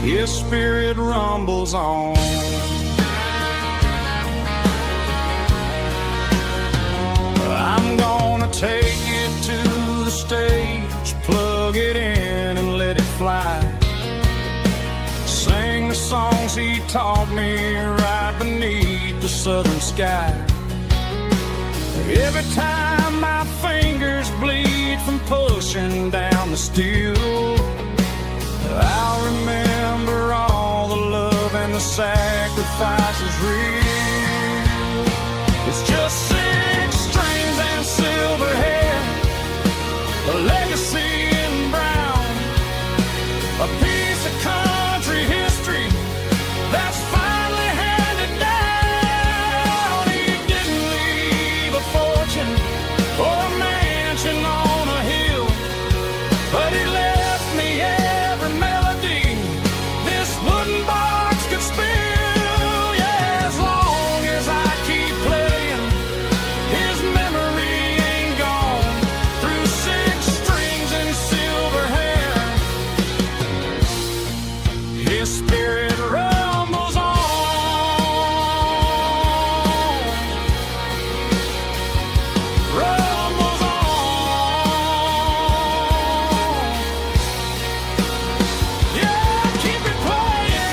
his spirit rumbles on. I'm gonna take it to the stage, plug it in and let it fly. Sing the songs he taught me right beneath the southern sky. Every time my fingers bleed from pushing down the steel, I'll remember all the love and the sacrifices real. It's just 6 strings and silver hair, a legacy in brown, a piece of country history that's finally handed down. He didn't leave a fortune or a mansion on a hill, but he left me every melody this wooden box could spill. Yeah, as long as I keep playing, his memory ain't gone. Through 6 strings and silver hair, his spirit rumbles on. Rumbles on. Yeah, keep it playing.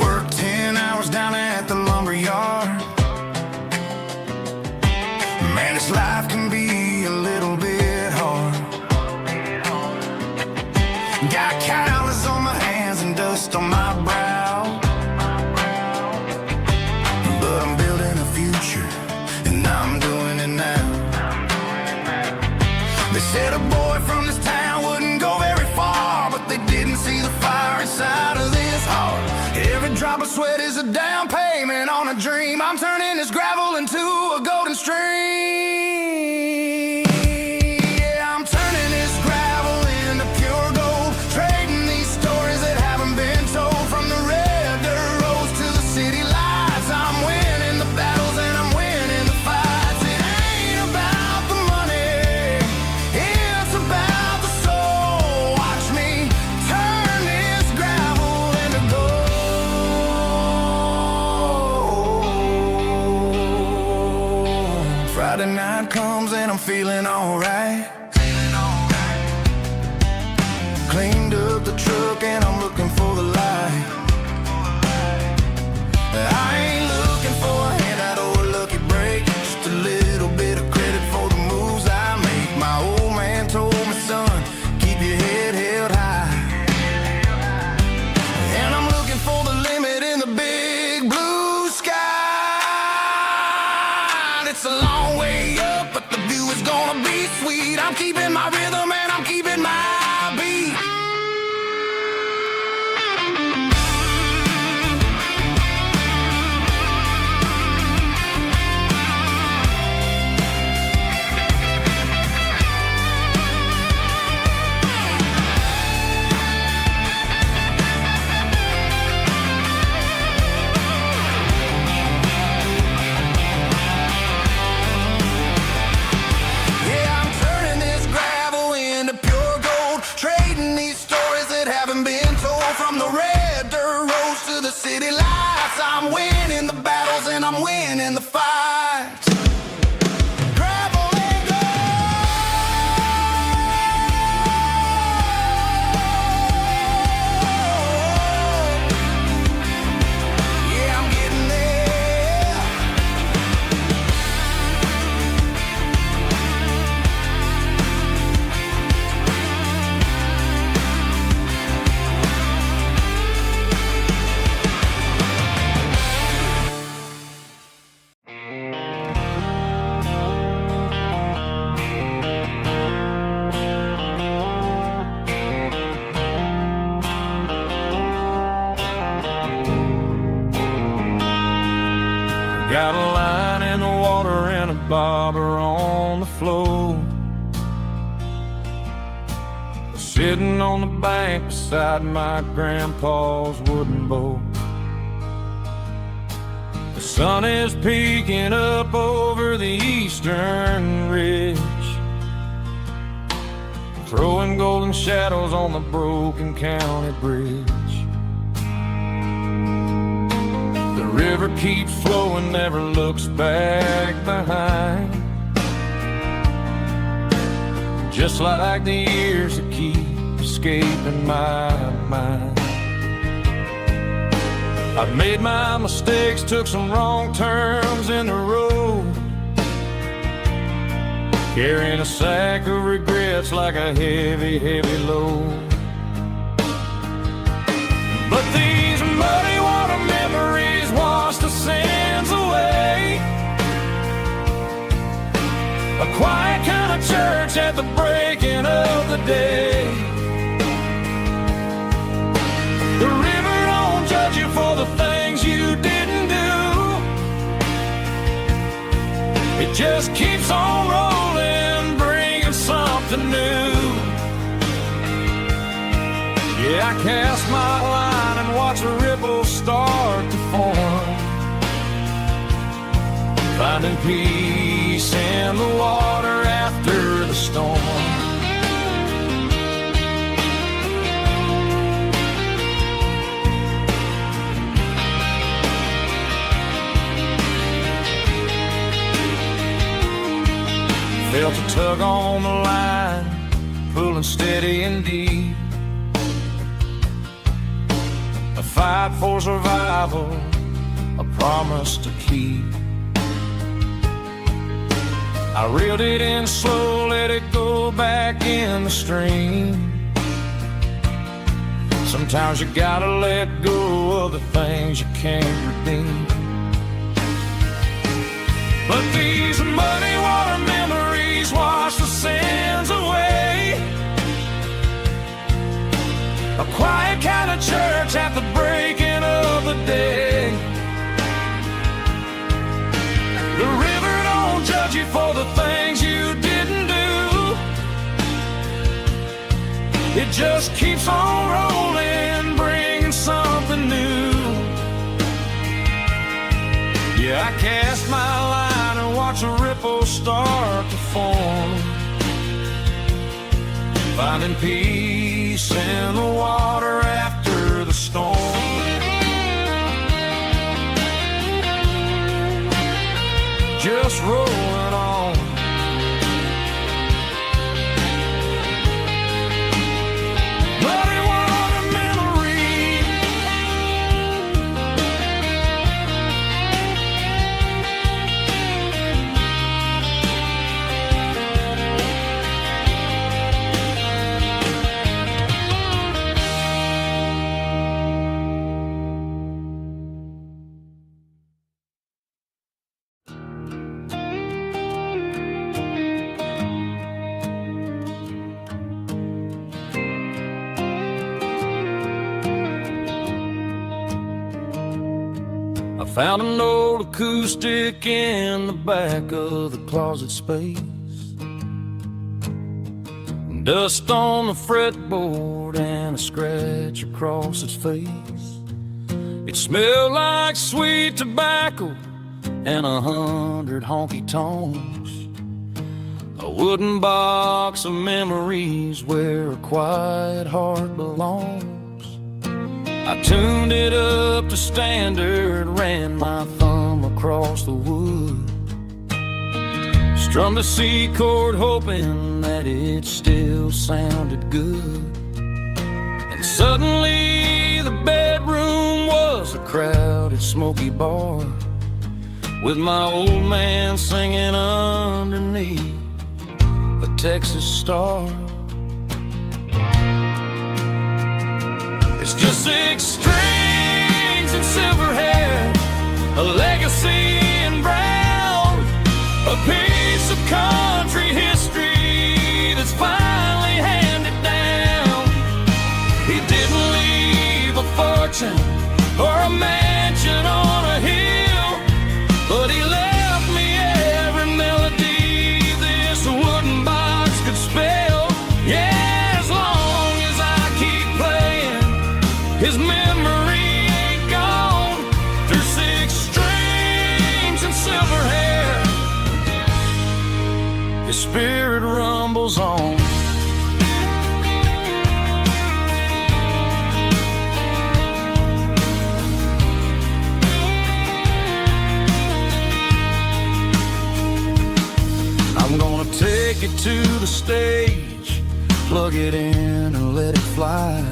Worked 10 hours down at the lumber yard. Man, this life can be a little bit hard. Got calluses on my hands and dust on my brow, but I'm building a future and I'm doing it now. They said a boy from this town wouldn't go very far, but they didn't see the fire inside of this heart. Every drop of sweat is a down payment on a dream. I'm turning this gravel into a golden stream. Yeah, I'm turning this gravel into pure gold, trading these stories that haven't been told. From the red dirt roads to the city lights, I'm winning the battles and I'm winning the fights. It ain't about the money, it's about the soul. Watch me turn this gravel into gold. Friday night comes and I'm feeling alright. Cleaned up the truck and I'm looking for the light. I ain't looking for a handout or a lucky break, just a little bit of credit for the moves I make. My old man told me, son, keep your head held high. I'm winning the fight. Gravel and gold. Yeah, I'm getting there. Got a line in the water and a bobber on the floor, sitting on the bank beside my grandpa's wooden boat. The sun is peeking up over the eastern ridge, throwing golden shadows on the broken county bridge. The river keeps flowing, never looks back behind, just like the years that keep escaping my mind. I've made my mistakes, took some wrong turns in the road, carrying a sack of regrets like a heavy, heavy load. But these muddy water memories wash the sins away. A quiet kind of church at the breaking of the day. The river don't judge you for the things you didn't do. It just keeps on rolling, bringing something new. Yeah, I cast my line and watch a ripple start to form, finding peace in the water after the storm. Felt a tug on the line, pulling steady and deep. A fight for survival, a promise to keep. I reeled it in slow, let it go back in the stream. Sometimes you gotta let go of the things you can't redeem. But these muddy water memories wash the sins away. A quiet kind of church at the breaking of the day. The river don't judge you for the things you didn't do. It just keeps on rolling, bringing something new. Yeah, I cast my line and watch a ripple start to form, finding peace in the water after the storm. Just rolling on. Muddy water memory. I found an old acoustic in the back of the closet space. Dust on the fretboard and a scratch across its face. It smelled like sweet tobacco and 100 honky tonks. A wooden box of memories where a quiet heart belongs. I tuned it up to standard, ran my thumb across the wood. Strummed a C chord hoping that it still sounded good. And suddenly the bedroom was a crowded, smoky bar, with my old man singing underneath a Texas star. It's just 6 strings and silver hair, a legacy in brown, a piece of country history that's finally handed down. He didn't leave a fortune or a mansion on a hill, but he left me every melody this wooden box could spell. Yeah, as long as I keep playing, his memory ain't gone. Through 6 strings and silver hair, his spirit rumbles on. I'm gonna take it to the stage, plug it in and let it fly.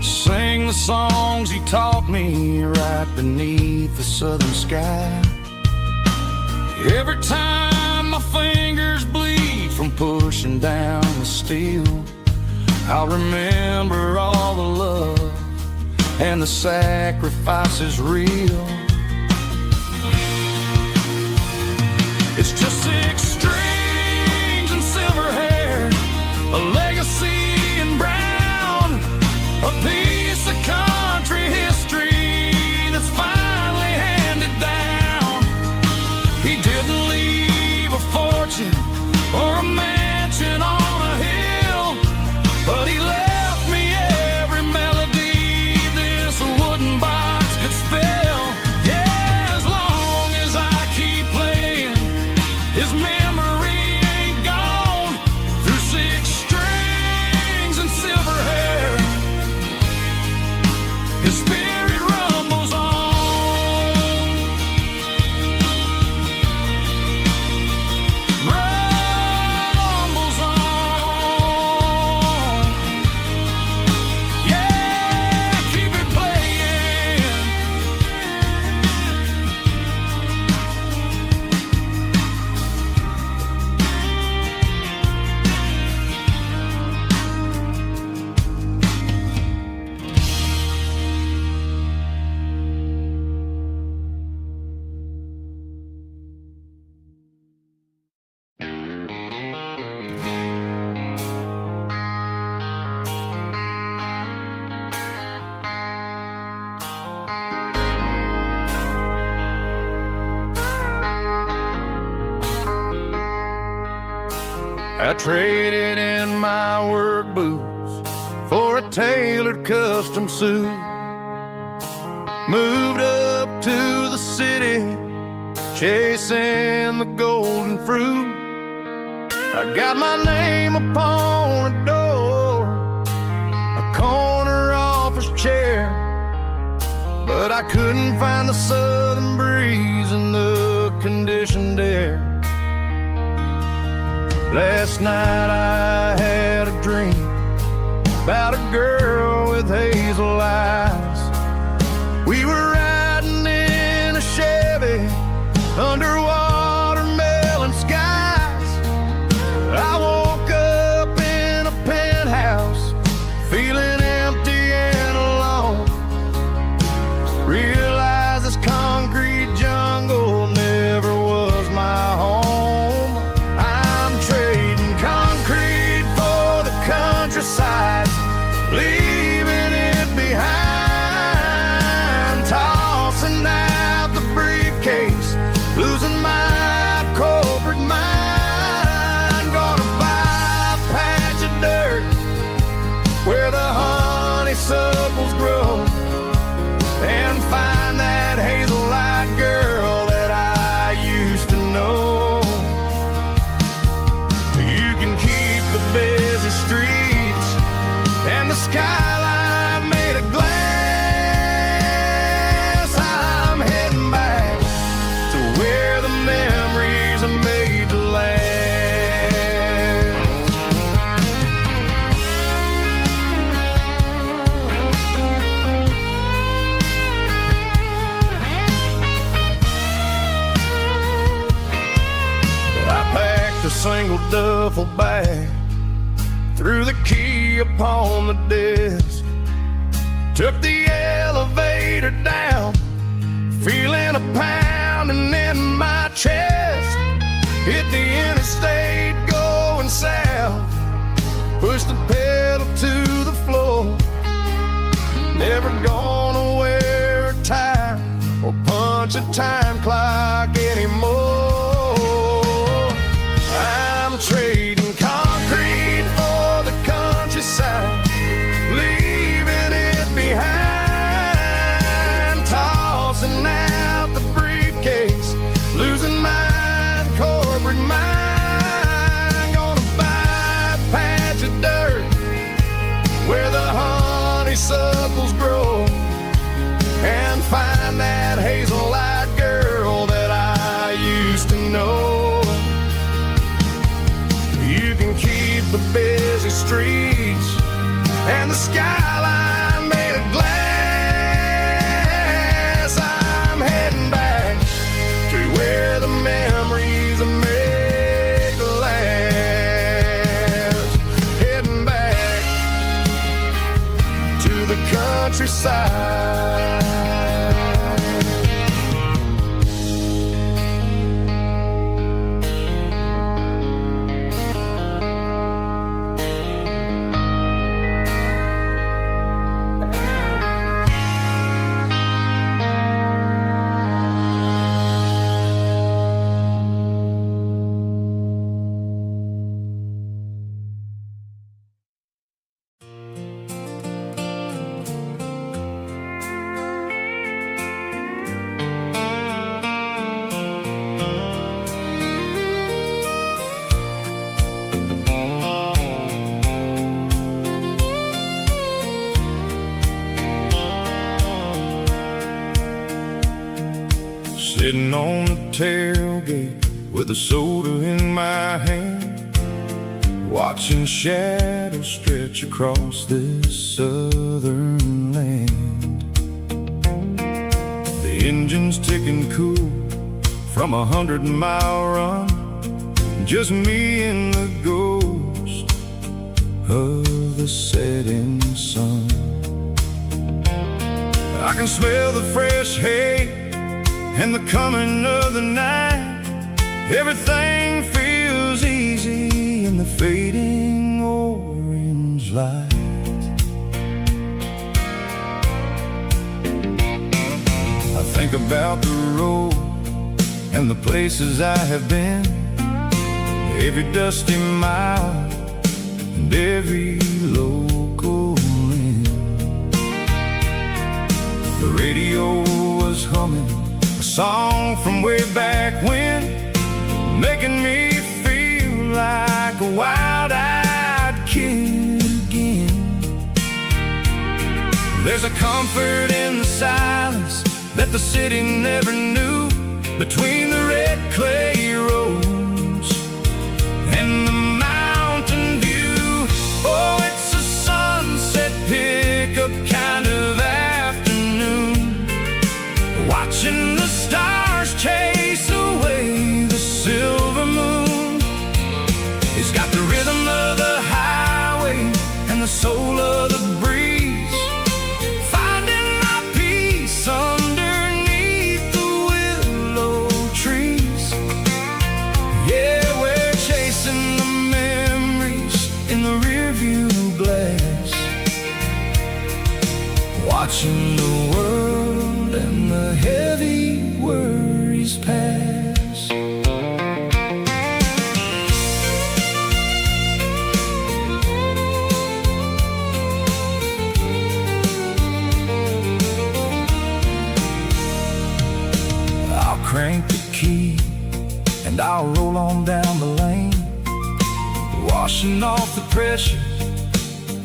Sing the songs he taught me right beneath the southern sky. Every time my fingers bleed from pushing down the steel, I'll remember all the love and the sacrifices real. It's just 6 strings and silver hair, a legacy in brown, a piece of country history that's finally handed down. He didn't leave a fortune or a mansion on a hill, but he left me every melody this wooden box could spell. Yeah, as long as I keep playing, his memory ain't gone. Through 6 strings and silver hair, his spirit rumbles on. Rumbles on. Yeah, keep it playing. I traded in my work boots for a tailored custom suit. Moved up to the city, chasing the golden fruit. I got my name upon a door, a corner office chair, but I couldn't find the southern breeze in the conditioned air. Last night I had a dream about a girl with hazel eyes. We were riding in a Chevy under watermelon skies. I woke up in a penthouse, feeling empty and alone. Realized this concrete jungle never was my home. I'm trading concrete for the countryside, leaving it behind. Tossing out the briefcase, losing my corporate mind. Gonna buy a patch of dirt where the honeysuckles grow, and find that hazel-eyed girl that I used to know. You can keep the busy streets and the skyline made of glass. I'm heading back duffel bag, threw the key upon the desk, took the elevator down, feeling a pounding in my chest. Hit the interstate going south, pushed the pedal to the floor. Never gonna wear a tie or punch a time clock anymore. I'm trading concrete for the countryside, leaving it behind, tossing out the briefcase, losing my corporate mind. Gonna buy a patch of dirt where the honeysuckles grow, and find that hazel-eyed girl that I used to know. You can keep the busy streets and the skyline made of glass. I'm heading back to where the memories are made to last. Heading back to the countryside. Sitting on the tailgate with a soda in my hand, watching shadows stretch across this southern land. The engine's ticking cool from 100-mile run, just me and the ghost of the setting sun. I can smell the fresh hay and the coming of the night. Everything feels easy in the fading orange light. I think about the road and the places I have been, every dusty mile and every local inn. The radio was humming a song from way back when, making me feel like a wild-eyed kid again. There's a comfort in the silence that the city never knew, between the red clay roads and the mountain view. Oh, it's a sunset pickup kind of afternoon, watching the stars chase away the silver moon. It's got the rhythm of the highway and the soul of the breeze, finding my peace underneath the willow trees. Yeah, we're chasing the memories in the rearview glass, watching the world and the heavy worries pass. I'll crank the key and I'll roll on down the lane, washing off the pressure,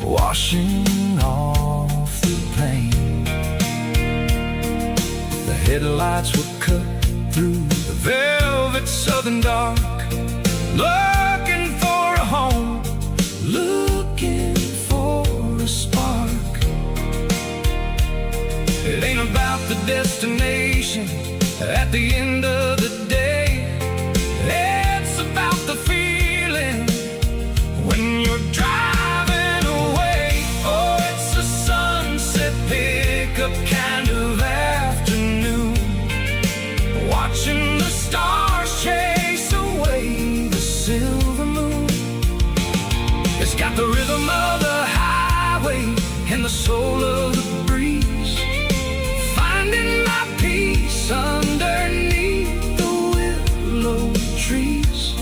washing off the pain. The headlights were cut through the velvet southern dark, looking for a home, looking for a spark. It ain't about the destination at the end of the day, it's about the feeling the soul of the breeze, finding my peace underneath the willow trees.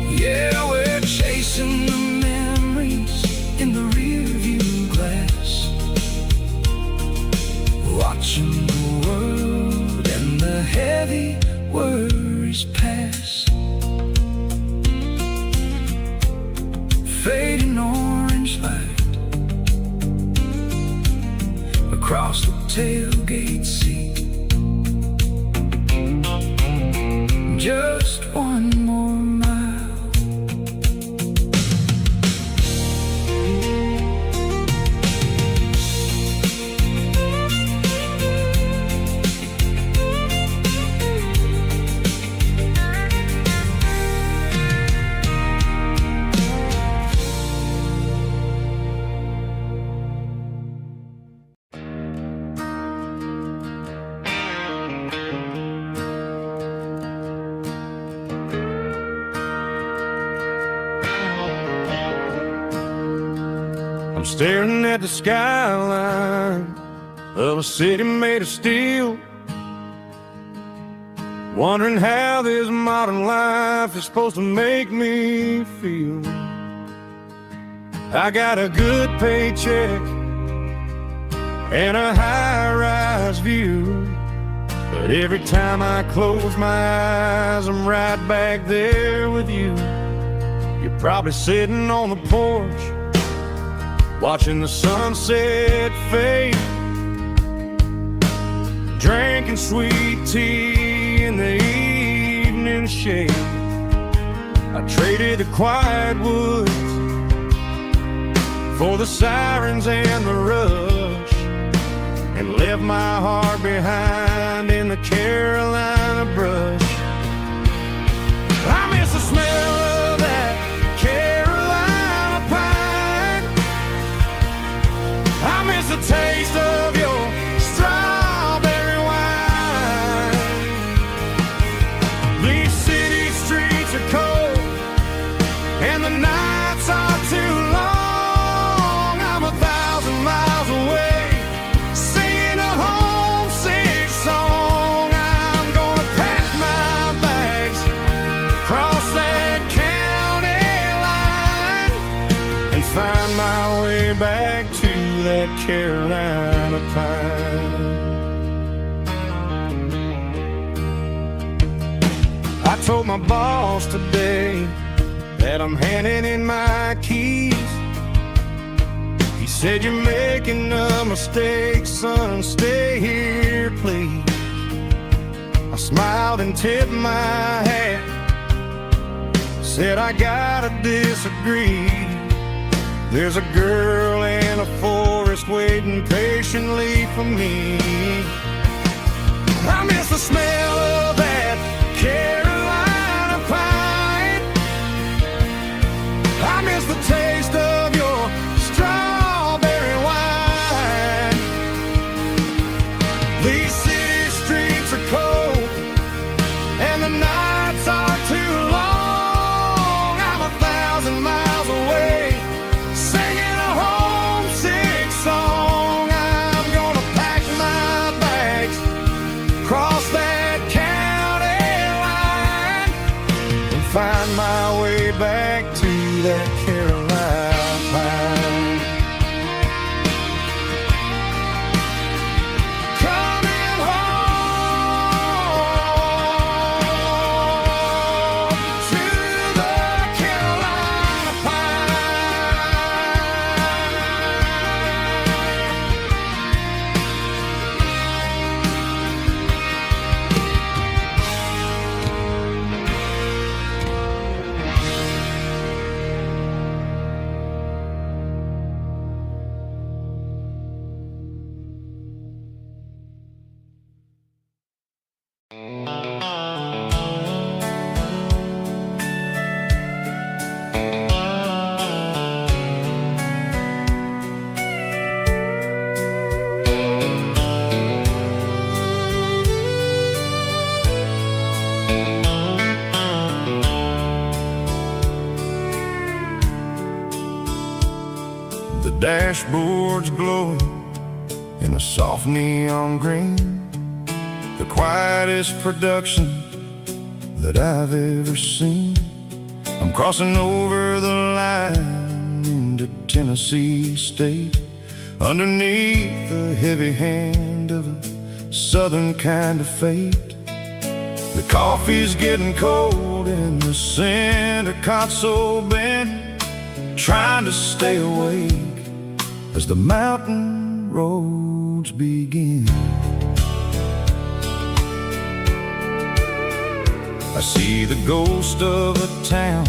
Yeah, we're chasing the memories in the rearview glass, watching the world and the heavy worries pass. Fading orange light across the tailgate seat. Just one more mile. I'm staring at the skyline of a city made of steel, wondering how this modern life is supposed to make me feel. I got a good paycheck and a high-rise view, but every time I close my eyes, I'm right back there with you. You're probably sitting on the porch, watching the sunset fade, drinking sweet tea in the evening shade. I traded the quiet woods for the sirens and the rush, and left my heart behind in the Carolina brush. I miss the smell of that Carolina pine. I miss the taste of your strawberry wine. These city streets are cold and the nights are too long. I'm 1,000 miles away, singing a homesick song. I'm gonna pack my bags, cross that county line, and find my way back to that Carolina pine. I told my boss today that I'm handing in my keys. He said, "You're making a mistake, son, stay here, please." I smiled and tipped my hat, said, "I gotta disagree. There's a girl in a forest waiting patiently for me." I miss the smell of that Carolina pine. I miss the taste of your strawberry wine. These city streets are cold and the nights are too long. I'm 1,000 miles away, singing a homesick song. I'm gonna pack my bags, cross that county line, and find my way back to that Carolina pine. Coming home to the Carolina pine. The dashboard's glowing in a soft neon green, the quietest production that I've ever seen. I'm crossing over the line into Tennessee State, underneath the heavy hand of a southern kind of fate. The coffee's getting cold in the center console bin, trying to stay awake as the mountain roads begin. I see the ghost of a town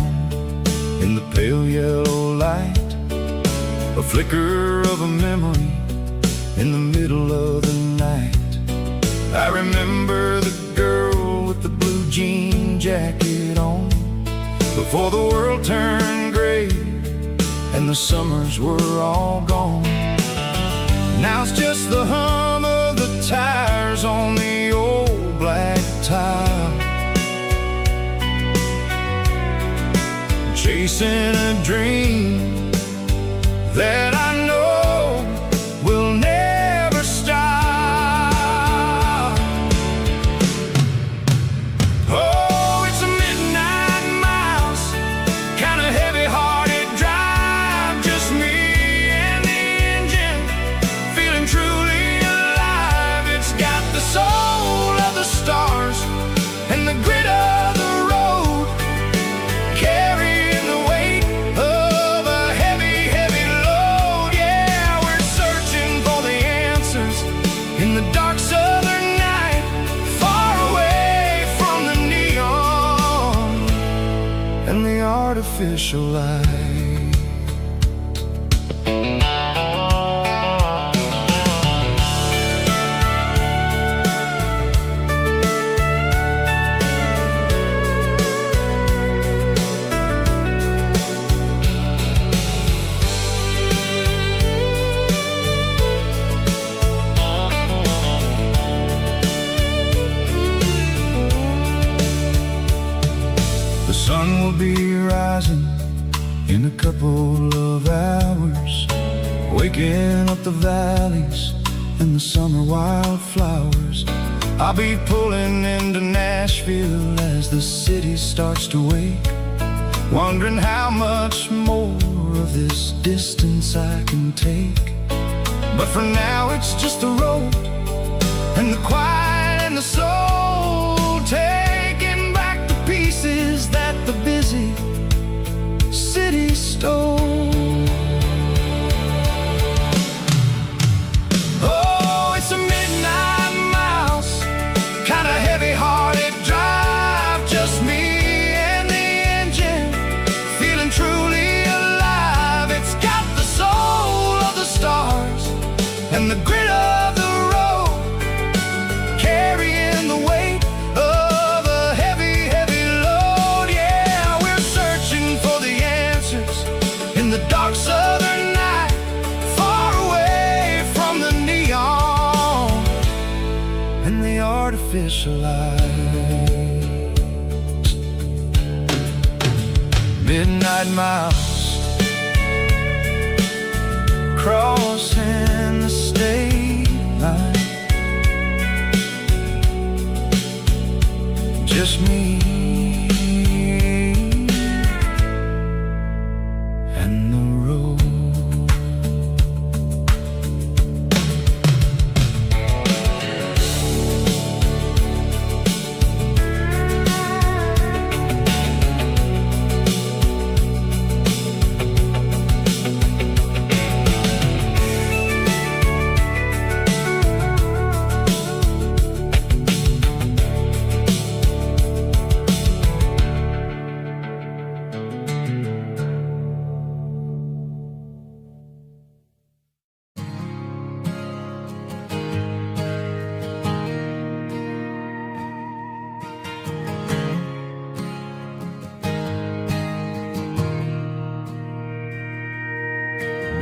in the pale yellow light, a flicker of a memory in the middle of the night. I remember the girl with the blue jean jacket on, before the world turned gray and the summers were all gone. Now it's just the hum of the tires on the old black tile, chasing a dream that I know will never stop. Oh, it's a midnight miles, kind of heavy-hearted drive, just me and the engine, feeling truly alive. It's got the soul of the stars and the grit of the road, carrying the weight of a heavy, heavy load. Yeah, we're searching for the answers in the dark southern night, far away from the neon and the artificial light. The sun will be rising in a couple of hours, waking up the valleys and the summer wildflowers. I'll be pulling into Nashville as the city starts to wake, wondering how much more of this distance I can take. But for now it's just the road and the quiet and the soul, taking back the pieces that the busy city stole. Oh, it's a midnight miles, kind of heavy-hearted drive, just me and the engine, feeling truly alive. It's got the soul of the stars and the grit of the road, carrying the weight of a heavy, heavy load. Yeah, we're searching for the answers in the dark southern night, far away from the neon and the artificial lights. Midnight miles, crossing the state line, just me and the road.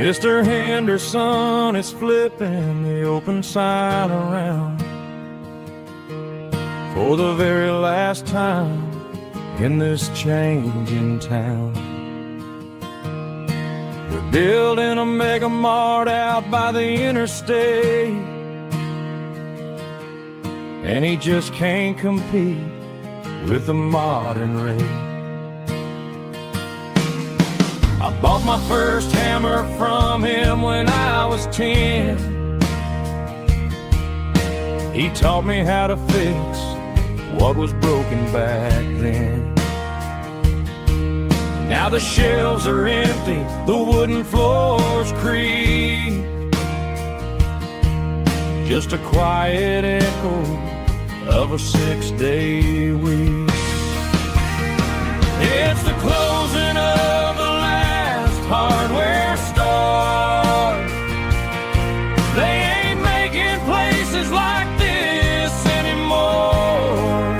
Mr. Henderson is flipping the open sign around for the very last time in this changing town. The building a mega mart out by the interstate, and he just can't compete with the modern rate. I bought my first hammer from him when I was 10. He taught me how to fix what was broken back then. Now the shelves are empty, the wooden floors creak, just a quiet echo of a 6-day week. It's the closing of the last hardware store. They ain't making places like this anymore,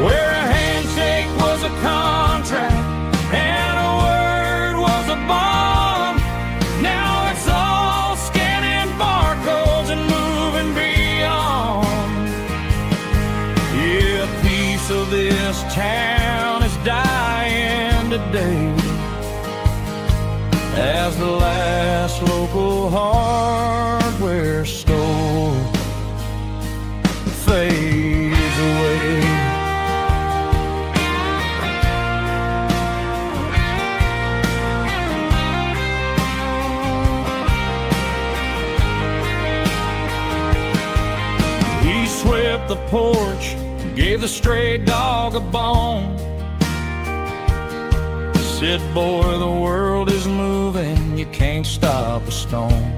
where a handshake was a contract and a word was a bond. Now it's all scanning barcodes and moving beyond. Yeah, a piece of this town is dying today as the last local hardware store fades away. He swept the porch, gave the stray dog a bone, said, boy, the world is moving, you can't stop a stone.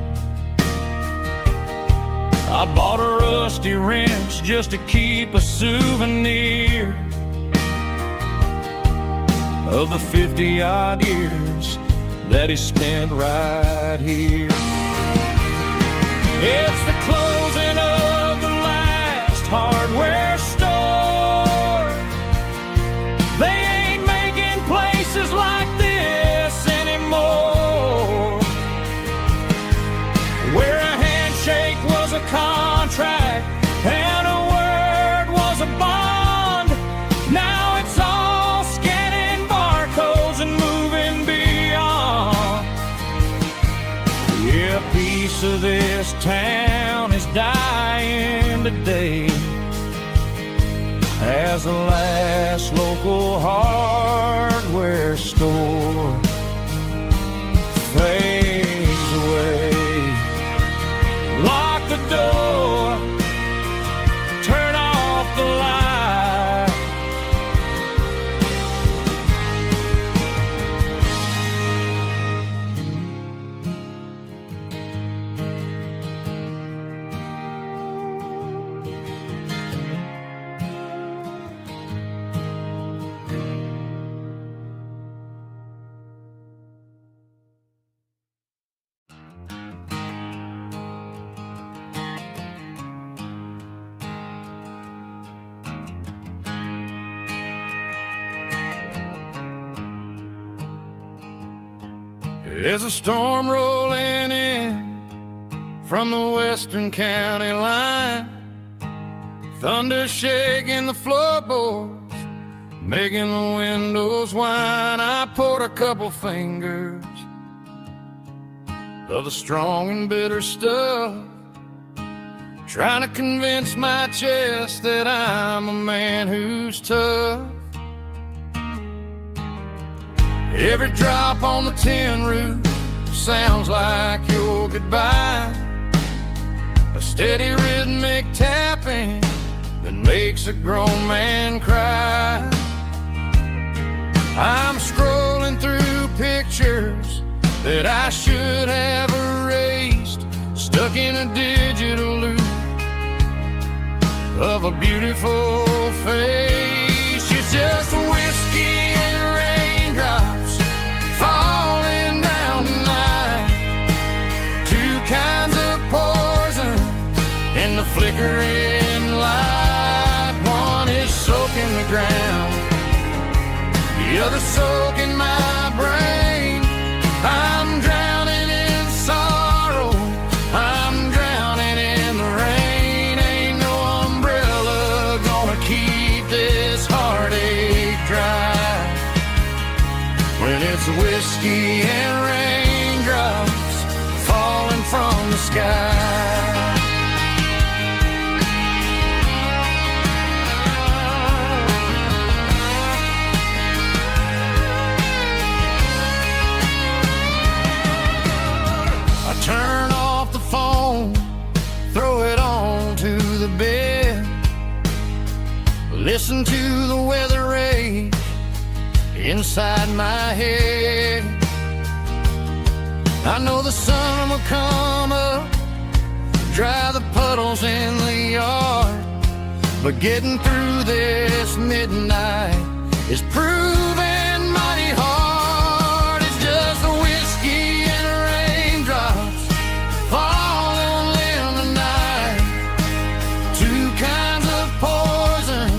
I bought a rusty wrench just to keep a souvenir of the 50-odd years that he spent right here. It's the closing of the last hardware store. They ain't making places like this anymore, where a handshake was a contract and a word was a bond. Now it's all scanning barcodes and moving beyond. Yeah, a piece of this town is dying today as the last local hardware store fades away. Lock the door, turn off the light. There's a storm rolling in from the western county line, thunder shaking the floorboards, making the windows whine. I poured a couple fingers of the strong and bitter stuff, trying to convince my chest that I'm a man who's tough. Every drop on the tin roof sounds like your goodbye, a steady rhythmic tapping that makes a grown man cry. I'm scrolling through pictures that I should have erased, stuck in a digital loop of a beautiful face. It's just whiskey and raindrops falling down tonight, two kinds of poison in the flickering light. One is soaking the ground, the other soaking my brain. I'm drowning in sorrow, I'm drowning in the rain. Ain't no umbrella gonna keep this heartache dry when it's whiskey listen to the weather rage inside my head. I know the sun will come up, dry the puddles in the yard, but getting through this midnight is proving mighty hard. It's just a whiskey and raindrops falling in the night, two kinds of poison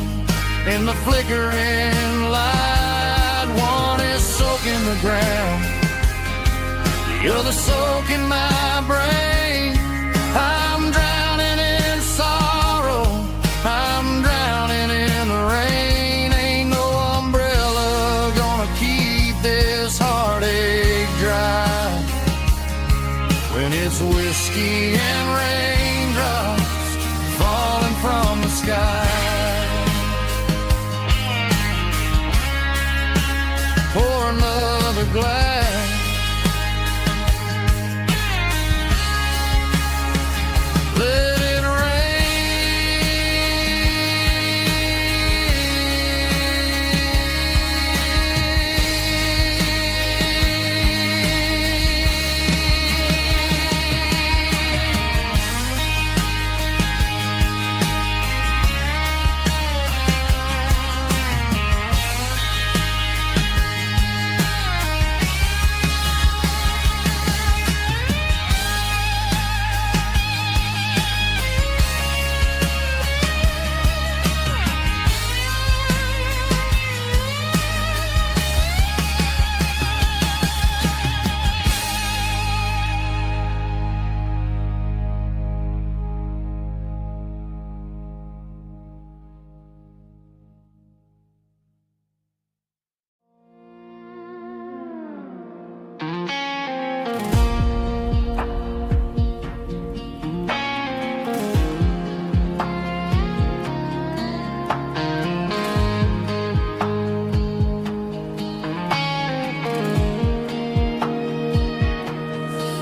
in the flickering light. One is soaking the ground, the other soaking my brain. I'm drowning in sorrow, I'm drowning in the rain. Ain't no umbrella gonna keep this heartache dry when it's whiskey and raindrops falling from the sky. Pour another glass, let it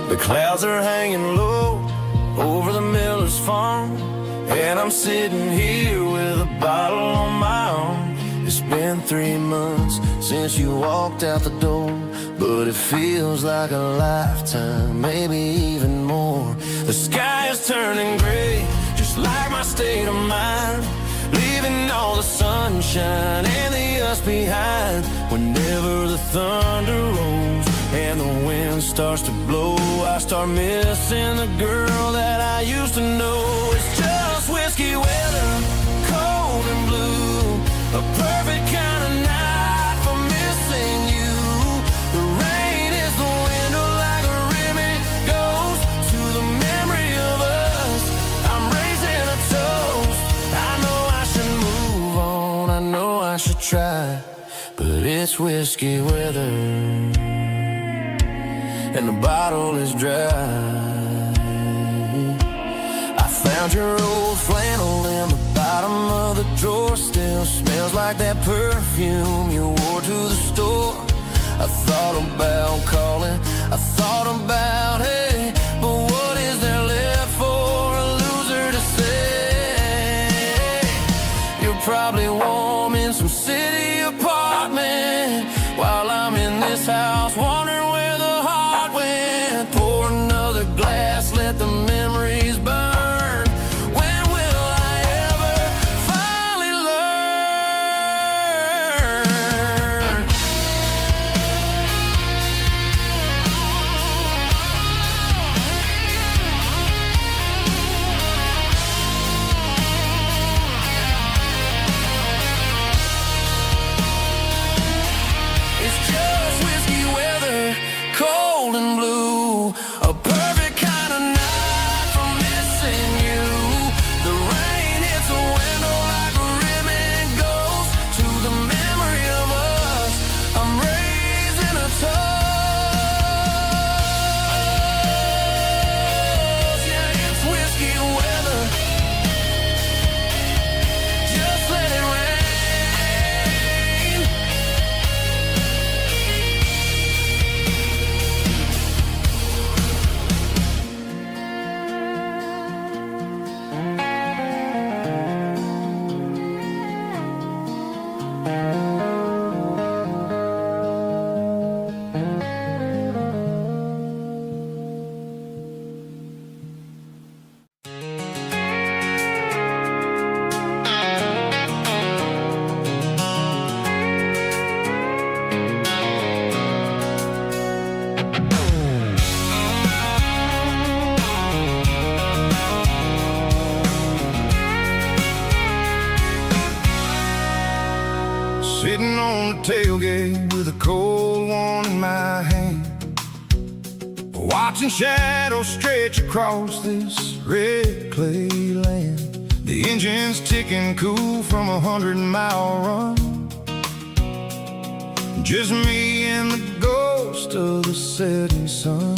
The clouds are hanging low over the miller's farm, and I'm sitting here with a bottle on my arm. It's been 3 months since you walked out the door, but it feels like a lifetime, maybe even more. The sky is turning gray, just like my state of mind, leaving all the sunshine and the us behind. Whenever the thunder rolls and the wind starts to blow, I start missing the girl that I used to know. It's just whiskey weather, cold and blue, a perfect kind of night for missing you. The rain is the window like a ribbon goes to the memory of us. I'm raising a toast. I know I should move on, I know I should try, but it's whiskey weather and the bottle is dry. I found your old flannel in the bottom of the drawer, still smells like that perfume you wore to the store. I thought about calling, I thought about, hey, but what is there left for a loser to say? You're probably warm in some city apartment while I'm in this house wondering where the heart went. Pour another glass, let the memories burn. When will I ever finally learn? It's just whiskey weather, cold and blue, a perfect kind of night for missing you. The rain hits the window like a ribbon goes to the memory of us. I'm raising a toast. Yeah, it's whiskey weather, just let it rain. watching shadows stretch across this red clay land. The engine's ticking cool from 100-mile run. Just me and the ghost of the setting sun.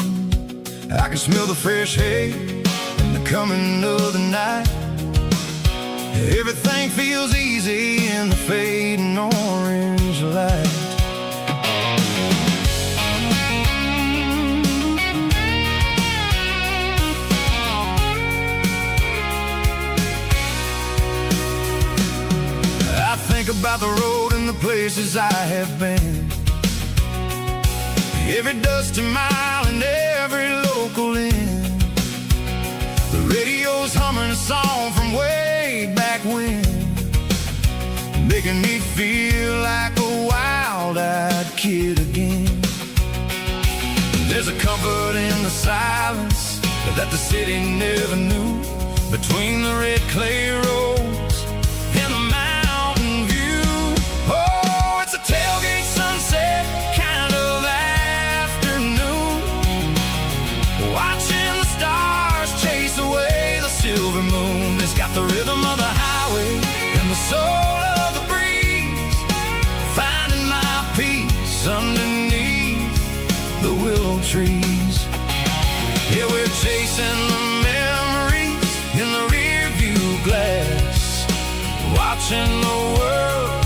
I can smell the fresh hay and the coming of the night. Everything feels easy in the fading orange light. I think about the road and the places I have been, every dusty mile and every local inn. The radio's humming a song from way back when, making me feel like a wild-eyed kid again. There's a comfort in the silence that the city never knew, between the red clay roads and the mountain view. Oh, it's a tailgate sunset kind of afternoon, watching the stars chase away the silver moon. It's got the rhythm of the highway and the soul of the breeze, finding my peace underneath the willow trees. Yeah, we're chasing the memories in the rear view glass, watching the world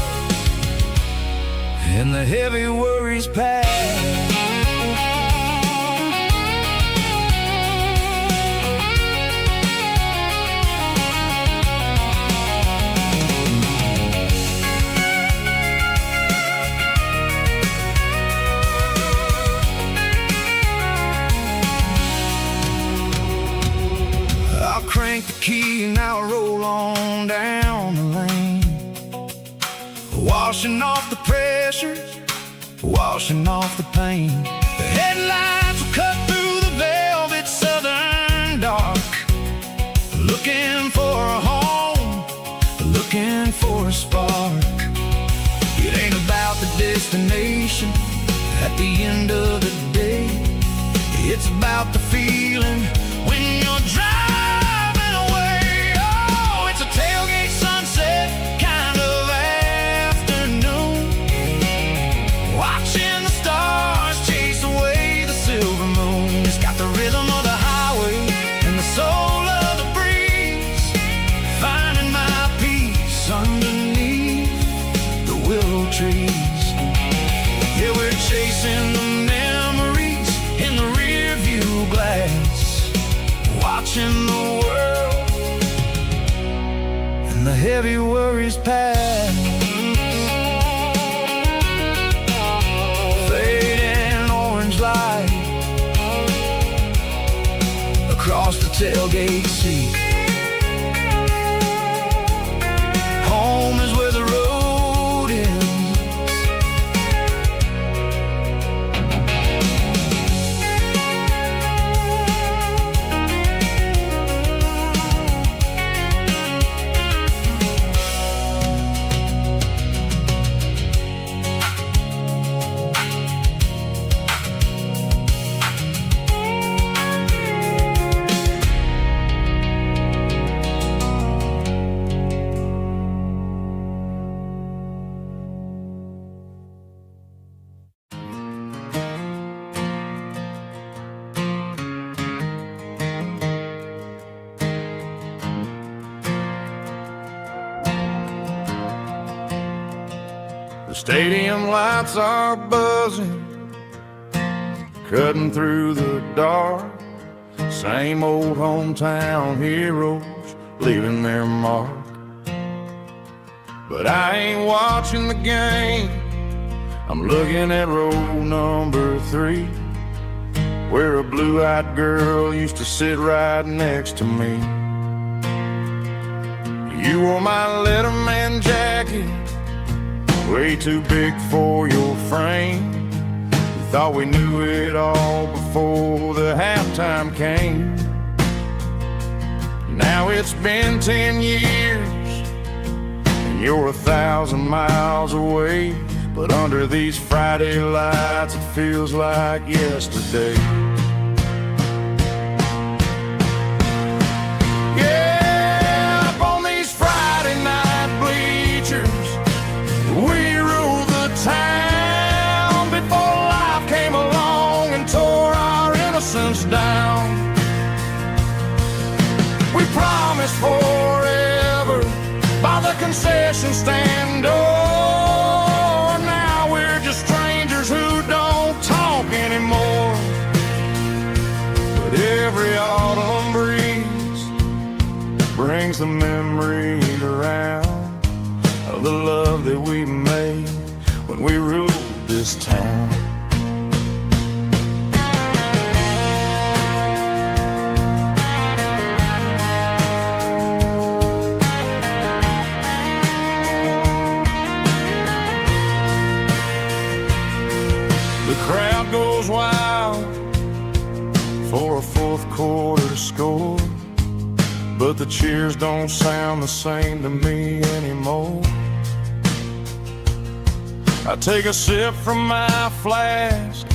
and the heavy worries pass. Crank the key and I'll roll on down the lane, washing off the pressure, washing off the pain. The headlights will cut through the velvet southern dark, looking for a home, looking for a spark. It ain't about the destination at the end of the day, it's about the feeling when you're driving. Tailgate sunset kind of afternoon, watching the stars chase away the silver moon. It's got the rhythm of the highway and the soul of the breeze, finding my peace underneath the willow trees. Yeah, we're chasing the memories in the rear view glass, watching the world and the heavy worries pass. Fading orange light across the tailgate seat. Home is where the road ends. The stadium lights are buzzing, cutting through the dark. Same old hometown heroes leaving their mark. But I ain't watching the game, I'm looking at row number 3, where a blue-eyed girl used to sit right next to me. You wore my Letterman jacket, way too big for your frame. We thought we knew it all before the halftime came. Now it's been 10 years and you're 1,000 miles away, but under these Friday lights it feels like yesterday. concession stand door. Now we're just strangers who don't talk anymore. But every autumn breeze brings the memories around of the love that we made when we ruled this town. The crowd goes wild for a fourth quarter score, but the cheers don't sound the same to me anymore. I take a sip from my flask,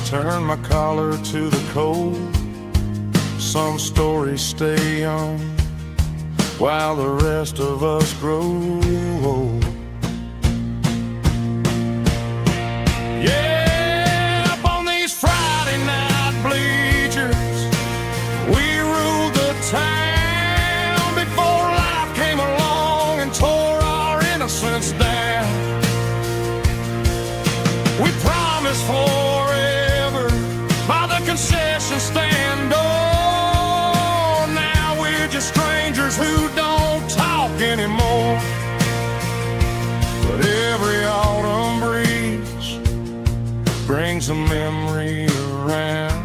turn my collar to the cold. Some stories stay young while the rest of us grow old. Yeah, up on these Friday night bleachers, we ruled the town before life came along and tore our innocence down. We promised forever by the concession stand door. Now we're just strangers who don't talk anymore. But every autumn breeze brings a memory around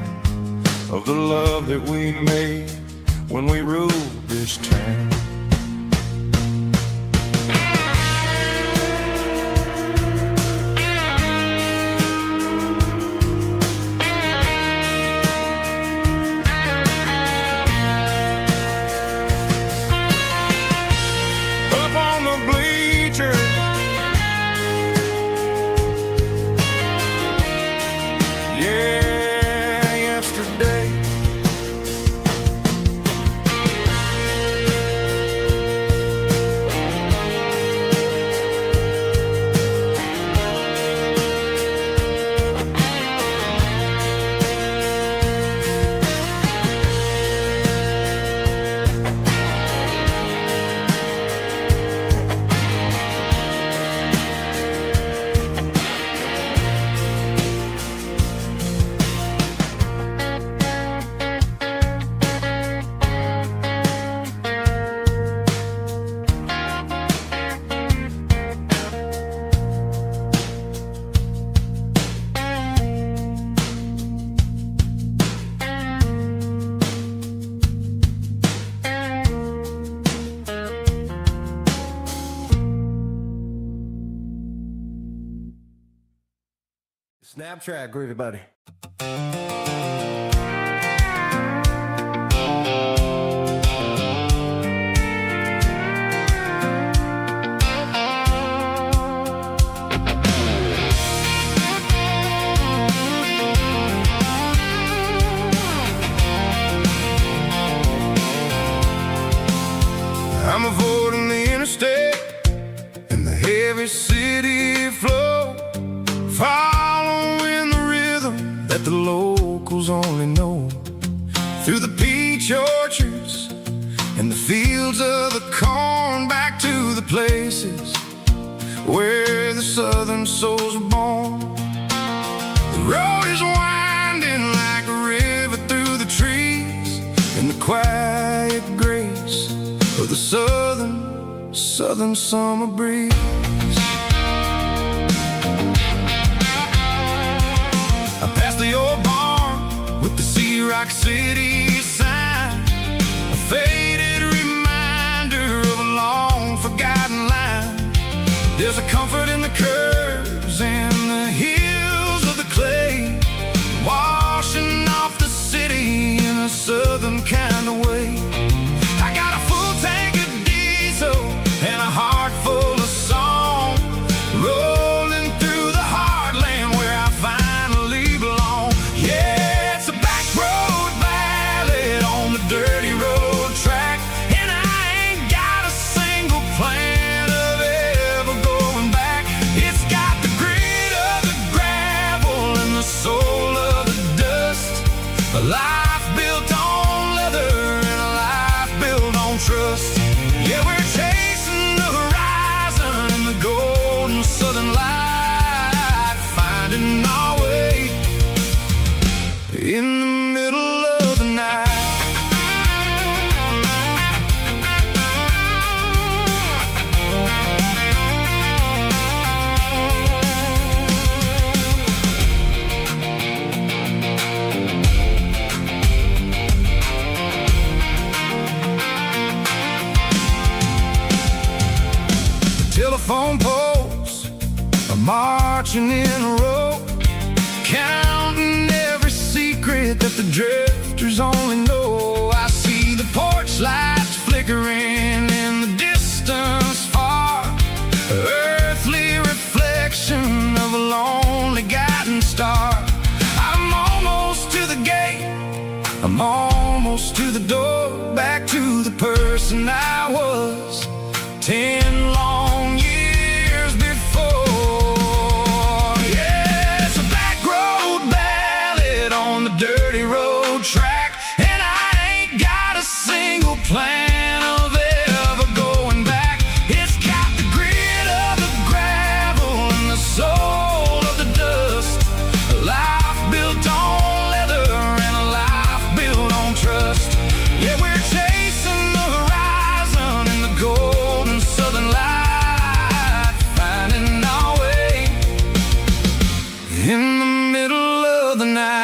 of the love that we made when we ruled this town. Snapchat, groovy buddy. I'm avoiding the interstate and the heavy city flow, following the rhythm that the locals only know. Through the peach orchards and the fields of the corn, back to the places where the southern souls were born. The road is winding like a river through the trees, in the quiet grace of the southern summer breeze. I passed the old barn with the Sea Rock City sign, a faded reminder of a long forgotten line. There's a comfort in the curves and the hills of the clay, washing off the city in a southern kind of way. I got a full tank of diesel and a heart full of song, rolling through the heartland where I finally belong. Yeah, it's a back road ballad on the dirty road track, and I ain't got a single plan of ever going back. It's in the middle of the night. Telephone poles are marching in a row, counting every secret that the drifters only know. I see the porch lights flickering in the distance far, earthly reflection of a lonely guiding star. I'm almost to the gate, I'm almost to the door, back to the person I was 10 long years before. Yeah, it's a backroad ballad on the dirty road track, and I ain't got a single plan of ever going back. It's got the grit of the gravel and the soul of the dust, a life built on leather and a life built on trust. Yeah, we're chasing the horizon in the golden southern light, finding our way in the middle of the night.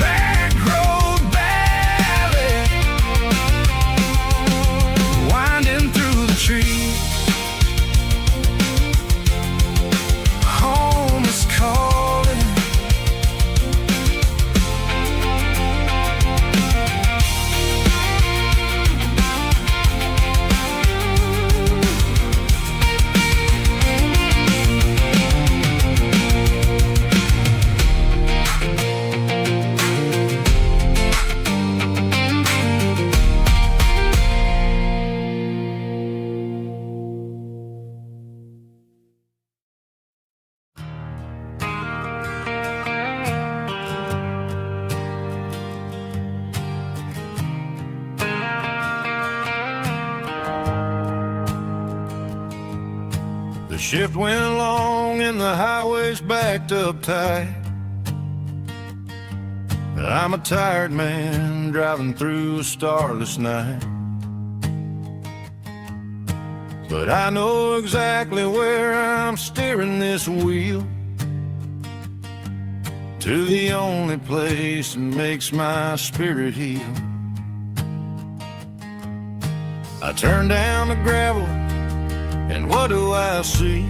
Backroad ballad, winding through the trees. Home is calling. The shift went along and the highway's backed up tight. I'm a tired man driving through a starless night, but I know exactly where I'm steering this wheel, to the only place that makes my spirit heal. I turn down the gravel, and what do I see?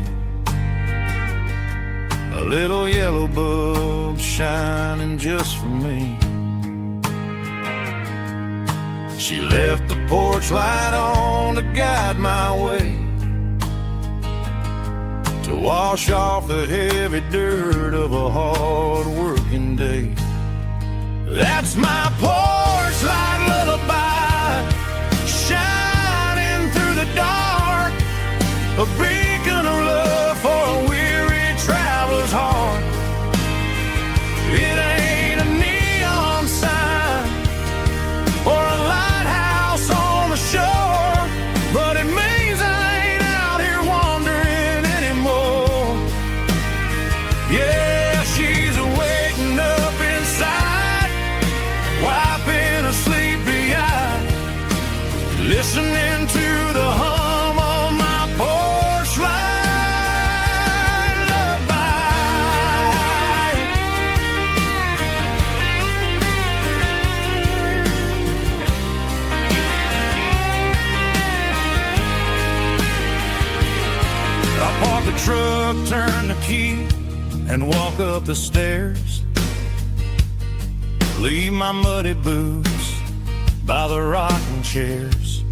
A little yellow bulb shining just for me. She left the porch light on to guide my way, to wash off the heavy dirt of a hard-working day. That's my porch light lullaby, shining through the dark, a beacon of love for a weary traveler's heart. It ain't a neon sign or a lighthouse on the shore, but it means I ain't out here wandering anymore. Yeah, she's waiting up inside, wiping a sleepy eye, listening to the hum of my porch light lullaby. I park the truck, turn the key, and walk up the stairs. Leave my muddy boots by the rocking chairs.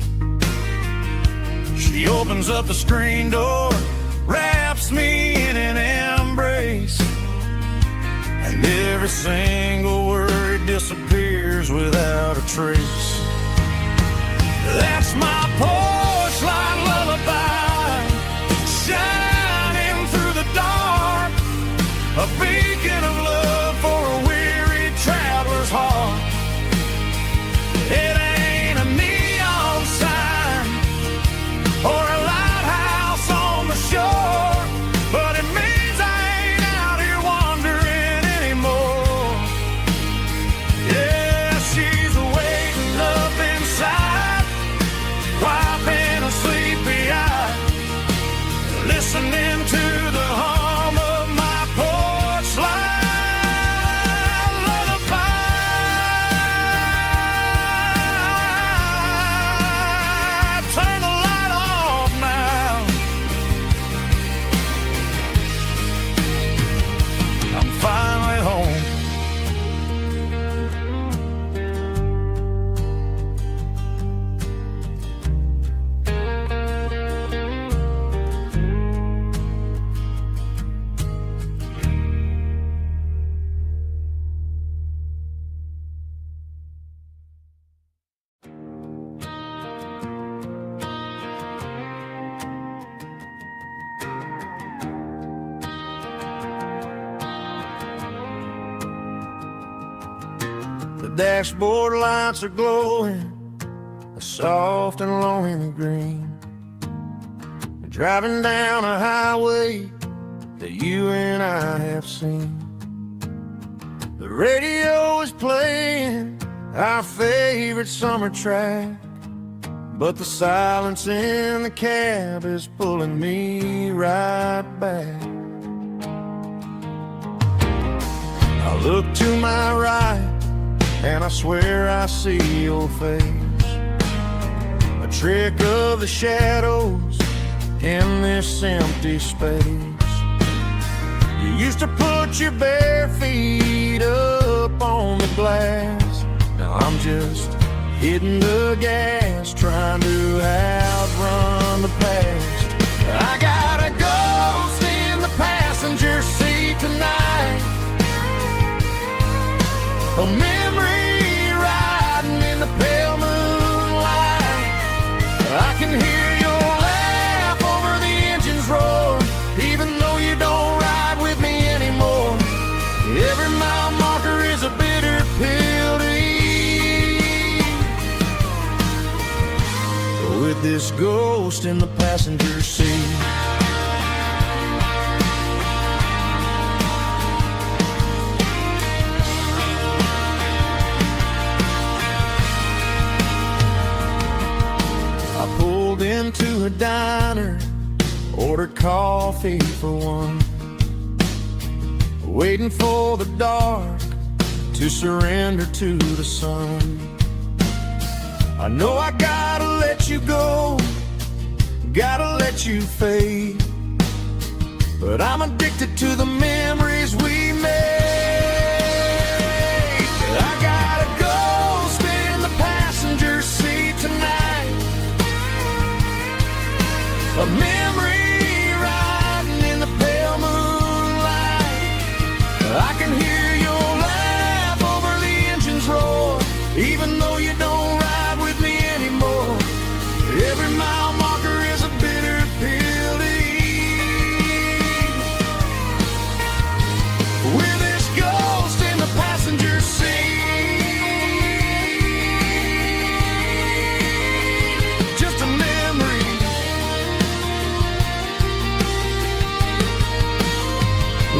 She opens up the screen door, wraps me in an embrace, and every single word disappears without a trace. That's my porch light lullaby, shining through the dark, a beacon of love for a weary traveler's heart. It ain't a neon sign or a lighthouse on the shore, but it means I ain't out here wandering The dashboard lights are glowing a soft and lonely green. Driving down a highway that you and I have seen. The radio is playing our favorite summer track, but the silence in the cab is pulling me right back. I look to my right and I swear I see your face, a trick of the shadows in this empty space. You used to put your bare feet up on the glass. Now I'm just hitting the gas, trying to outrun the past. I got a ghost in the passenger seat tonight, a memory riding in the pale moonlight. I can hear your laugh over the engine's roar, even though you don't ride with me anymore. Every mile marker is a bitter pill to eat, with this ghost in the passenger seat. I pulled into a diner, ordered coffee for one, waiting for the dark to surrender to the sun. I know I gotta let you go, gotta let you fade, but I'm addicted to the memories we made. I got a ghost in the passenger seat tonight, a memory riding in the pale moonlight. I can hear your laugh over the engine's roar, even though you don't ride with me anymore. Every mile marker is a bitter pill to eat, with this ghost in the passenger seat. Just a memory,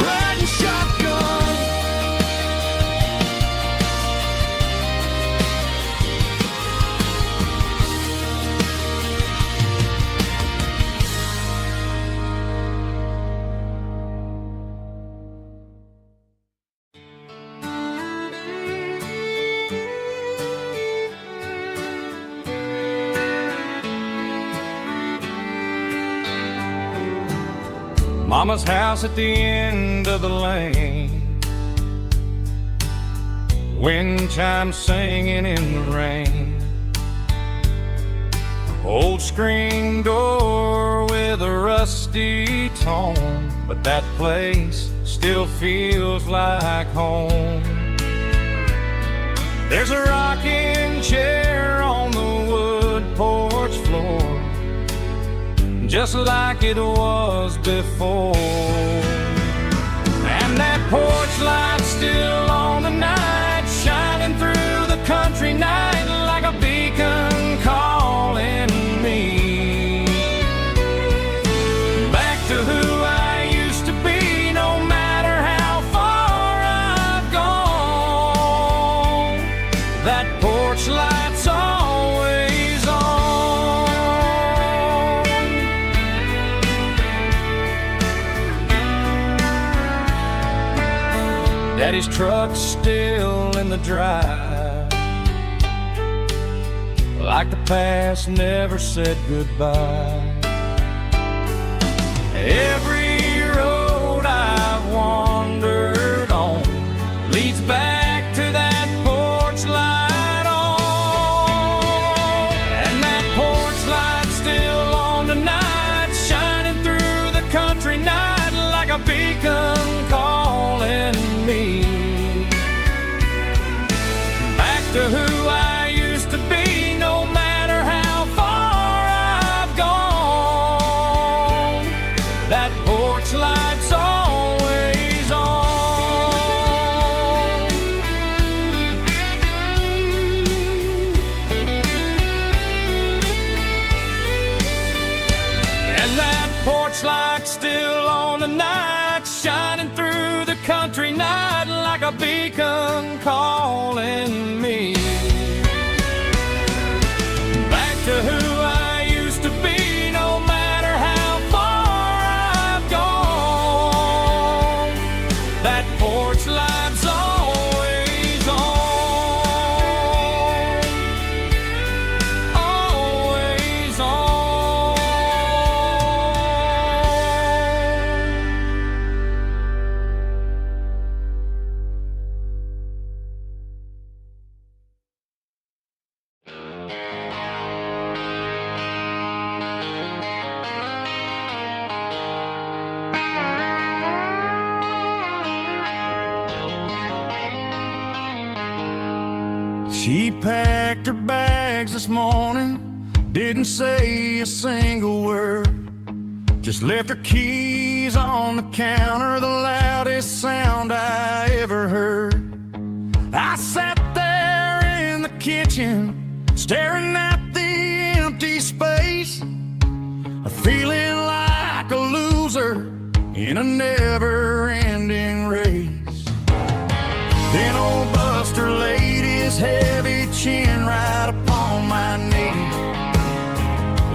riding shotgun. Mama's house at the end of the lane, wind chimes singing in the rain. Old screen door with a rusty tone, but that place still feels like home. There's a rocking chair on the wood porch floor, just like it was before. And that porch light's still on tonight, shining through the country night like a beacon calling me back to who I used to be. No matter how far I've gone, that porch light's always on. Daddy's truck's still in the drive, like the past never said goodbye. Every road I've wandered on leads back to that porch light on. And that porch light's still on tonight, shining through the country night like a beacon calling me back to who I used to be. No matter how far I've gone, that like a beacon calling me back to who I used to be, no matter how far I've gone. That porch light's always on, always on. She packed her bags this morning, didn't say a single word, just left her keys on the counter, the loudest sound I ever heard. I sat there in the kitchen, staring at the empty space, feeling like a loser in a never-ending race. Then old Buster laid his heavy chin right upon my knee,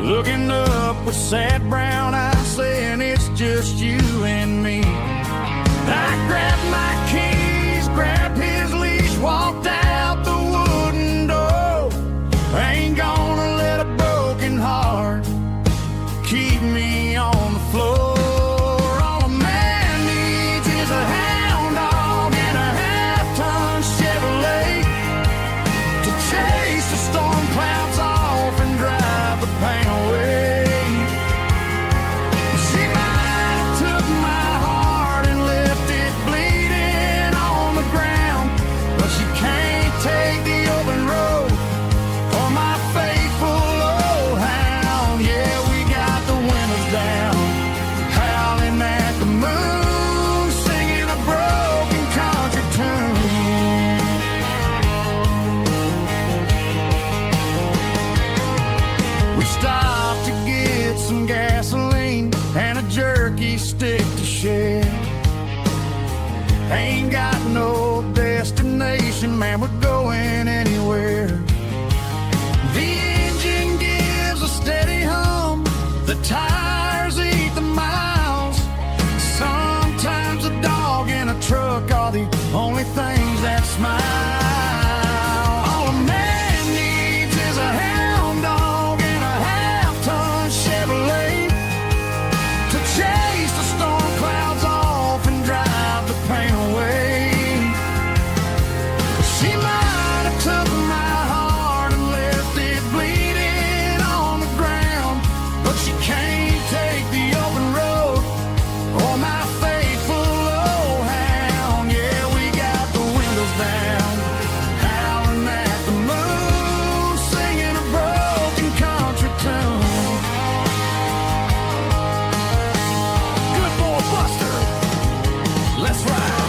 looking up with sad brown eyes, saying it's just you and me. I grabbed my keys, grabbed his leash, walked out the wooden door. I ain't gonna let a broken heart keep me on the floor. All a man needs is a hound dog and a half-ton Chevrolet to chase the storm clouds off and drive the pain away. She might have took my heart and left it bleeding on the ground, but she can't take the open road for my faithful old hound. Yeah, we got the windows down, howling at the moon, singing a broken country tune. We stopped to get some gasoline and a jerky stick to share. Ain't got no destination, man, we're going anywhere. The engine gives a steady hum, the tires eat the miles. Sometimes a dog and a truck are the only things that smile. All a man needs is a hound dog and a half-ton Chevrolet to chase the storm clouds off and drive the pain away. She might have took my heart and left it bleeding on the ground, but she can't take the open road or my faithful old hound. Yeah, we got the windows down, howling at the moon, singing a broken country tune. Good boy Buster, let's ride.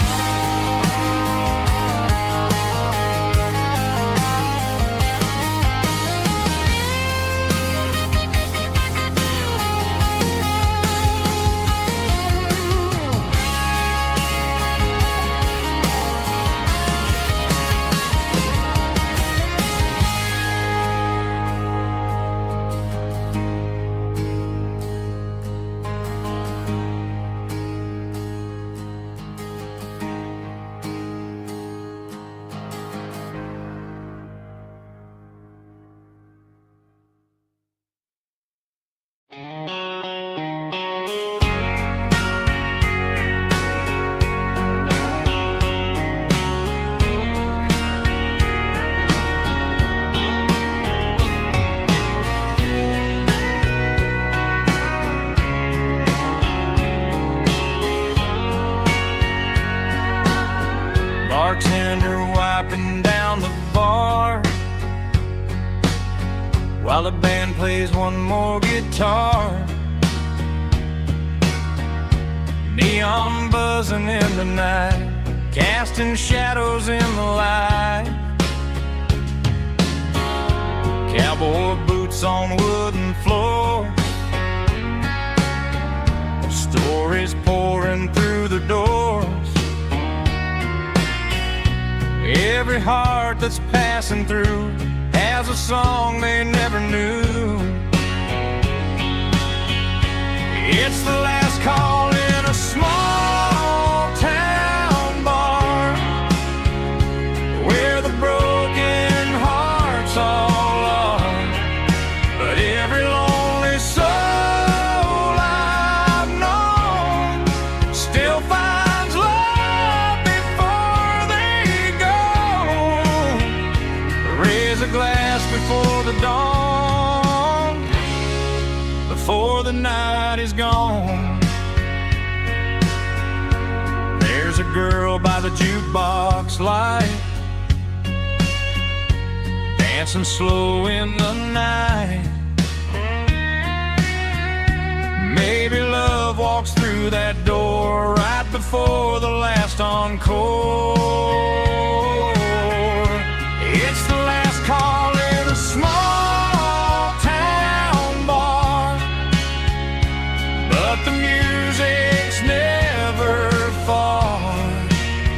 Bartender wiping down the bar while the band plays one more guitar. Neon buzzing in the night, casting shadows in the light. Cowboy boots on wooden floors, stories pouring through the doors. Every heart that's passing through has a song they never knew. It's the last call in a small town bar, where the broken hearts all are. But every lonely soul I've known still finds love before they go. Raise a glass before the dawn, before the night is gone. There's a girl by the jukebox light, dancing slow in the night. Maybe love walks through that door right before the last encore. It's the last call in a small town bar, but the music's never far.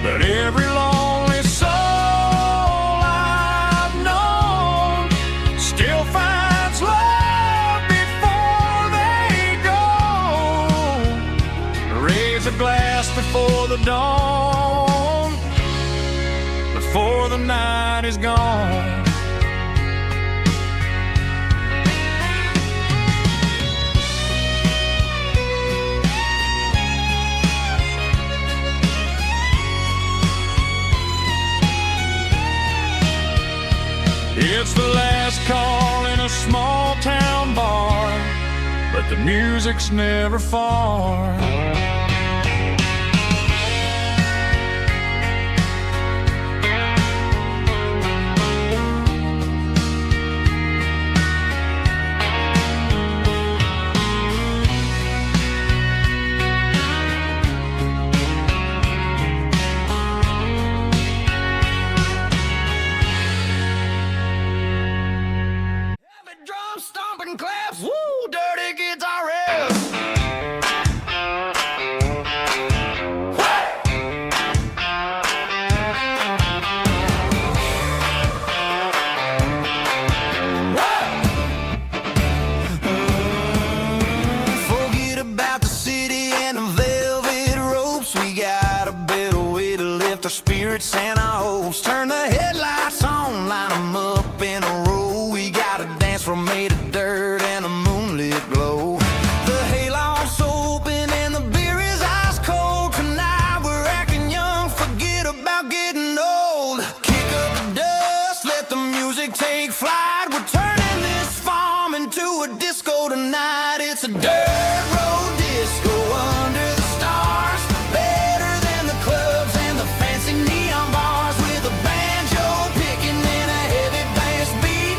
But every lonely soul I've known still finds love before they go. Raise a glass before the dawn, before the night is gone. It's the last call in a small town bar, but the music's never far. Drum stomping claps, woo, dirty guitar riffs. Forget about the city and the velvet ropes. We got a better way to lift our spirits and our hopes. Turn the headlights on, line them up in a row. We got a dance floor made of dirt and a moonlit glow. The hayloft's open and the beer is ice cold. Tonight we're acting young, forget about getting old. Kick up the dust, let the music take flight. We're turning this farm into a disco tonight. It's a dirt road disco under the stars, better than the clubs and the fancy neon bars. With a banjo picking and a heavy bass beat,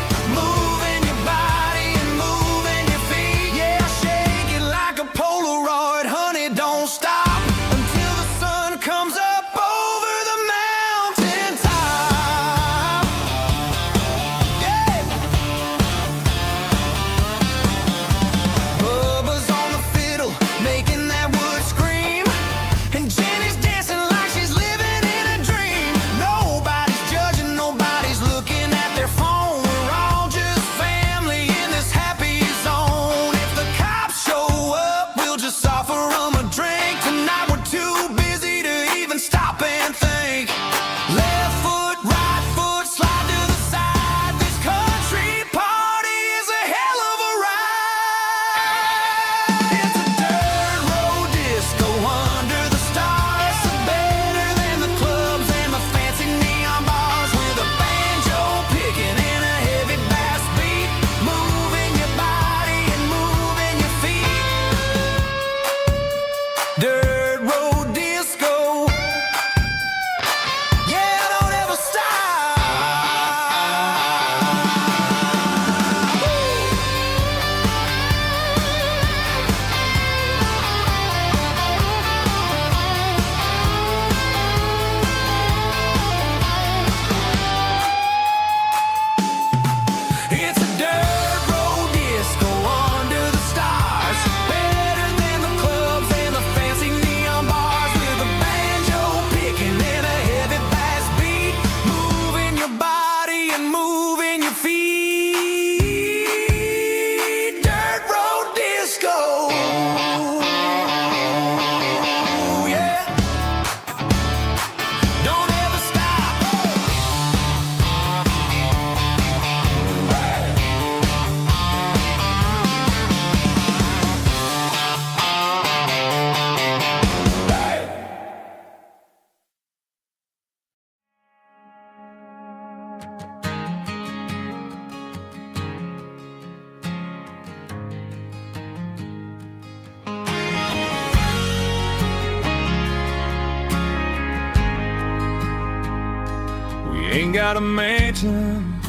ain't got a mansion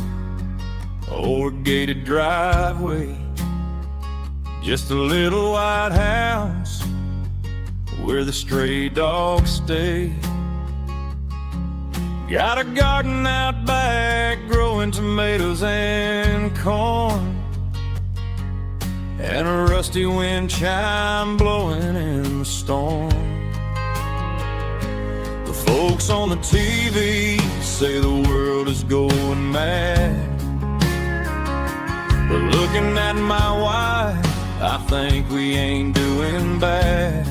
or a gated driveway, just a little white house where the stray dogs stay. Got a garden out back growing tomatoes and corn, and a rusty wind chime blowing in the storm. The folks on the TV say the world is going mad, but looking at my wife, I think we ain't doing bad.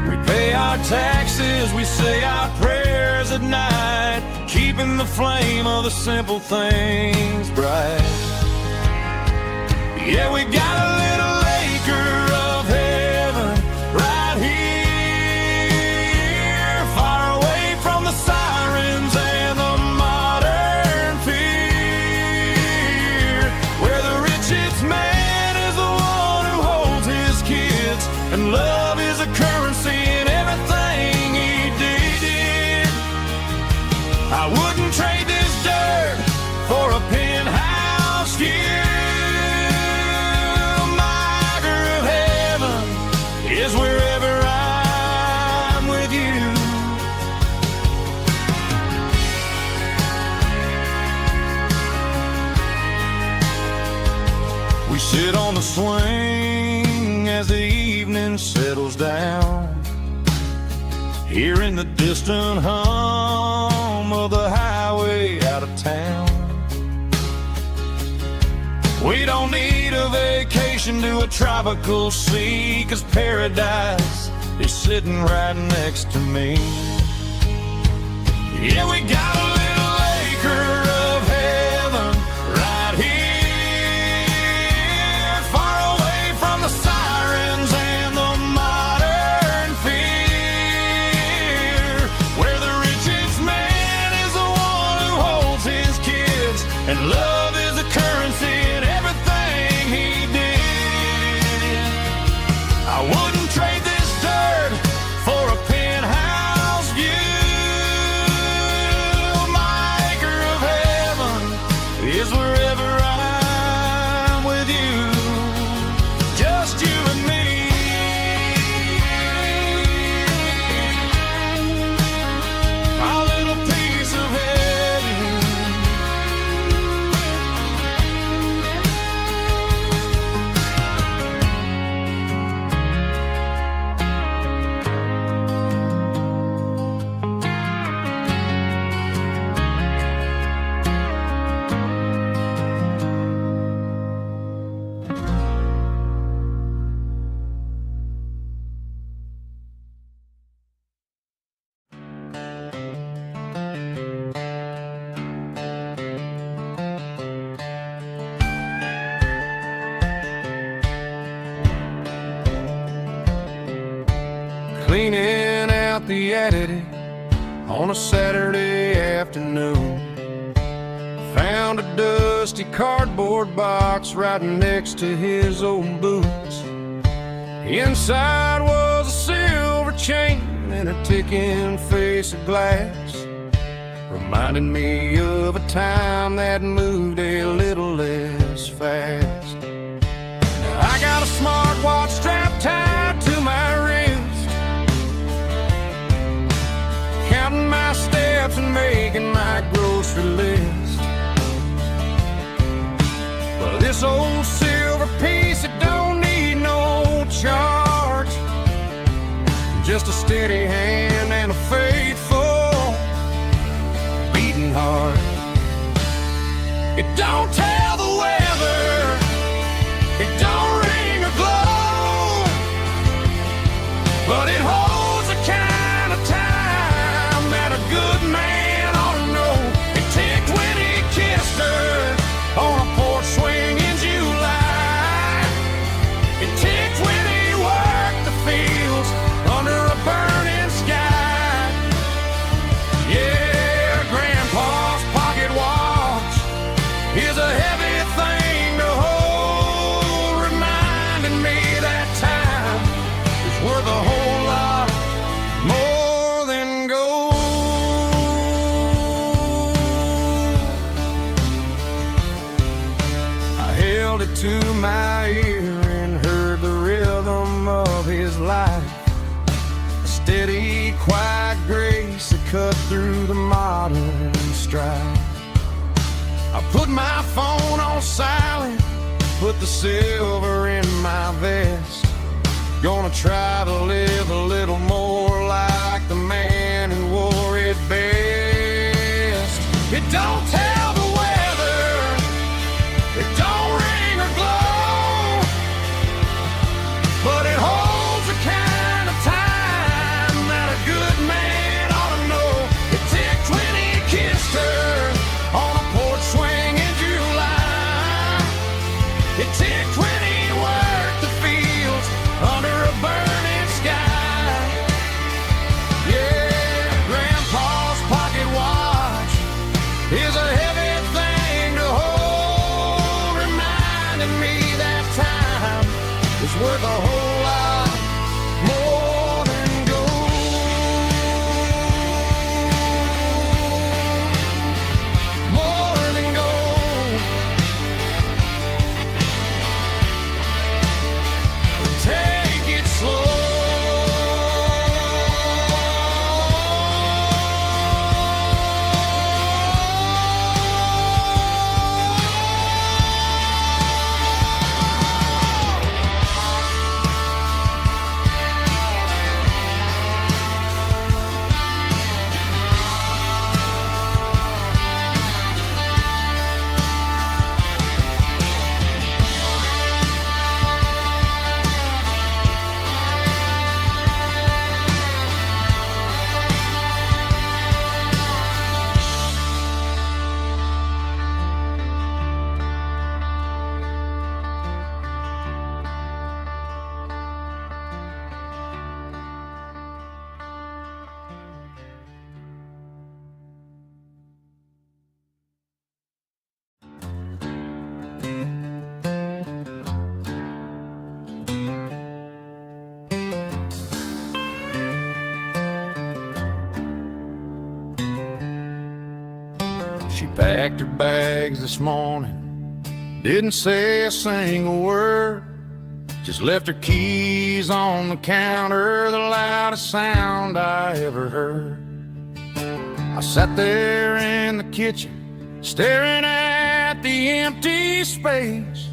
We pay our taxes, we say our prayers at night, keeping the flame of the simple things bright. Yeah, we got a little acre of heaven right here, far away from the sirens and the modern fear, where the richest man is the one who holds his kids, and love is a currency in everything he did. I wouldn't trade this dirt for a penthouse view. Is wherever I'm with you. We sit on the swing as the evening settles down, hearing the distant hum of the highway out of town. We don't need a vacation to a tropical sea, 'cause paradise is sitting right next to me. Yeah, we got a little acre of heaven right here, far away from the sirens and the modern fear, where the richest man is the one who holds his kids, and love is a currency in everything he did. I wouldn't trade this dirt for a penthouse view. My acre of heaven is wherever I'm with you, just you and me. Our little piece of heaven. Cleaning out the attic on a Saturday afternoon, found a dusty cardboard box right next to his old boots. Inside was a silver chain and a ticking face of glass, reminding me of a time that moved a little less fast. Now I got a smartwatch strapped tied to my wrist, counting my steps and making my grocery list. Well, this old silver piece, it don't need no charge, just a steady hand and a faithful beating heart. It don't tell the weather, it don't ring or glow, but it holds the kind of time that a good man ought to know. It ticked when he kissed her on a porch swing in July. It ticked when he worked the fields under a burning sky. my ear and heard the rhythm of his life. A steady, quiet grace that cut through the modern strife. I put my phone on silent, put the silver in my vest. Gonna try to live a little more like the man who wore it best. It don't tell the weather, it don't ring or glow, but it holds the kind of time that a good man ought to know. It ticked when he kissed her on a porch swing in July. It ticked when he worked the fields under a burning sky. Yeah, Grandpa's pocket watch is a heavy thing to hold, reminding me that time is worth a whole lot more than gold. More than gold. Take it slow. She packed her bags this morning, didn't say a single word, just left her keys on the counter, the loudest sound I ever heard. I sat there in the kitchen, staring at the empty space,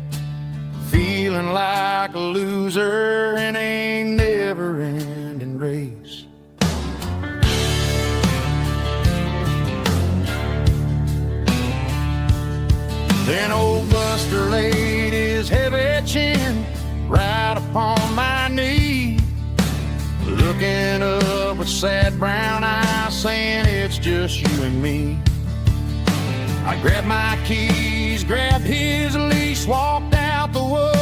feeling like a loser in a never-ending race. Then old Buster laid his heavy chin right upon my knee, looking up with sad brown eyes, saying it's just you and me. I grabbed my keys, grabbed his leash, walked out the woods.